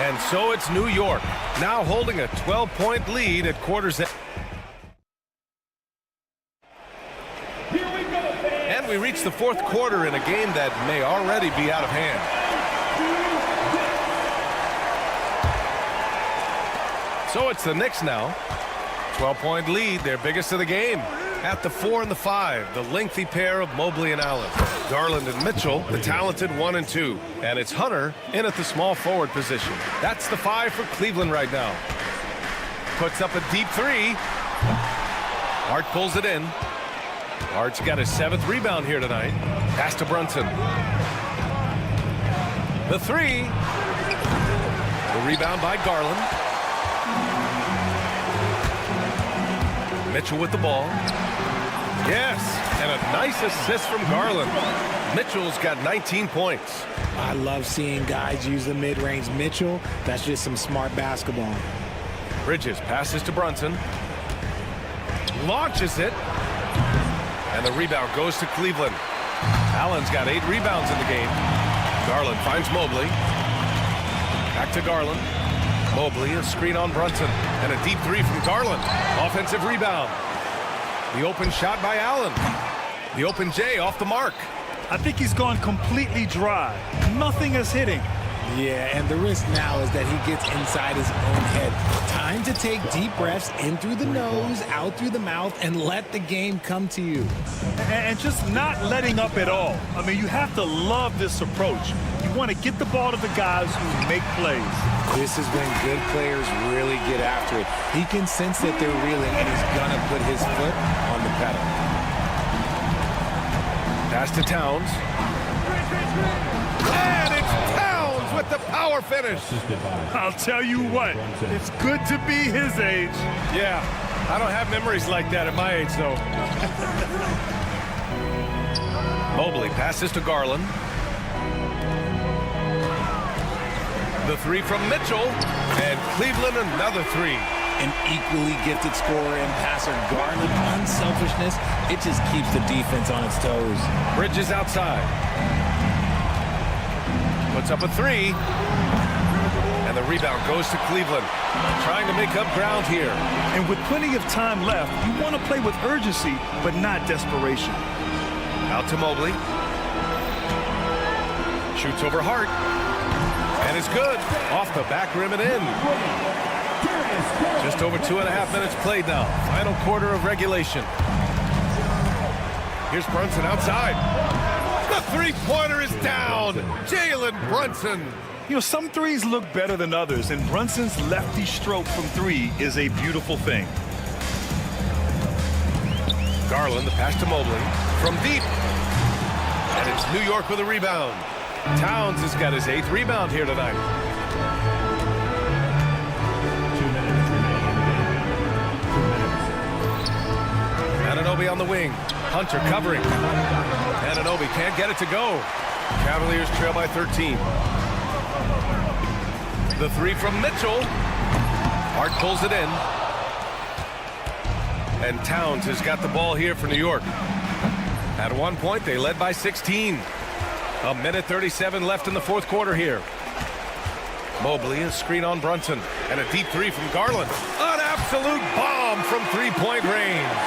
And so it's New York, now holding a 12-point lead at quarters end. And we reach the 4th quarter in a game that may already be out of hand. So it's the Knicks now. 12-point lead, their biggest of the game. At the 4 and the 5, the lengthy pair of Mobley and Allen. Garland and Mitchell, the talented 1 and 2. And it's Hunter in at the small forward position. That's the 5 for Cleveland right now. Puts up a deep 3. Hart pulls it in. Hart's got his 7th rebound here tonight. Pass to Brunson. The 3. The rebound by Garland. Mitchell with the ball. Yes, and a nice assist from Garland. Mitchell's got 19 points. I love seeing guys use the mid-range. Mitchell, that's just some smart basketball. Bridges passes to Brunson. Launches it. And the rebound goes to Cleveland. Allen's got 8 rebounds in the game. Garland finds Mobley. Back to Garland. Mobley, a screen on Brunson. And a deep 3 from Garland. Offensive rebound. The open shot by Allen. The open J off the mark. I think he's gone completely dry. Nothing is hitting. Yeah, and the risk now is that he gets inside his own head. Time to take deep breaths in through the nose, out through the mouth, and let the game come to you. And just not letting up at all. I mean, you have to love this approach. You want to get the ball to the guys who make plays. This is when good players really get after it. He can sense that they're reeling, and he's going to put his foot on the pedal. Pass to Towns. And it's Towns with the power power finish. I'll tell you what, it's good to be his age. Yeah, I don't have memories like that at my age, though. Mobley passes to Garland. The three from Mitchell, and Cleveland another three. An equally gifted scorer and passer. Garland, unselfishness, it just keeps the defense on its toes. Bridges outside. Puts up a three. And the rebound goes to Cleveland. Trying to make up ground here. And with plenty of time left, you want to play with urgency, but not desperation. Out to Mobley. Shoots over Hart. And it's good. Off the back rim and in. Just over 2.5 minutes played now. Final quarter of regulation. Here's Brunson outside. The three-pointer is down. Jalen Brunson. You know, some threes look better than others, and Brunson's lefty stroke from three is a beautiful thing. Garland, the pass to Mobley. From deep. And it's New York with a rebound. Towns has got his 8th rebound here tonight. 2 minutes remaining. 2 minutes. Anunoby on the wing. Hunter covering. Anunoby can't get it to go. Cavaliers trail by 13. The three from Mitchell. Hart pulls it in. And Towns has got the ball here for New York. At one point, they led by 16. A minute 37 left in the fourth quarter here. Mobley, a screen on Brunson. And a deep three from Garland. An absolute bomb from three-point range.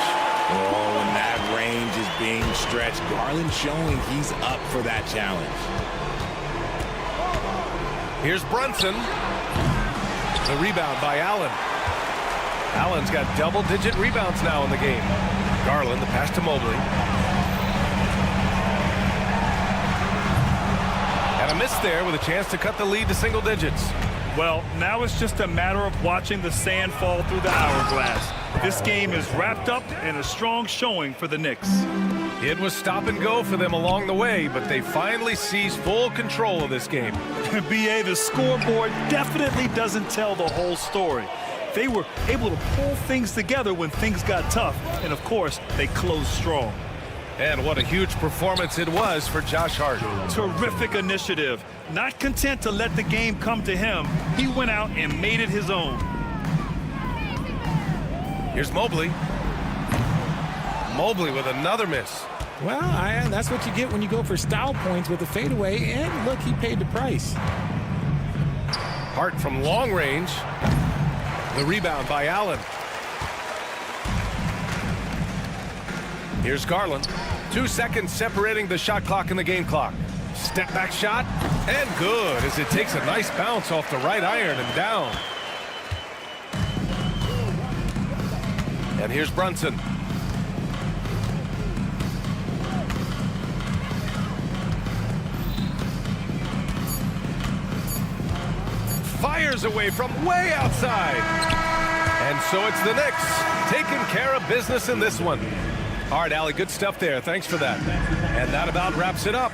Oh, and that range is being stretched. Garland showing he's up for that challenge. Here's Brunson. The rebound by Allen. Allen's got double-digit rebounds now in the game. Garland, the pass to Mobley. And a miss there with a chance to cut the lead to single digits. Well, now it's just a matter of watching the sand fall through the hourglass. This game is wrapped up in a strong showing for the Knicks. It was stop and go for them along the way, but they finally seized full control of this game. B.A., the scoreboard definitely doesn't tell the whole story. They were able to pull things together when things got tough, and of course, they closed strong. And what a huge performance it was for Josh Hart. Terrific initiative. Not content to let the game come to him, he went out and made it his own. Here's Mobley. Mobley with another miss. Well, that's what you get when you go for style points with a fadeaway, and look, he paid the price. Hart from long range. The rebound by Allen. Here's Garland. 2 seconds separating the shot clock and the game clock. Step back shot, and good as it takes a nice bounce off the right iron and down. And here's Brunson. Fires away from way outside. And so it's the Knicks taking care of business in this one. All right, Allie, good stuff there. Thanks for that. And that about wraps it up.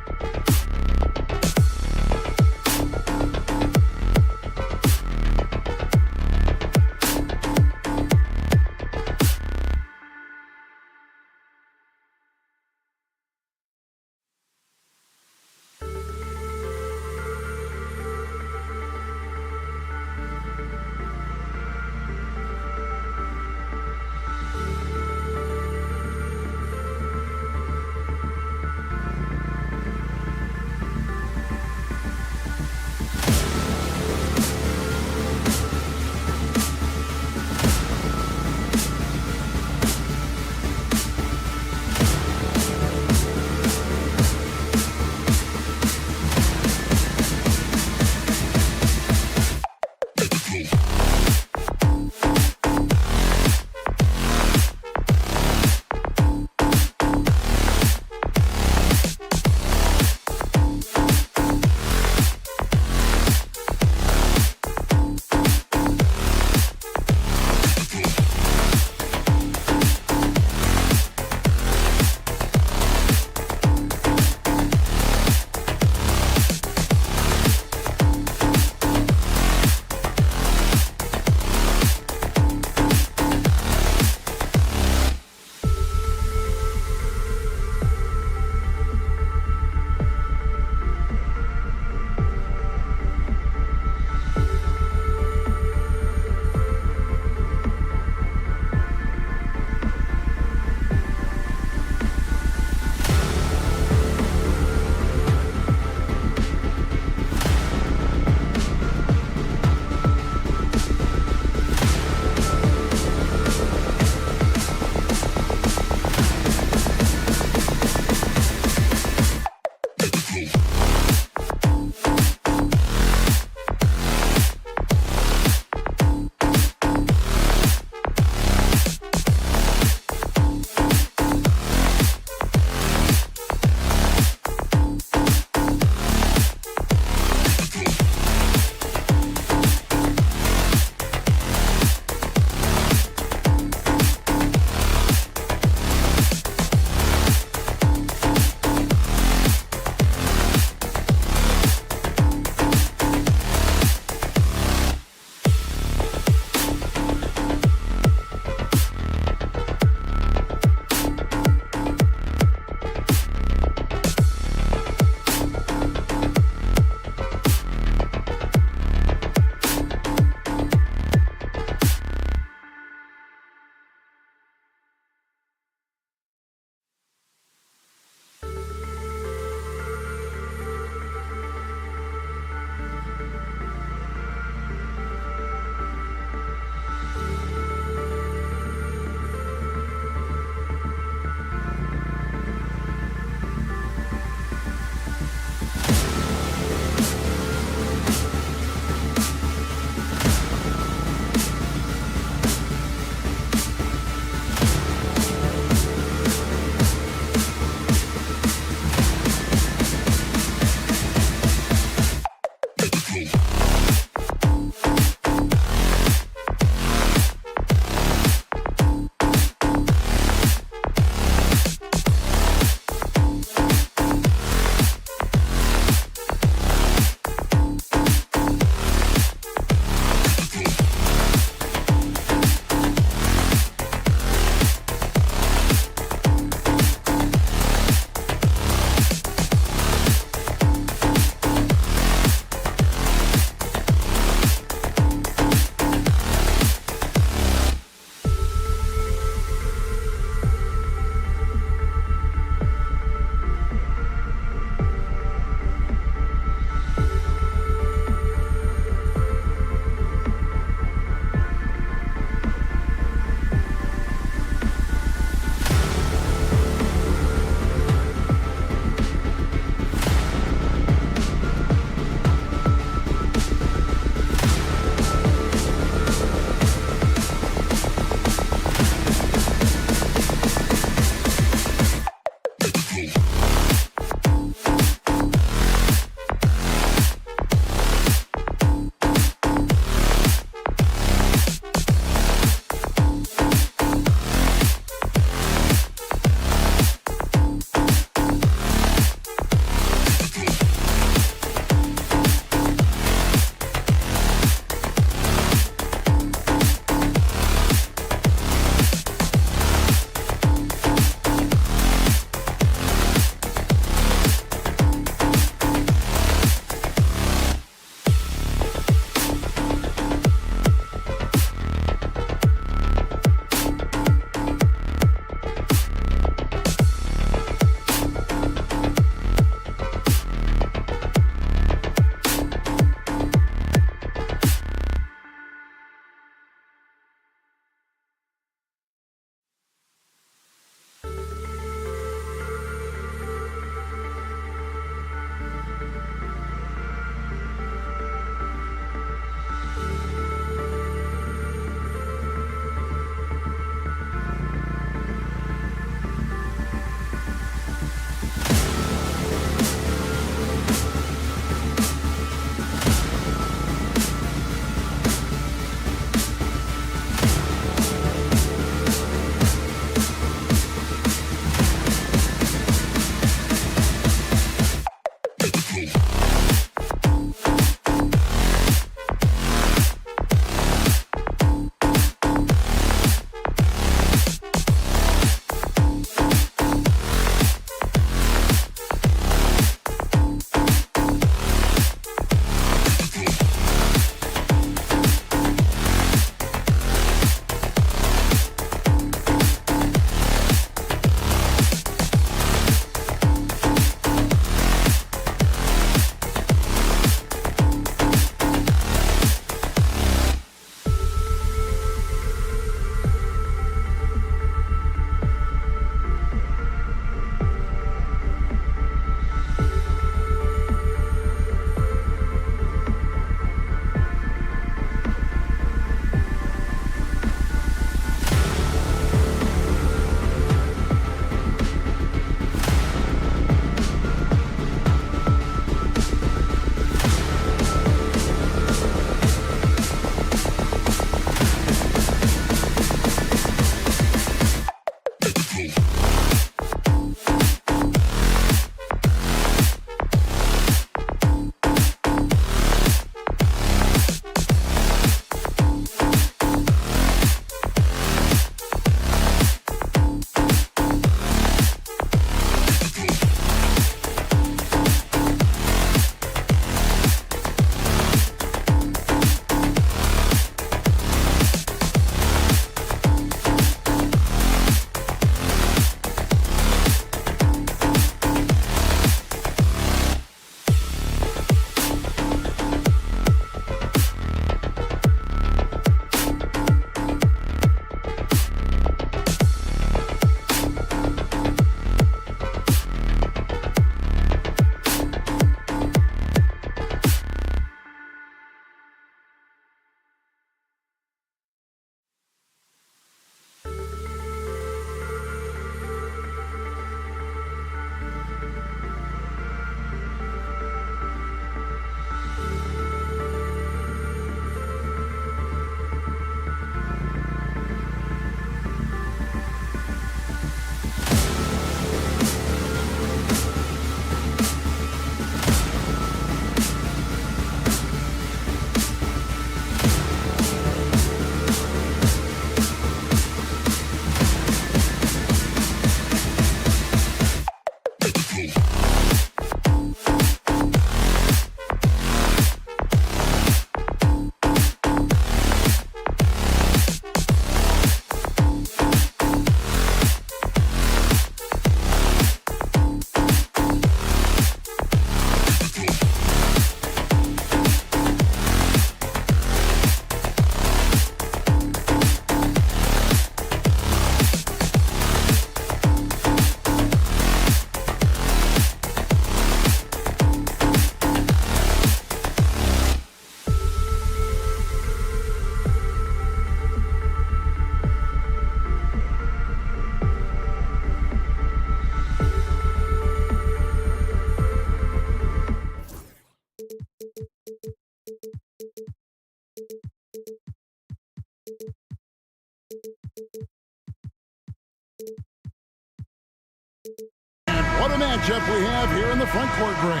matchup we have here in the front court, Greg.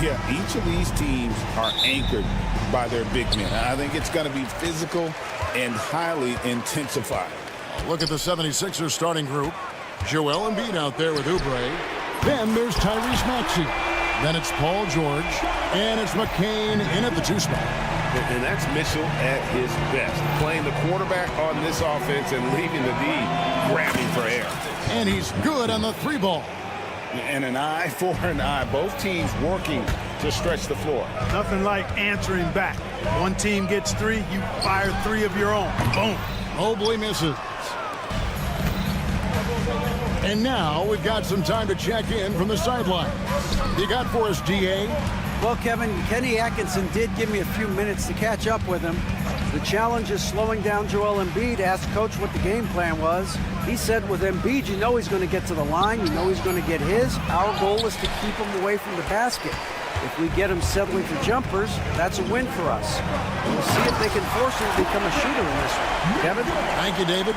Yeah, each of these teams are anchored by their big men. I think it's going to be physical and highly intensified. Look at the 76ers starting group. Joel Embiid out there with Oubre. Then there's Tyrese Maxey. Then it's Paul George. And it's McCain in at the 2 spot. And that's Mitchell at his best. Playing the quarterback on this offense and leaving the D grabbing for air. And he's good on the 3 ball. And an eye for an eye. Both teams working to stretch the floor. Nothing like answering back. One team gets 3, you fire 3 of your own. Boom. Mobley misses. And now we've got some time to check in from the sideline. You got for us, DA? Well, Kevin, Kenny Atkinson did give me a few minutes to catch up with him. The challenge is slowing down Joel Embiid. Asked Coach what the game plan was. He said with Embiid, you know he's going to get to the line. You know he's going to get his. Our goal is to keep him away from the basket. If we get him settling for jumpers, that's a win for us. We'll see if they can force him to become a shooter in this one. Kevin? Thank you, David.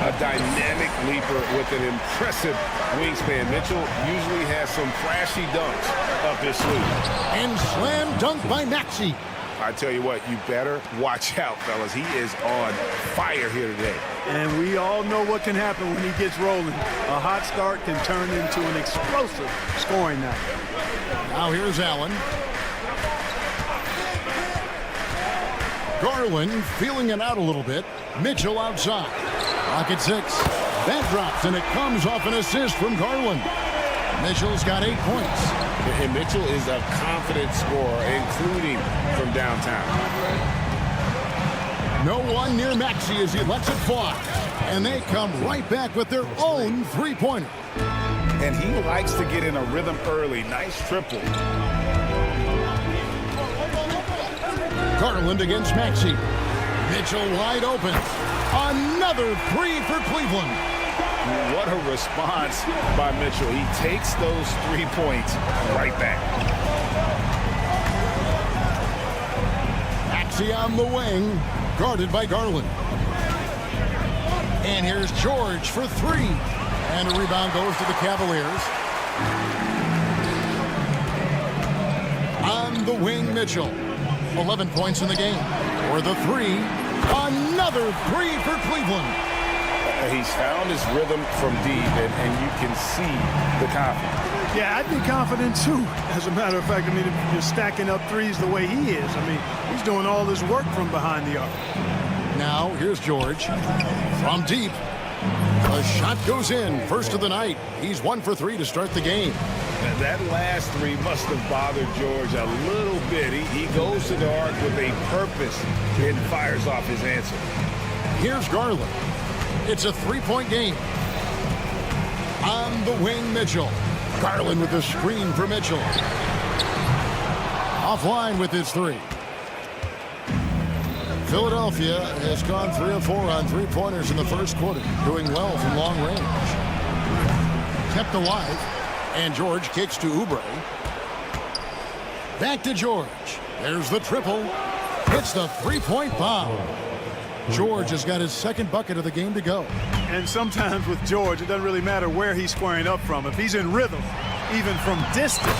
A dynamic leaper with an impressive wingspan. Mitchell usually has some flashy dunks up his sleeve. And slam dunk by Maxey. I tell you what, you better watch out, fellas. He is on fire here today. And we all know what can happen when he gets rolling. A hot start can turn into an explosive scoring night. Now here's Allen. Garland feeling it out a little bit. Mitchell outside. Rocket 6. That drops, and it comes off an assist from Garland. Mitchell's got 8 points. And Mitchell is a confident scorer, including from downtown. No one near Maxey as he lets it fly. And they come right back with their own 3-pointer. And he likes to get in a rhythm early. Nice triple. Garland against Maxey. Mitchell wide open. Another 3 for Cleveland. What a response by Mitchell. He takes those 3 points right back. Maxey on the wing, guarded by Garland. And here's George for 3. And a rebound goes to the Cavaliers. On the wing, Mitchell. 11 points in the game. For the 3. Another 3 for Cleveland. He's found his rhythm from deep, and you can see the confidence. Yeah, I'd be confident too. As a matter of fact, I mean, if you're stacking up threes the way he is, I mean, he's doing all this work from behind the arc. Now, here's George. From deep. A shot goes in. First of the night. He's 1 for 3 to start the game. And that last 3 must have bothered George a little bit. He goes to the arc with a purpose and fires off his answer. Here's Garland. It's a 3-point game. On the wing, Mitchell. Garland with the screen for Mitchell. Offline with his 3. Philadelphia has gone 3 of 4 on 3-pointers in the first quarter, doing well from long range. Kept alive, and George kicks to Oubre. Back to George. There's the triple. Hits the 3-point bomb. George has got his 2nd bucket of the game to go. And sometimes with George, it doesn't really matter where he's squaring up from. If he's in rhythm, even from distance,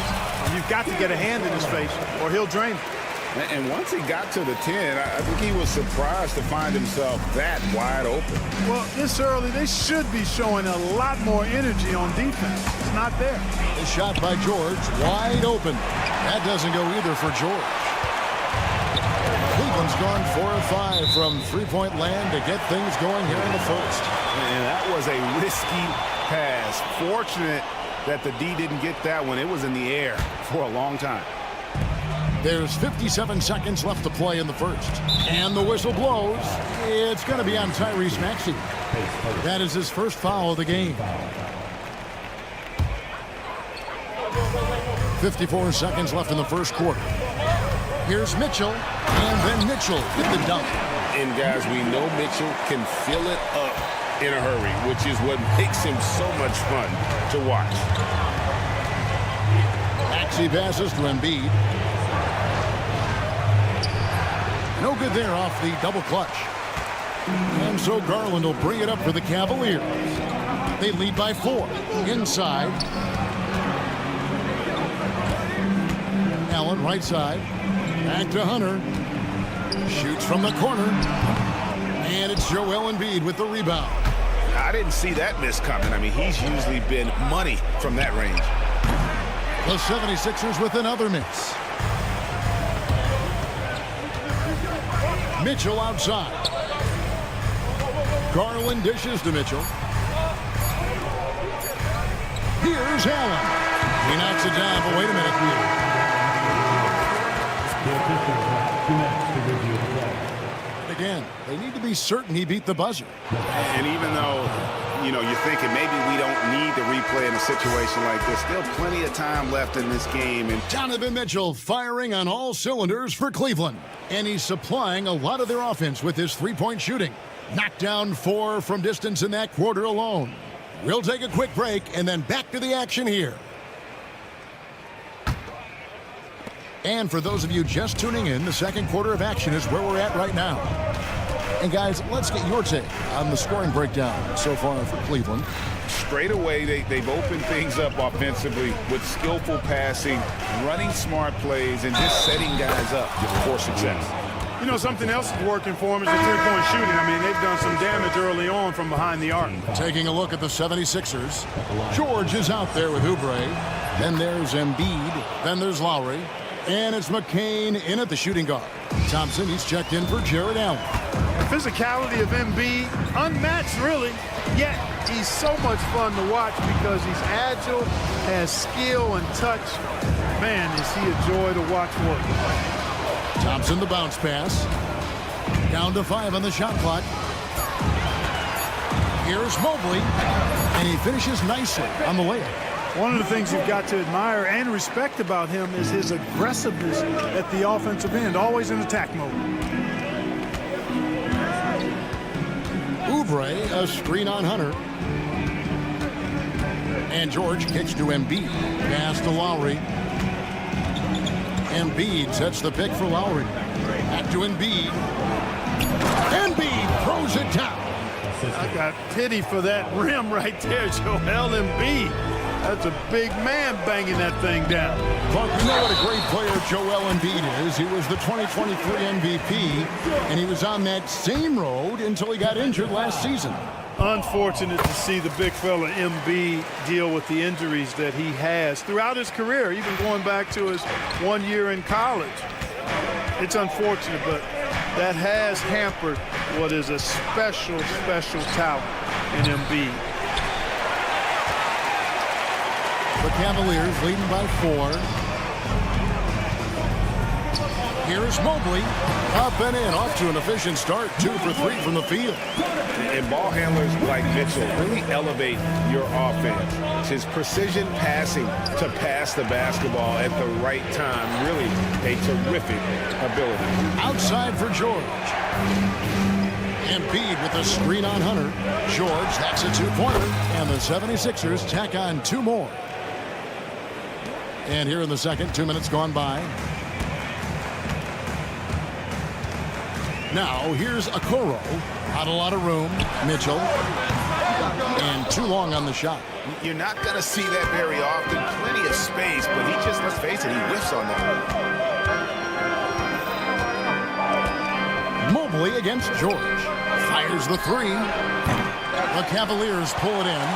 you've got to get a hand in his face or he'll drain it. And once he got to the 10, I think he was surprised to find himself that wide open. Well, this early, they should be showing a lot more energy on defense. It's not there. The shot by George, wide open. That doesn't go either for George. Cleveland's gone 4 of 5 from 3-point land to get things going here in the first. And that was a risky pass. Fortunate that the D didn't get that one. It was in the air for a long time. There's 57 seconds left to play in the first. And the whistle blows. It's going to be on Tyrese Maxey. That is his first foul of the game. 54 seconds left in the first quarter. Here's Mitchell, and then Mitchell with the dunk. And guys, we know Mitchell can fill it up in a hurry, which is what makes him so much fun to watch. Maxey passes to Embiid. No good there off the double clutch. And so Garland will bring it up for the Cavaliers. They lead by 4. Inside. right side. Back to Hunter. Shoots from the corner. And it's Joel Embiid with the rebound. I didn't see that miss coming. I mean, he's usually been money from that range. The 76ers with another miss. Mitchell outside. Garland dishes to Mitchell. Here's Allen. He knocks it down, but wait a minute. Again, they need to be certain he beat the buzzer. And even though, you know, you're thinking maybe we don't need the replay in a situation like this, still plenty of time left in this game. And Donovan Mitchell firing on all cylinders for Cleveland. And he's supplying a lot of their offense with his three-point shooting. Knocked down 4 from distance in that quarter alone. We'll take a quick break and then back to the action here. And for those of you just tuning in, the second quarter of action is where we're at right now. And guys, let's get your take on the scoring breakdown so far for Cleveland. Straight away, they've opened things up offensively with skillful passing, running smart plays, and just setting guys up for success. You know, something else is working for them is the three-point shooting. I mean, they've done some damage early on from behind the arc. Taking a look at the 76ers. George is out there with Oubre. Then there's Embiid. Then there's Lowry. And it's McCain in at the shooting guard. Thompson, he's checked in for Jared Allen. The physicality of Embiid, unmatched really, yet he's so much fun to watch because he's agile, has skill and touch. Man, is he a joy to watch work. Thompson, the bounce pass. Down to 5 on the shot clock. Here's Mobley, and he finishes nicely on the layup. One of the things you've got to admire and respect about him is his aggressiveness at the offensive end, always in attack mode. Oubre, a screen on Hunter. And George kicks to Embiid. Pass to Lowry. Embiid sets the pick for Lowry. Back to Embiid. Embiid throws it down. I got pity for that rim right there, Joel Embiid. That's a big man banging that thing down. Clark, you know what a great player Joel Embiid is. He was the 2023 MVP, and he was on that same road until he got injured last season. Unfortunate to see the big fella Embiid deal with the injuries that he has throughout his career, even going back to his 1 year in college. It's unfortunate, but that has hampered what is a special, special talent in Embiid. The Cavaliers leading by 4. Here's Mobley. Up and in, off to an efficient start. 2 for 3 from the field. And ball handlers like Mitchell really elevate your offense. His precision passing to pass the basketball at the right time, really a terrific ability. Outside for George. Embiid with a screen on Hunter. George hacks a 2-pointer, and the 76ers tack on 2 more. And here in the second, 2 minutes gone by. Now, here's Okoro. Not a lot of room. Mitchell. And too long on the shot. You're not going to see that very often. Plenty of space, but he just, let's face it, he whiffs on that. Mobley against George. Fires the 3. The Cavaliers pull it in.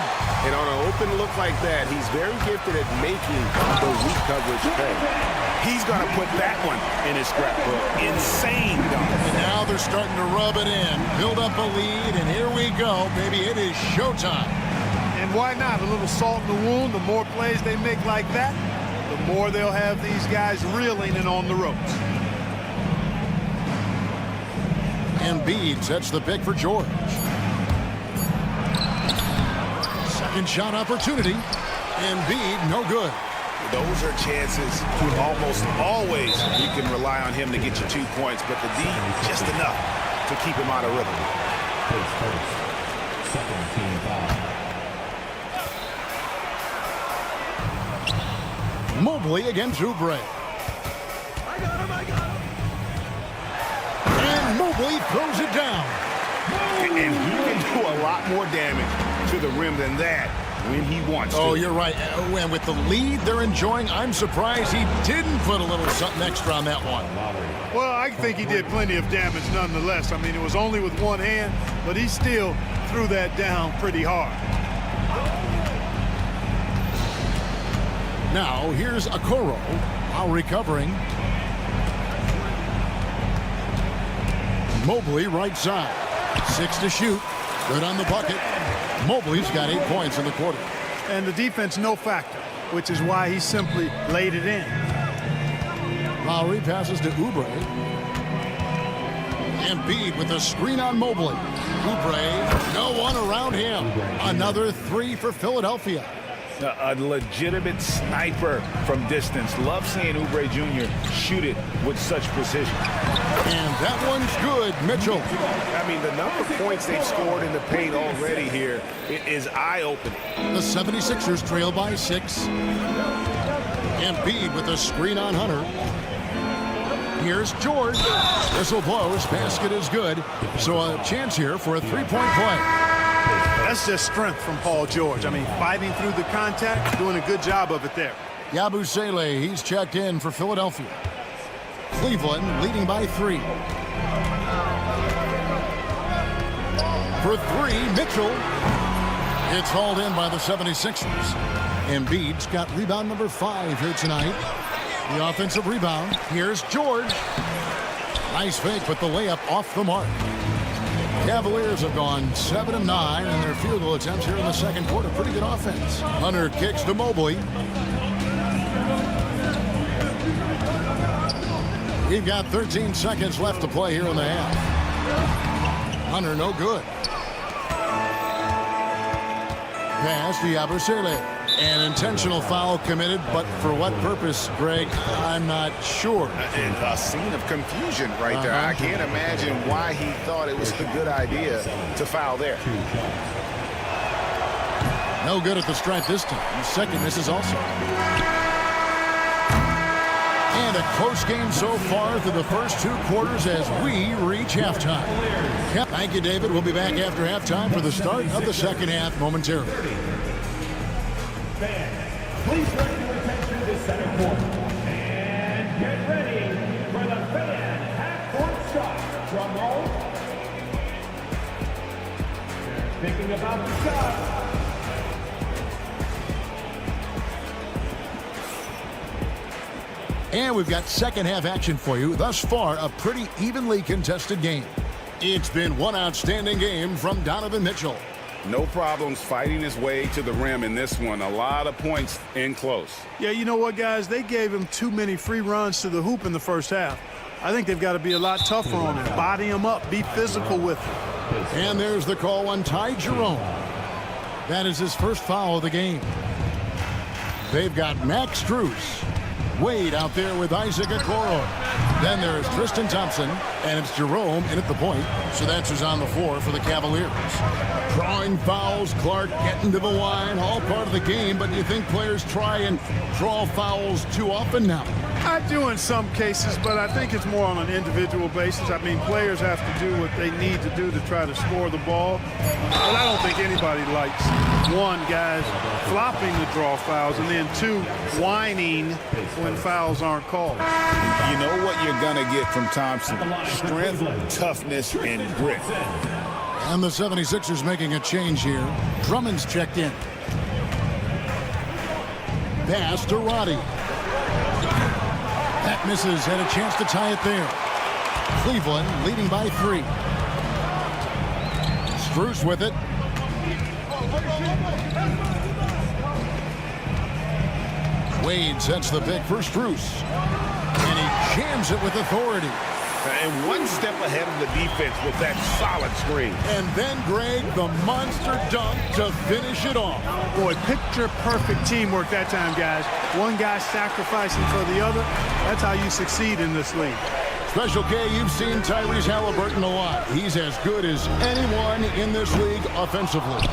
And on an open look like that, he's very gifted at making the weak coverage pay. He's going to put that one in his scrapbook. Insane dunk. And now they're starting to rub it in, build up a lead, and here we go, baby. It is showtime. And why not? A little salt in the wound. The more plays they make like that, the more they'll have these guys reeling and on the ropes. Embiid sets the pick for George. Second shot opportunity. Embiid, no good. Those are chances almost always you can rely on him to get you 2 points, but the D, just enough to keep him out of rhythm. Mobley against Oubre. And Mobley throws it down. And he can do a lot more damage to the rim than that when he wants to. Oh, you're right. And with the lead they're enjoying, I'm surprised he didn't put a little something extra on that one. Well, I think he did plenty of damage nonetheless. I mean, it was only with one hand, but he still threw that down pretty hard. Now, here's Okoro, while recovering. Mobley, right side. 6 to shoot. Good on the bucket. Mobley's got 8 points in the quarter. And the defense, no factor, which is why he simply laid it in. Lowry passes to Oubre. Embiid with a screen on Mobley. Oubre, no one around him. Another 3 for Philadelphia. A legitimate sniper from distance. Love seeing Oubre Jr. shoot it with such precision. And that one's good, Mitchell. I mean, the number of points they've scored in the paint already here is eye-opening. The 76ers trail by 6. Embiid with a screen on Hunter. Here's George. Whistle blows. Basket is good. So a chance here for a three-point play. That's just strength from Paul George. I mean, fighting through the contact, doing a good job of it there. Yabusele, he's checked in for Philadelphia. Cleveland leading by 3. For 3, Mitchell. It's hauled in by the 76ers. Embiid's got rebound number 5 here tonight. The offensive rebound. Here's George. Nice fake, but the layup off the mark. Cavaliers have gone 7 of 9 in their field goal attempts here in the second quarter. Pretty good offense. Hunter kicks to Mobley. We've got 13 seconds left to play here in the half. Hunter no good. Pass to Yabusele. An intentional foul committed, but for what purpose, Greg, I'm not sure. And a scene of confusion right there. I can't imagine why he thought it was a good idea to foul there. No good at the stripe this time. Second misses also. And a close game so far through the first 2 quarters as we reach halftime. Thank you, David. We'll be back after halftime for the start of the second half momentarily. Please turn your attention to center court and get ready for the fan half-court shot. Drum roll. They're thinking about the shot. And we've got second half action for you. Thus far, a pretty evenly contested game. It's been one outstanding game from Donovan Mitchell. No problems fighting his way to the rim in this one. A lot of points in close. Yeah, you know what, guys? They gave him too many free runs to the hoop in the first half. I think they've got to be a lot tougher on him. Body him up. Be physical with him. And there's the call on Ty Jerome. That is his first foul of the game. They've got Max Strus. Wade out there with Isaac Okoro. Then there's Tristan Thompson, and it's Jerome in at the point. So that's who's on the floor for the Cavaliers. Drawing fouls, Clark getting to the line, all part of the game, but do you think players try and draw fouls too often now? I do in some cases, but I think it's more on an individual basis. I mean, players have to do what they need to do to try to score the ball. But I don't think anybody likes, 1, guys flopping the draw fouls, and then 2, whining when fouls aren't called. You know what you're going to get from Thompson? Strength, toughness, and grit. And the 76ers making a change here. Drummond's checked in. Pass to Roddy. That misses, had a chance to tie it there. Cleveland leading by 3. Strus with it. Wade sets the pick for Strus. And he jams it with authority. And one step ahead of the defense with that solid screen. And then, Greg, the monster dunk to finish it off. Boy, picture-perfect teamwork that time, guys. One guy sacrificing for the other. That's how you succeed in this league. Special K, you've seen Tyrese Halliburton a lot. He's as good as anyone in this league offensively.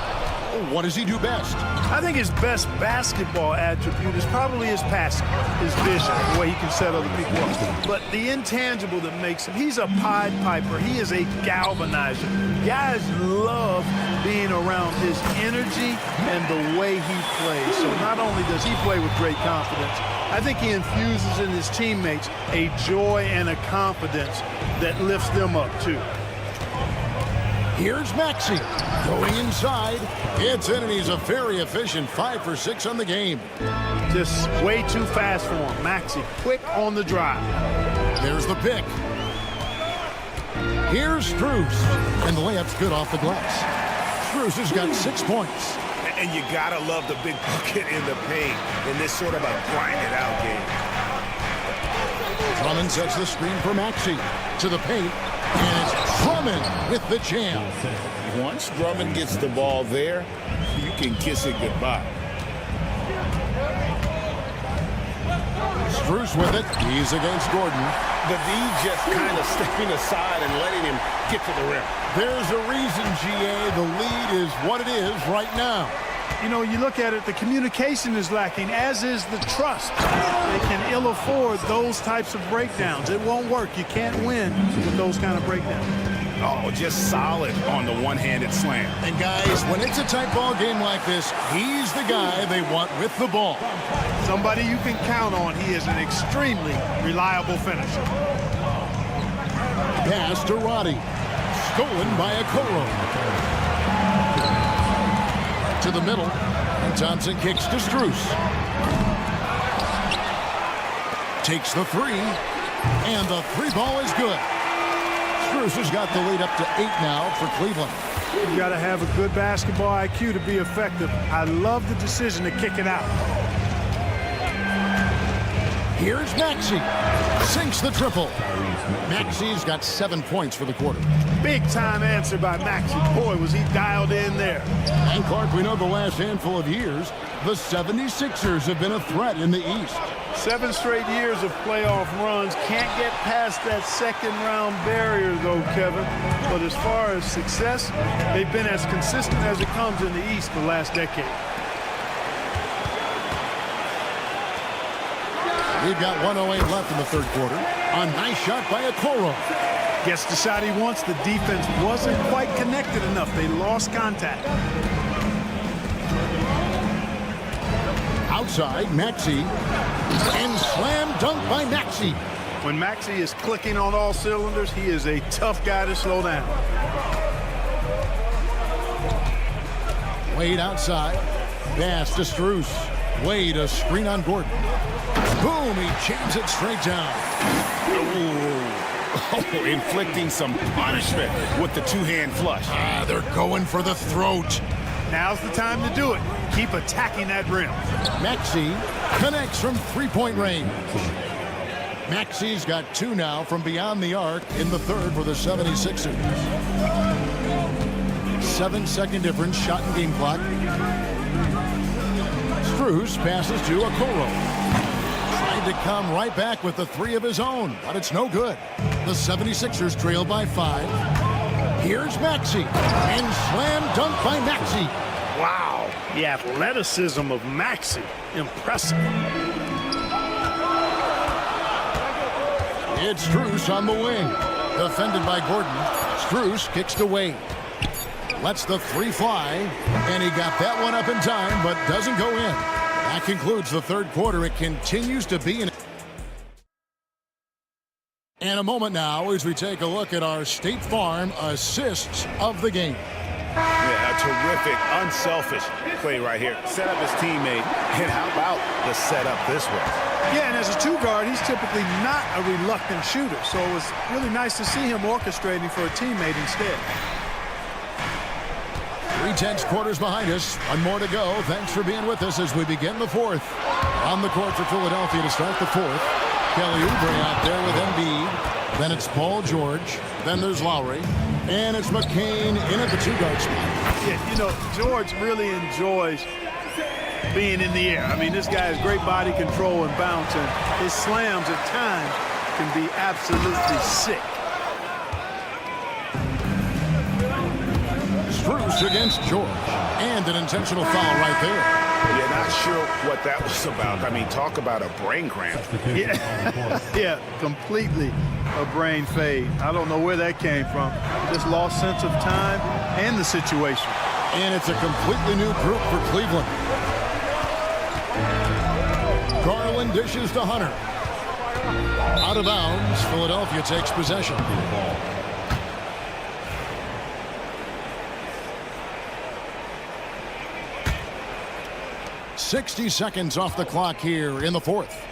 What does he do best? I think his best basketball attribute is probably his passing, his vision, the way he can set other people up. But the intangible that makes him, he's a Pied Piper. He is a galvanizer. Guys love being around his energy and the way he plays. So not only does he play with great confidence, I think he infuses in his teammates a joy and a confidence that lifts them up too. Here's Maxey going inside. It's in, and he's a very efficient 5 for 6 on the game. Just way too fast for him. Maxey, quick on the drive. There's the pick. Here's Strus, and the layup's good off the glass. Strus has got 6 points. And you gotta love the big bucket in the paint in this sort of a grind-it-out game. Drummond sets the screen for Maxey to the paint, and it's Drummond with the jam. Once Drummond gets the ball there, you can kiss it goodbye. Strus with it. He's against Gordon. The D just kind of stepping aside and letting him get to the rim. There's a reason, GA. The lead is what it is right now. You know, you look at it, the communication is lacking, as is the trust. They can ill afford those types of breakdowns. It won't work. You can't win with those kind of breakdowns. Oh, just solid on the one-handed slam. And guys, when it's a tight ball game like this, he's the guy they want with the ball. Somebody you can count on. He is an extremely reliable finisher. Pass to Roddy. Stolen by Okoro. To the middle, and Thompson kicks to Strus. Takes the three, and the three ball is good. Strus has got the lead up to 8 now for Cleveland. You got to have a good basketball IQ to be effective. I love the decision to kick it out. Here's Maxey. Sinks the triple. Maxey's got 7 points for the quarter. Big time answer by Maxey. Boy, was he dialed in there. And Clark, we know the last handful of years, the 76ers have been a threat in the East. 7 straight years of playoff runs. Can't get past that second round barrier though, Kevin. But as far as success, they've been as consistent as it comes in the East the last decade. We've got 1:08 left in the third quarter. A nice shot by Okoro. Gets the shot he wants. The defense wasn't quite connected enough. They lost contact. Outside, Maxey. And slam dunk by Maxey. When Maxey is clicking on all cylinders, he is a tough guy to slow down. Wade outside. Pass to Strus. Wade a screen on Gordon. Boom, he jams it straight down. Oh, inflicting some punishment with the two-hand flush. They're going for the throat. Now's the time to do it. Keep attacking that rim. Maxey connects from three-point range. Maxey's got 2 now from beyond the arc in the third for the 76ers. 7-second difference, shot and game clock. Strus passes to Okoro. Trying to come right back with the 3 of his own, but it's no good. The 76ers trail by 5. Here's Maxey, and slam dunk by Maxey. Wow, the athleticism of Maxey, impressive. It's Strus on the wing, defended by Gordon. Strus kicks to Wade. Lets the 3 fly, and he got that one up in time, but doesn't go in. That concludes the third quarter. It continues to be in a moment now as we take a look at our State Farm assists of the game. Yeah, a terrific, unselfish play right here. Set up his teammate, and how about the setup this way? Yeah, and as a 2-guard, he's typically not a reluctant shooter, so it was really nice to see him orchestrating for a teammate instead. 3/10 quarters behind us. One more to go. Thanks for being with us as we begin the fourth. On the court for Philadelphia to start the fourth. Kelly Oubre out there with Embiid. Then it's Paul George. Then there's Lowry. And it's McCain in at the 2-guard spot. Yeah, you know, George really enjoys being in the air. I mean, this guy has great body control and bounce, and his slams at times can be absolutely sick. Strus against George. And an intentional foul right there. Yeah, not sure what that was about. I mean, talk about a brain cramp. Yeah, completely a brain fade. I don't know where that came from. Just lost sense of time and the situation. And it's a completely new group for Cleveland. Garland dishes to Hunter. Out of bounds, Philadelphia takes possession. .60 seconds off the clock here in the fourth.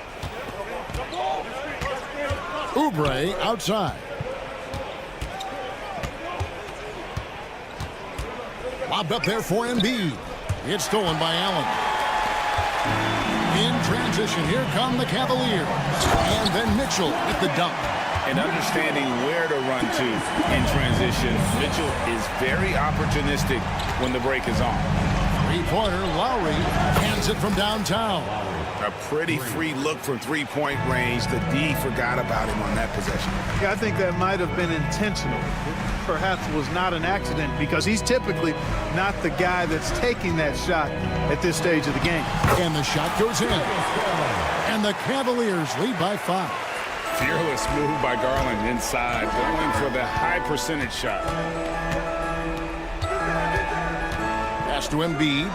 Oubre outside. Lobbed up there for Embiid. It's stolen by Allen. In transition, here come the Cavaliers. And then Mitchell with the dunk. And understanding where to run to in transition, Mitchell is very opportunistic when the break is on. Three-pointer, Lowry hands it from downtown. A pretty free look from three-point range. The D forgot about him on that possession. Yeah, I think that might have been intentional. It perhaps was not an accident because he's typically not the guy that's taking that shot at this stage of the game. And the shot goes in. And the Cavaliers lead by 5. Fearless move by Garland inside, going for the high percentage shot. Pass to Embiid.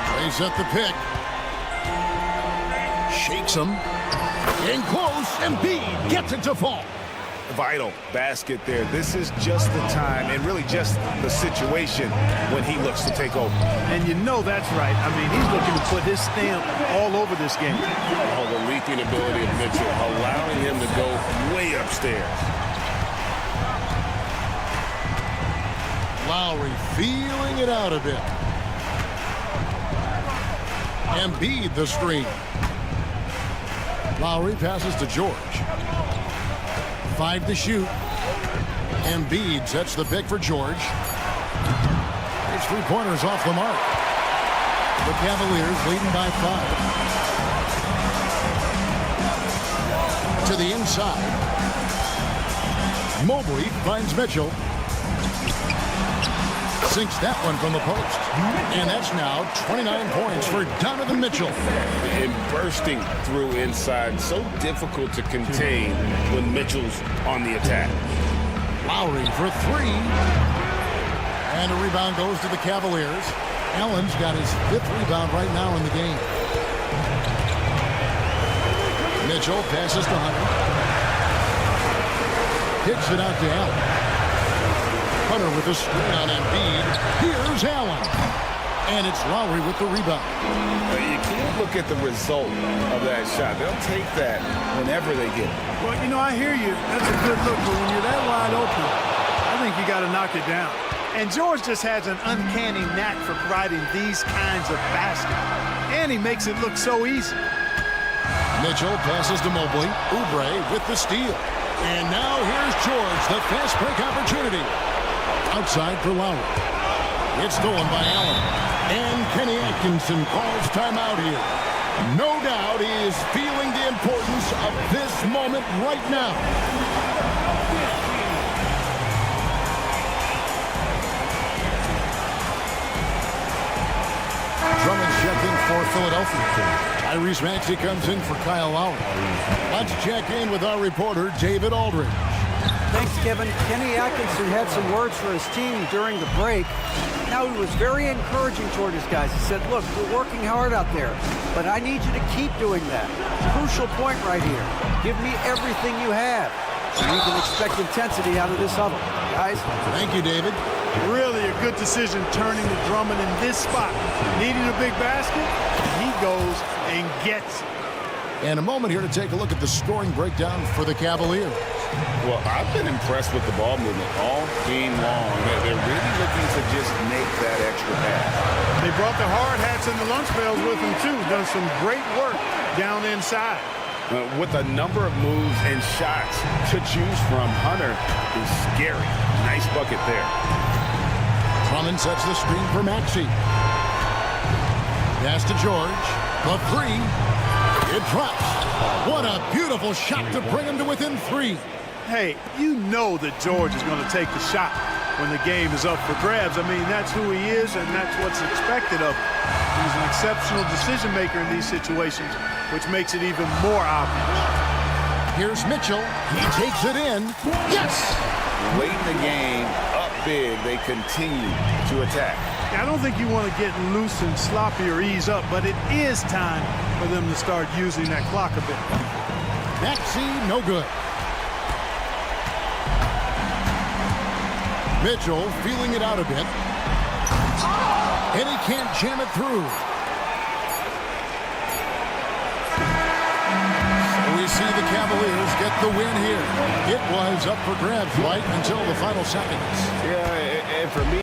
Plays at the pick. Shakes him. In close. Embiid gets it to fall. Vital basket there. This is just the time and really just the situation when he looks to take over. And you know that's right. I mean, he's looking to put his stamp all over this game. Oh, the leaping ability of Mitchell, allowing him to go way upstairs. Lowry feeling it out a bit. Embiid the screen. Lowry passes to George. 5 to shoot. Embiid sets the pick for George. His three-pointers off the mark. The Cavaliers leading by 5. To the inside. Mobley finds Mitchell. Sinks that one from the post. And that's now 29 points for Donovan Mitchell. And bursting through inside. So difficult to contain when Mitchell's on the attack. Lowry for 3. And a rebound goes to the Cavaliers. Allen's got his 5th rebound right now in the game. Mitchell passes to Hunter. Kicks it out to Allen. Hunter with the screen on Embiid. Here's Allen. And it's Lowry with the rebound. You can't look at the result of that shot. They'll take that whenever they get it. Well, you know, I hear you. That's a good look. But when you're that wide open, I think you got to knock it down. And George just has an uncanny knack for providing these kinds of baskets. And he makes it look so easy. Mitchell passes to Mobley. Oubre with the steal. And now here's George, the fast break opportunity. Outside for Lowry. It's stolen by Allen. And Kenny Atkinson calls timeout here. No doubt he is feeling the importance of this moment right now. Drummond's checking for Philadelphia. Tyrese Maxey comes in for Kyle Lowry. Let's check in with our reporter, David Aldridge. Thanks, Kevin. Kenny Atkinson had some words for his team during the break. Now, he was very encouraging toward his guys. He said, look, we're working hard out there, but I need you to keep doing that. Crucial point right here. Give me everything you have. So you can expect intensity out of this huddle. Guys? Thank you, David. Really a good decision turning to Drummond in this spot. Needing a big basket, he goes and gets it. And a moment here to take a look at the scoring breakdown for the Cavaliers. Well, I've been impressed with the ball movement all game long. They're really looking to just make that extra pass. They brought the hard hats and the lunch pails with them, too. Done some great work down inside. With a number of moves and shots to choose from, Hunter is scary. Nice bucket there. Drummond sets the screen for Maxey. Pass to George. The 3. It drops. What a beautiful shot to bring him to within 3. Hey, you know that George is going to take the shot. when the game is up for grabs. I mean, that's who he is, and that's what's expected of him. He's an exceptional decision maker in these situations, which makes it even more obvious. Here's Mitchell. He takes it in. Yes! Late in the game, up big, they continue to attack. I don't think you want to get loose and sloppy or ease up, but it is time for them to start using that clock a bit. Maxey, no good. Mitchell feeling it out a bit. And he can't jam it through. So we see the Cavaliers get the win here. It was up for grabs right until the final seconds. Yeah, and for me,